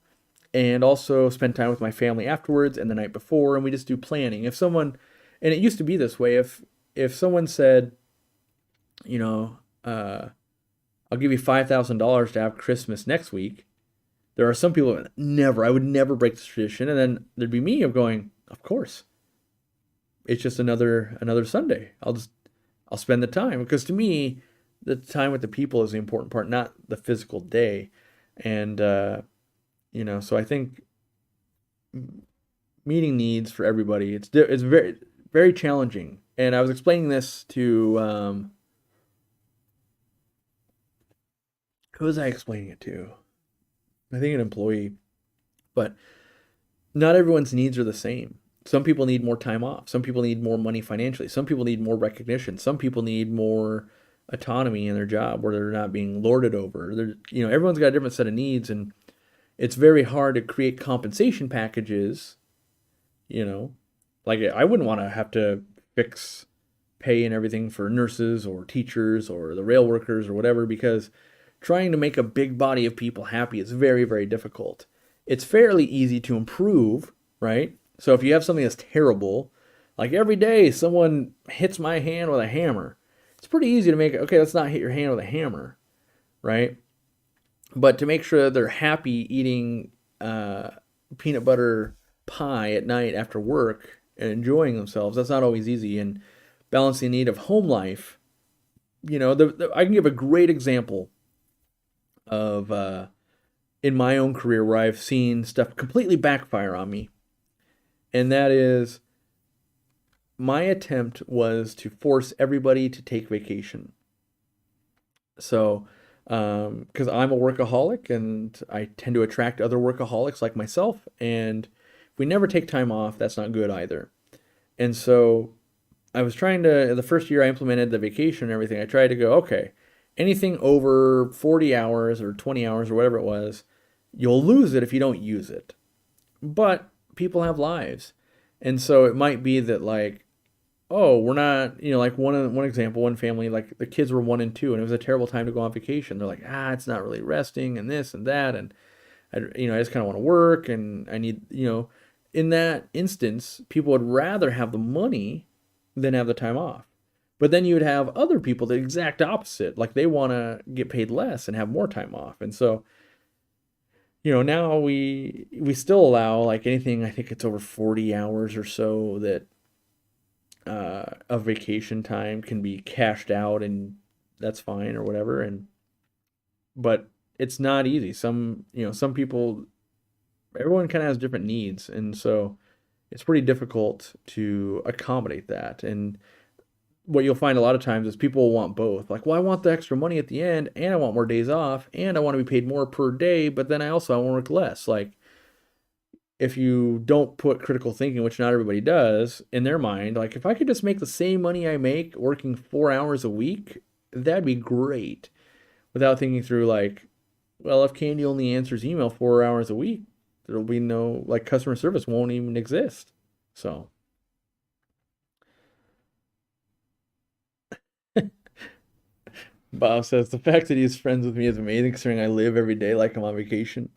and also spend time with my family afterwards and the night before, and we just do planning. And it used to be this way, if someone said, I'll give you $5,000 to have Christmas next week, there are some people that I would never break this tradition, and then there'd be me of going, of course, it's just another Sunday. I'll spend the time, because to me, the time with the people is the important part, not the physical day. And so I think meeting needs for everybody, it's very, very challenging. And I was explaining this to who was I explaining it to? I think an employee. But not everyone's needs are the same. Some people need more time off. Some people need more money financially. Some people need more recognition. Some people need more autonomy in their job where they're not being lorded over. Everyone's got a different set of needs, and it's very hard to create compensation packages. Like I wouldn't want to have to fix pay and everything for nurses or teachers or the rail workers or whatever, because trying to make a big body of people happy is very, very difficult. It's fairly easy to improve, right? So if you have something that's terrible, like every day someone hits my hand with a hammer, it's pretty easy to make it, okay, let's not hit your hand with a hammer, right? But to make sure that they're happy eating peanut butter pie at night after work and enjoying themselves. That's not always easy. And balancing the need of home life, I can give a great example of in my own career where I've seen stuff completely backfire on me. And that is my attempt was to force everybody to take vacation. So, because I'm a workaholic and I tend to attract other workaholics like myself, and if we never take time off, that's not good either. And so I was trying to, the first year I implemented the vacation and everything, I tried to go, okay, anything over 40 hours or 20 hours or whatever it was, you'll lose it if you don't use it. But people have lives. And so it might be that like, oh, we're not, like one example, one family, like the kids were 1 and 2, and it was a terrible time to go on vacation. They're like, it's not really resting, and this and that, and I just kind of want to work, and I need, in that instance, people would rather have the money than have the time off. But then you would have other people the exact opposite, like they want to get paid less and have more time off, and so. Now we still allow like anything. I think it's over 40 hours or so that of vacation time can be cashed out, and that's fine or whatever. But it's not easy. Some people, everyone kind of has different needs, and so it's pretty difficult to accommodate that. And what you'll find a lot of times is people want both. Like, well, I want the extra money at the end, and I want more days off, and I want to be paid more per day, but then I want to work less. Like, if you don't put critical thinking, which not everybody does, in their mind, like if I could just make the same money I make working 4 hours a week, that'd be great. Without thinking through like, well, if Candy only answers email 4 hours a week, there'll be no, like customer service won't even exist. So. Bob says, the fact that he's friends with me is amazing considering I live every day like I'm on vacation.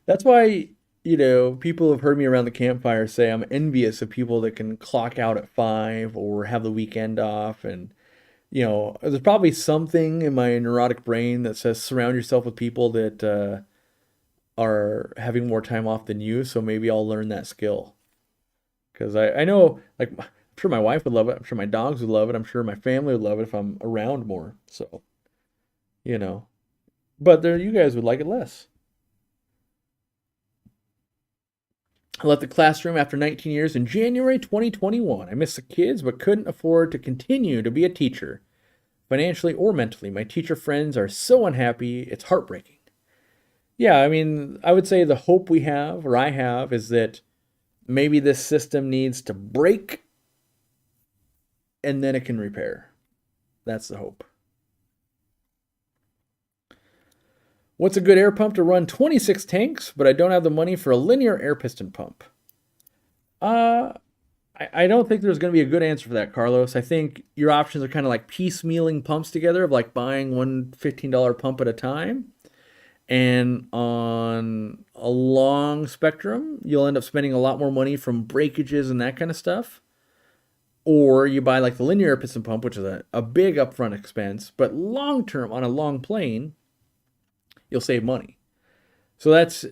That's why, people have heard me around the campfire say I'm envious of people that can clock out at 5 or have the weekend off. And, there's probably something in my neurotic brain that says surround yourself with people that are having more time off than you. So maybe I'll learn that skill. Because I know, like, I'm sure my wife would love it. I'm sure my dogs would love it. I'm sure my family would love it if I'm around more. So, but there, you guys would like it less. I left the classroom after 19 years in January 2021. I miss the kids, but couldn't afford to continue to be a teacher, financially or mentally. My teacher friends are so unhappy, it's heartbreaking. Yeah, I mean, I would say the hope we have, or I have, is that maybe this system needs to break and then it can repair. That's the hope. What's a good air pump to run 26 tanks, but I don't have the money for a linear air piston pump? I don't think there's going to be a good answer for that, Carlos. I think your options are kind of like piecemealing pumps together, of like buying one $15 pump at a time. And on a long spectrum, you'll end up spending a lot more money from breakages and that kind of stuff. Or you buy like the linear air piston pump, which is a big upfront expense, but long term on a long plane, you'll save money. So that's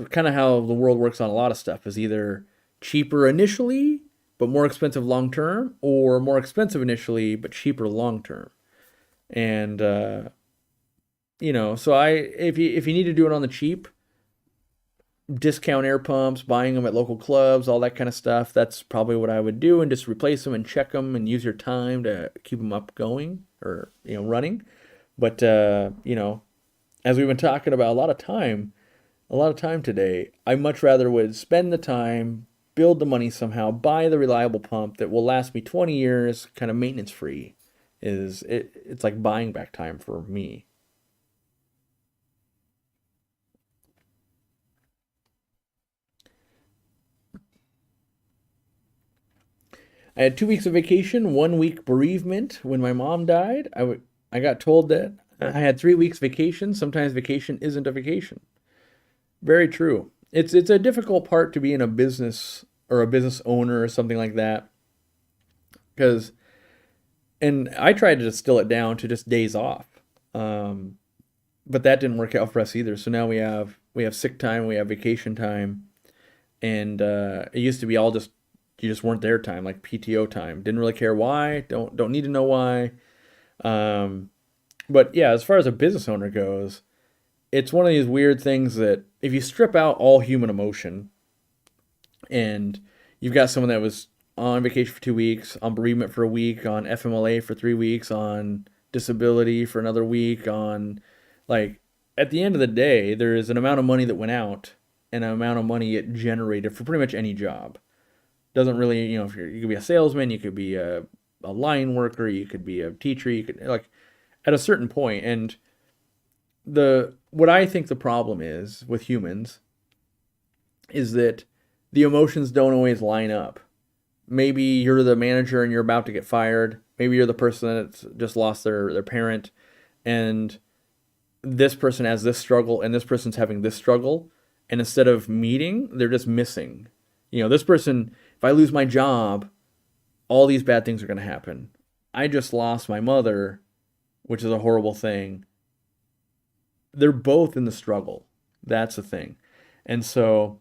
kind of how the world works on a lot of stuff, is either cheaper initially, but more expensive long term, or more expensive initially, but cheaper long term. And, so if you need to do it on the cheap, discount air pumps, buying them at local clubs, all that kind of stuff, that's probably what I would do, and just replace them and check them and use your time to keep them up going, or, running. But, as we've been talking about, a lot of time today, I much rather would spend the time, build the money somehow, buy the reliable pump that will last me 20 years, kind of maintenance free. It's like buying back time for me. I had 2 weeks of vacation, 1 week bereavement when my mom died. I got told that I had 3 weeks vacation. Sometimes vacation isn't a vacation. Very true. It's a difficult part to be in a business or a business owner or something like that. And I tried to distill it down to just days off. But that didn't work out for us either. So now we have sick time, we have vacation time. And it used to be all just you just weren't there time, like PTO time. Didn't really care why. Don't need to know why. Um, but yeah, as far as a business owner goes, it's one of these weird things that if you strip out all human emotion and you've got someone that was on vacation for 2 weeks, on bereavement for a week, on FMLA for 3 weeks, on disability for another week, on like at the end of the day, there is an amount of money that went out and an amount of money it generated for pretty much any job. Doesn't really, if you could be a salesman, you could be a line worker, you could be a teacher, you could like at a certain point. And the what I think the problem is with humans is that the emotions don't always line up. Maybe you're the manager and you're about to get fired. Maybe you're the person that's just lost their parent, and this person has this struggle and this person's having this struggle, and instead of meeting, they're just missing. This person, if I lose my job, all these bad things are going to happen. I just lost my mother, which is a horrible thing. They're both in the struggle. That's the thing. And so,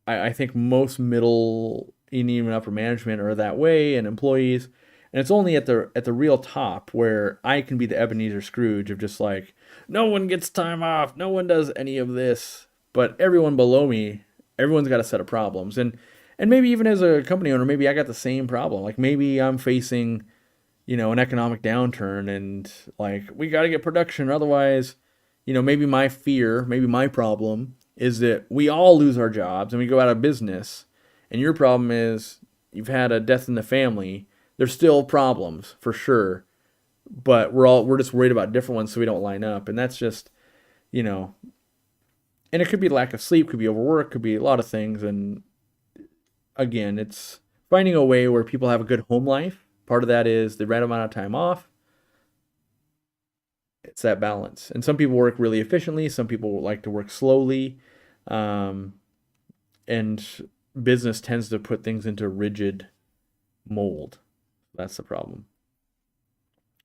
I think most middle and even upper management are that way, and employees. And it's only at the real top where I can be the Ebenezer Scrooge of just like, no one gets time off, no one does any of this, but everyone below me, everyone's got a set of problems. And maybe even as a company owner, maybe I got the same problem. Like maybe I'm facing, an economic downturn, and like we got to get production, otherwise, maybe my fear, maybe my problem is that we all lose our jobs and we go out of business. And your problem is you've had a death in the family. There's still problems for sure, but we're just worried about different ones so we don't line up. And that's just, and it could be lack of sleep, could be overwork, could be a lot of things. And again, it's finding a way where people have a good home life. Part of that is the right amount of time off. It's that balance. And some people work really efficiently. Some people like to work slowly. And business tends to put things into rigid mold. That's the problem.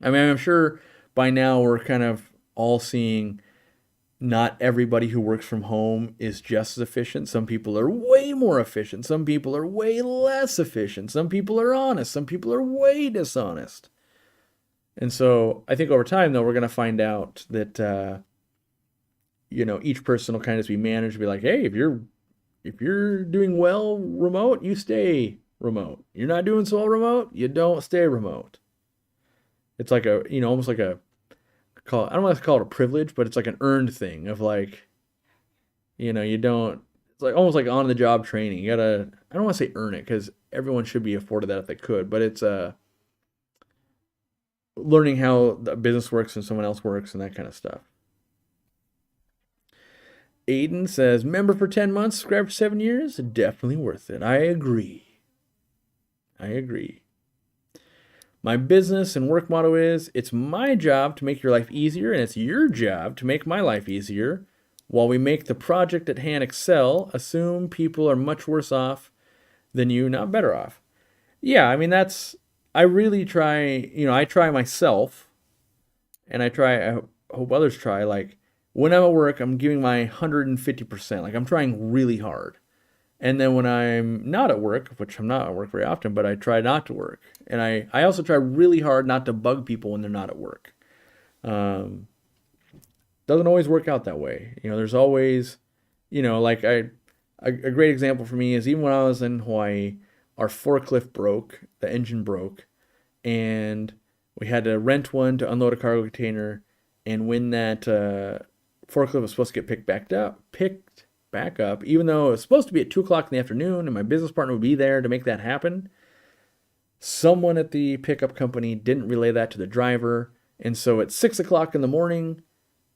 I mean, I'm sure by now we're kind of all seeing not everybody who works from home is just as efficient. Some people are way more efficient. Some people are way less efficient. Some people are honest. Some people are way dishonest. And so I think over time, though, we're going to find out that, each person will kind of be managed, be like, hey, if you're doing well remote, you stay remote. You're not doing so well remote, you don't stay remote. It's like almost like I don't want to call it a privilege, but it's like an earned thing of like, you don't, it's like almost like on the job training. You gotta, I don't want to say earn it because everyone should be afforded that if they could, but it's learning how the business works and someone else works and that kind of stuff. Aiden says, member for 10 months, subscribe for 7 years, definitely worth it. I agree. My business and work motto is, it's my job to make your life easier, and it's your job to make my life easier. While we make the project at hand excel, assume people are much worse off than you, not better off. Yeah, I mean, I really try, I try myself, and I hope others try, like, when I'm at work, I'm giving my 150%. Like, I'm trying really hard. And then when I'm not at work, which I'm not at work very often, but I try not to work. And I also try really hard not to bug people when they're not at work. Doesn't always work out that way. There's always, like a great example for me is even when I was in Hawaii, our forklift broke, the engine broke, and we had to rent one to unload a cargo container. And when that forklift was supposed to get picked back up, even though it was supposed to be at 2 o'clock in the afternoon and my business partner would be there to make that happen, someone at the pickup company didn't relay that to the driver. And so at 6 o'clock in the morning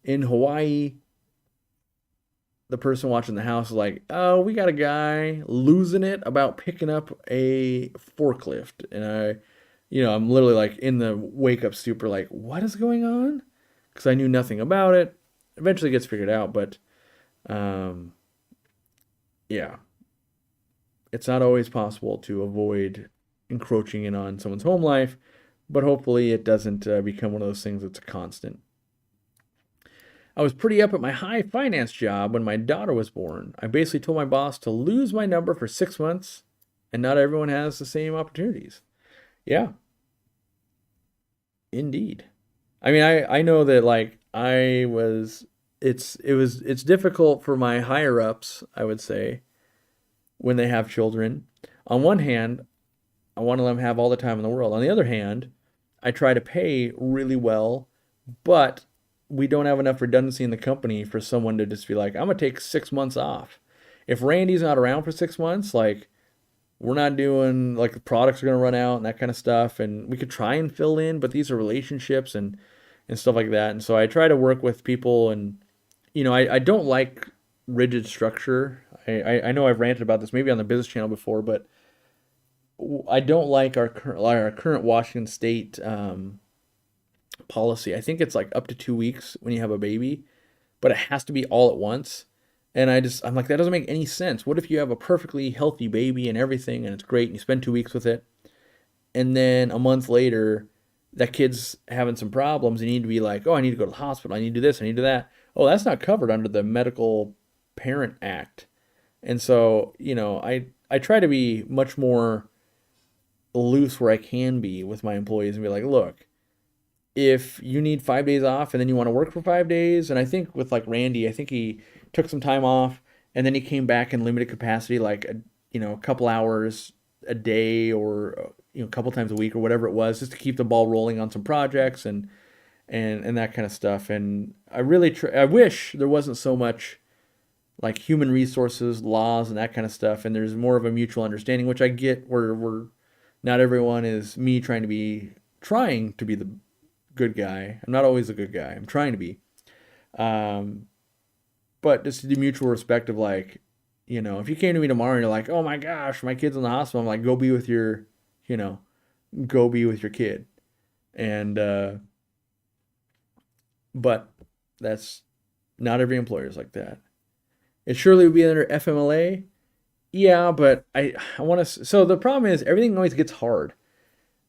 in Hawaii, the person watching the house was like, oh, we got a guy losing it about picking up a forklift. And I'm literally like in the wake up stupor, like, what is going on? Because I knew nothing about it. Eventually it gets figured out, but yeah, it's not always possible to avoid encroaching in on someone's home life, but hopefully it doesn't become one of those things that's a constant. I was pretty up at my high finance job when my daughter was born. I basically told my boss to lose my number for 6 months, and not everyone has the same opportunities. Yeah, indeed. I mean, I know that like I was it's difficult for my higher ups, I would say, when they have children. On one hand, I want to let them have all the time in the world. On the other hand, I try to pay really well, but we don't have enough redundancy in the company for someone to just be like, I'm gonna take 6 months off. If Randy's not around for 6 months, like we're not doing like the products are gonna run out and that kind of stuff. And we could try and fill in, but these are relationships and stuff like that. And so I try to work with people and I don't like rigid structure. I know I've ranted about this maybe on the business channel before, but I don't like our current Washington State policy. I think it's like up to 2 weeks when you have a baby, but it has to be all at once. And I'm like, that doesn't make any sense. What if you have a perfectly healthy baby and everything, and it's great, and you spend 2 weeks with it, and then a month later, that kid's having some problems, and you need to be like, oh, I need to go to the hospital, I need to do this, I need to do that. Oh, that's not covered under the Medical Parent Act. And so, I try to be much more loose where I can be with my employees and be like, look, if you need 5 days off and then you want to work for 5 days, and I think with like Randy, I think he took some time off and then he came back in limited capacity, like a couple hours a day or a couple times a week or whatever it was, just to keep the ball rolling on some projects and that kind of stuff. And I really I wish there wasn't so much like human resources laws and that kind of stuff, and there's more of a mutual understanding, which I get where we're not everyone is me trying to be the good guy. I'm not always a good guy. I'm trying to be. Um, but just the mutual respect of like, if you came to me tomorrow and you're like, oh my gosh, my kid's in the hospital, I'm like, you know, go be with your kid. And, but that's not every employer is like that. It surely would be under FMLA. Yeah, but I want to. So the problem is everything always gets hard.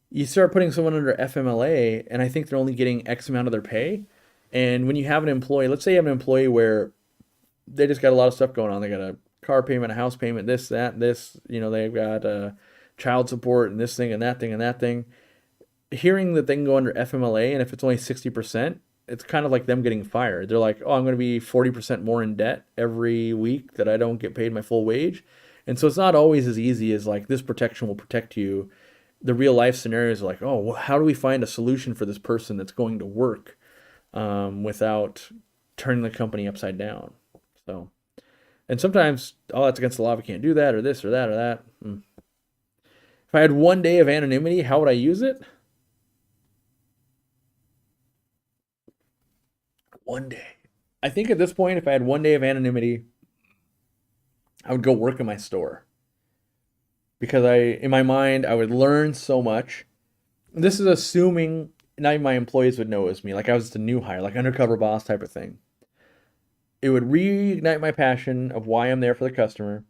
You start putting someone under FMLA, and I think they're only getting X amount of their pay. And when you have an employee, let's say you have an employee where they just got a lot of stuff going on. They got a car payment, a house payment, this, that, this. They've got child support and this thing and that thing and that thing. Hearing that they can go under FMLA, and if it's only 60%, it's kind of like them getting fired. They're like, oh, I'm going to be 40% more in debt every week that I don't get paid my full wage. And so it's not always as easy as like this protection will protect you. The real life scenarios are like, oh, well, how do we find a solution for this person that's going to work without turning the company upside down? So, and sometimes, oh, that's against the law. We can't do that or this or that or that. If I had 1 day of anonymity, how would I use it? 1 day. I think at this point, if I had 1 day of anonymity, I would go work in my store because in my mind, I would learn so much. This is assuming not even my employees would know it was me. Like I was just a new hire, like undercover boss type of thing. It would reignite my passion of why I'm there for the customer.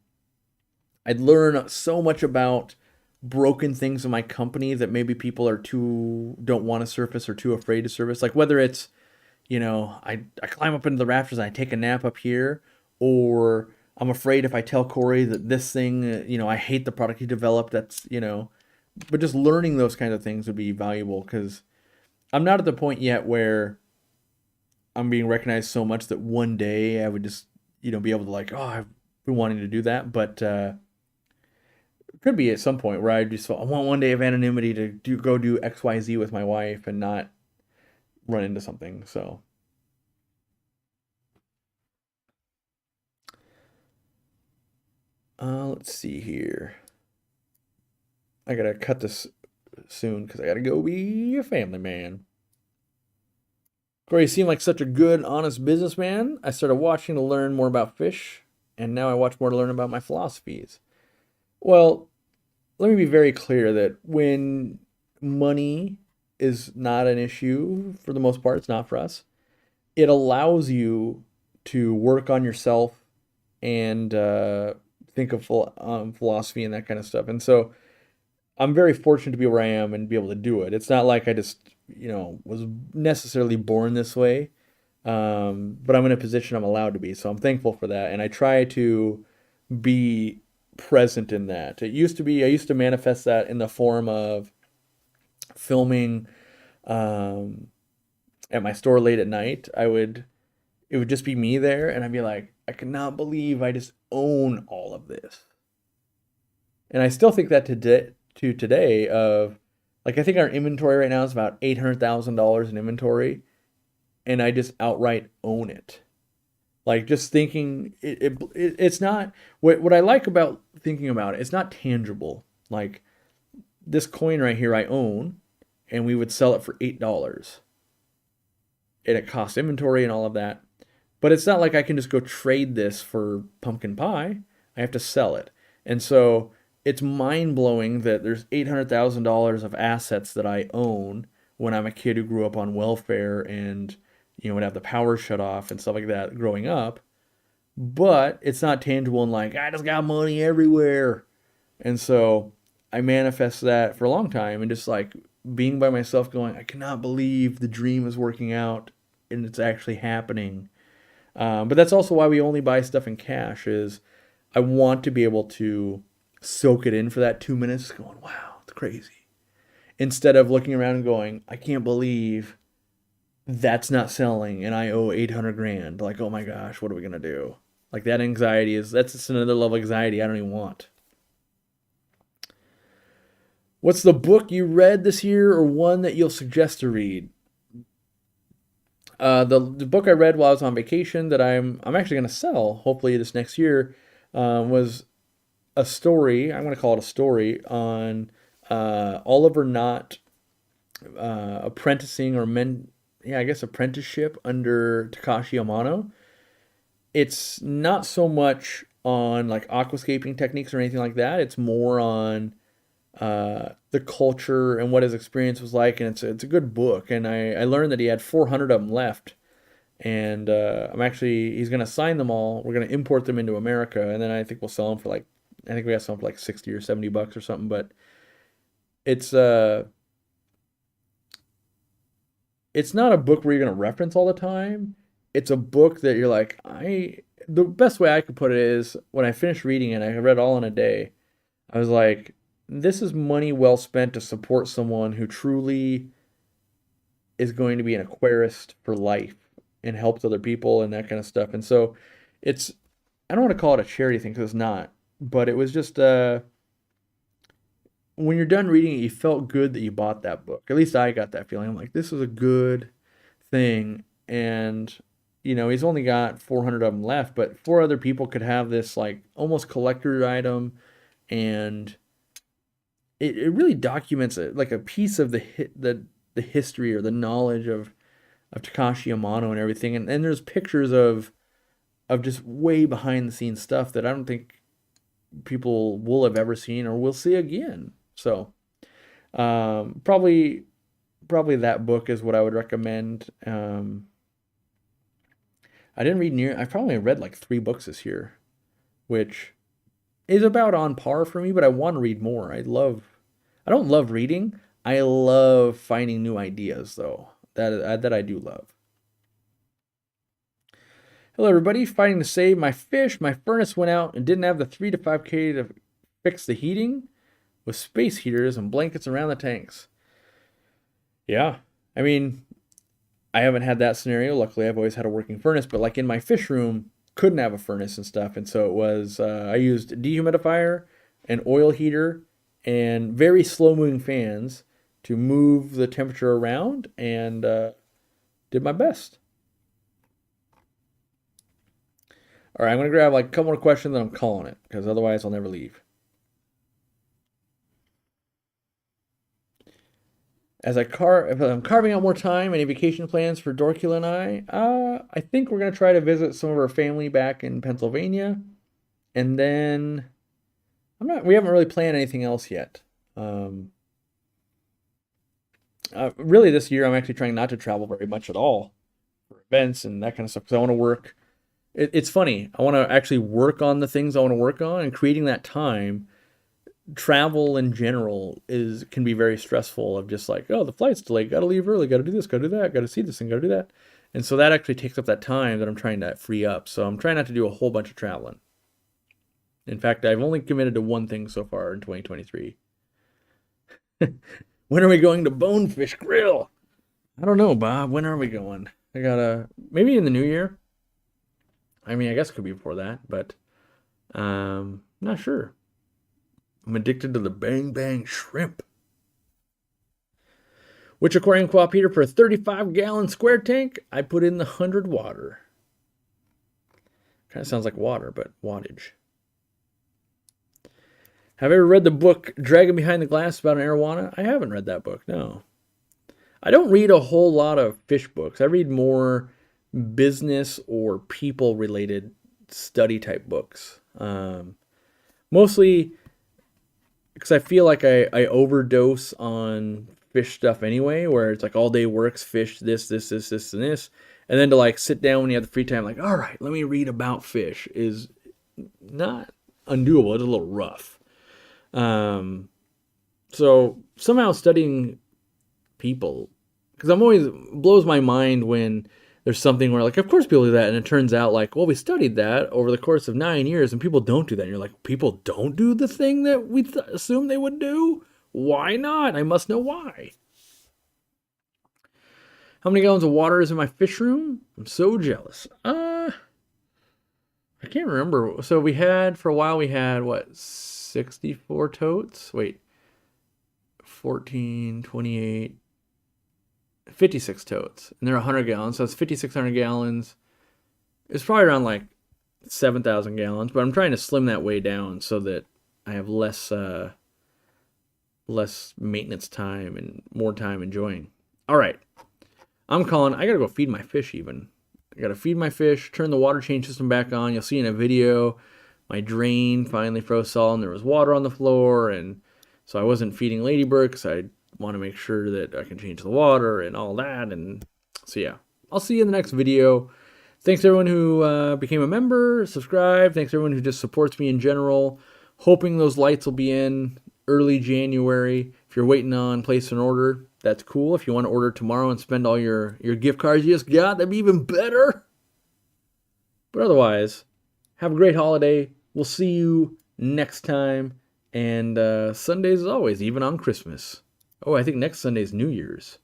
I'd learn so much about broken things in my company that maybe people don't want to surface or too afraid to surface. Like whether it's, I climb up into the rafters and I take a nap up here, or I'm afraid if I tell Corey that this thing, I hate the product he developed, but just learning those kind of things would be valuable because I'm not at the point yet where I'm being recognized so much that 1 day I would just, be able to like, oh, I've been wanting to do that. But it could be at some point where I want 1 day of anonymity to go do XYZ with my wife and not run into something. So let's see here. I gotta cut this soon because I gotta go be a family man. Corey seemed like such a good, honest businessman. I started watching to learn more about fish, and now I watch more to learn about my philosophies. Well, let me be very clear that when money is not an issue, for the most part, it's not for us. It allows you to work on yourself and think of philosophy and that kind of stuff. And so I'm very fortunate to be where I am and be able to do it. It's not like I just, was necessarily born this way. but I'm in a position I'm allowed to be, so I'm thankful for that, and I try to be present in that. It used to be I used to manifest that in the form of filming um, at my store late at night. It would just be me there, and I'd be like, I cannot believe I just own all of this. And I still think that today of like I think our inventory right now is about $800,000 in inventory, and I just outright own it. Like just thinking it's not what I like about thinking about it, it's not tangible. Like this coin right here I own, and we would sell it for $8. And it costs inventory and all of that. But it's not like I can just go trade this for pumpkin pie. I have to sell it. And so it's mind blowing that there's $800,000 of assets that I own when I'm a kid who grew up on welfare and would have the power shut off and stuff like that growing up. But it's not tangible and like I just got money everywhere. And so I manifest that for a long time and just like being by myself going, I cannot believe the dream is working out and it's actually happening. But that's also why we only buy stuff in cash is I want to be able to soak it in for that 2 minutes going, wow, it's crazy. Instead of looking around and going, I can't believe that's not selling and I owe 800 grand. Like, oh my gosh, what are we going to do? Like that anxiety that's just another level of anxiety I don't even want. What's the book you read this year or one that you'll suggest to read? The book I read while I was on vacation that I'm actually going to sell hopefully this next year was a story. I'm going to call it a story on Oliver Knott apprenticing apprenticeship under Takashi Amano. It's not so much on like aquascaping techniques or anything like that. It's more on the culture and what his experience was like, and it's a good book. And I learned that he had 400 of them left, and he's gonna sign them all. We're gonna import them into America, and then I think we'll sell them for like I think we got some for like 60 or 70 bucks or something. But it's it's not a book where you're gonna reference all the time. It's a book that you're like the best way I could put it is when I finished reading it, I read it all in a day. I was like, this is money well spent to support someone who truly is going to be an aquarist for life and helps other people and that kind of stuff. And so it's, I don't want to call it a charity thing because it's not, but it was just, when you're done reading it, you felt good that you bought that book. At least I got that feeling. I'm like, this is a good thing. And, he's only got 400 of them left, but 4 other people could have this like almost collector item. And it really documents like a piece of the history or the knowledge of Takashi Amano and everything. And there's pictures of just way behind the scenes stuff that I don't think people will have ever seen or will see again. So probably that book is what I would recommend. I've probably read like 3 books this year, which is about on par for me, but I want to read more. I don't love reading. I love finding new ideas though. That I do love. Hello everybody, fighting to save my fish. My furnace went out and didn't have the 3 to 5K to fix the heating with space heaters and blankets around the tanks. Yeah, I mean, I haven't had that scenario. Luckily, I've always had a working furnace, but like in my fish room, couldn't have a furnace and stuff. And so it was, I used a dehumidifier, an oil heater, and very slow moving fans to move the temperature around and did my best. All right, I'm going to grab like a couple more questions and I'm calling it because otherwise I'll never leave. If I'm carving out more time, any vacation plans for Dorkula and I think we're going to try to visit some of our family back in Pennsylvania. And then we haven't really planned anything else yet. Really this year, I'm actually trying not to travel very much at all for events and that kind of stuff because I want to work. It's funny. I want to actually work on the things I want to work on, and creating that time. Travel in general can be very stressful of just like, oh, the flight's delayed, gotta leave early, gotta do this, gotta do that, gotta see this and gotta do that. And so that actually takes up that time that I'm trying to free up. So I'm trying not to do a whole bunch of traveling. In fact, I've only committed to one thing so far in 2023. When are we going to Bonefish Grill? I don't know, Bob. When are we going? I gotta, maybe in the new year. I mean, I guess it could be before that, but not sure. I'm addicted to the Bang Bang Shrimp. Which Aquarium Co-op heater for a 35-gallon square tank? I put in the 100 water. Kind of sounds like water, but wattage. Have I ever read the book Dragon Behind the Glass about an arowana? I haven't read that book, no. I don't read a whole lot of fish books. I read more business or people-related study-type books. Mostly because I feel like I overdose on fish stuff anyway, where it's like all day works, fish, this, and this. And then to like sit down when you have the free time, like, all right, let me read about fish is not undoable. It's a little rough. So somehow studying people, because I'm always blows my mind when there's something where like, of course people do that, and it turns out like, well, we studied that over the course of 9 years, and people don't do that. And you're like, people don't do the thing that we assume they would do? Why not? I must know why. How many gallons of water is in my fish room? I'm so jealous. I can't remember. So for a while we had what, 64 totes? Wait. 14, 28, 56 totes. And they're 100 gallons, so it's 5,600 gallons. It's probably around like 7,000 gallons, but I'm trying to slim that way down so that I have less maintenance time and more time enjoying. All right. I'm calling. I got to go feed my fish even. I got to feed my fish, turn the water change system back on. You'll see in a video, my drain finally froze solid and there was water on the floor. And so I wasn't feeding ladybird because I want to make sure that I can change the water and all that. And so, yeah, I'll see you in the next video. Thanks to everyone who became a member, subscribed. Thanks to everyone who just supports me in general. Hoping those lights will be in early January. If you're waiting on place an order, that's cool. If you want to order tomorrow and spend all your gift cards you just got, that'd be even better. But otherwise, have a great holiday. We'll see you next time. And Sundays as always, even on Christmas. Oh, I think next Sunday's New Year's.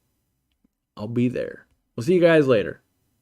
I'll be there. We'll see you guys later.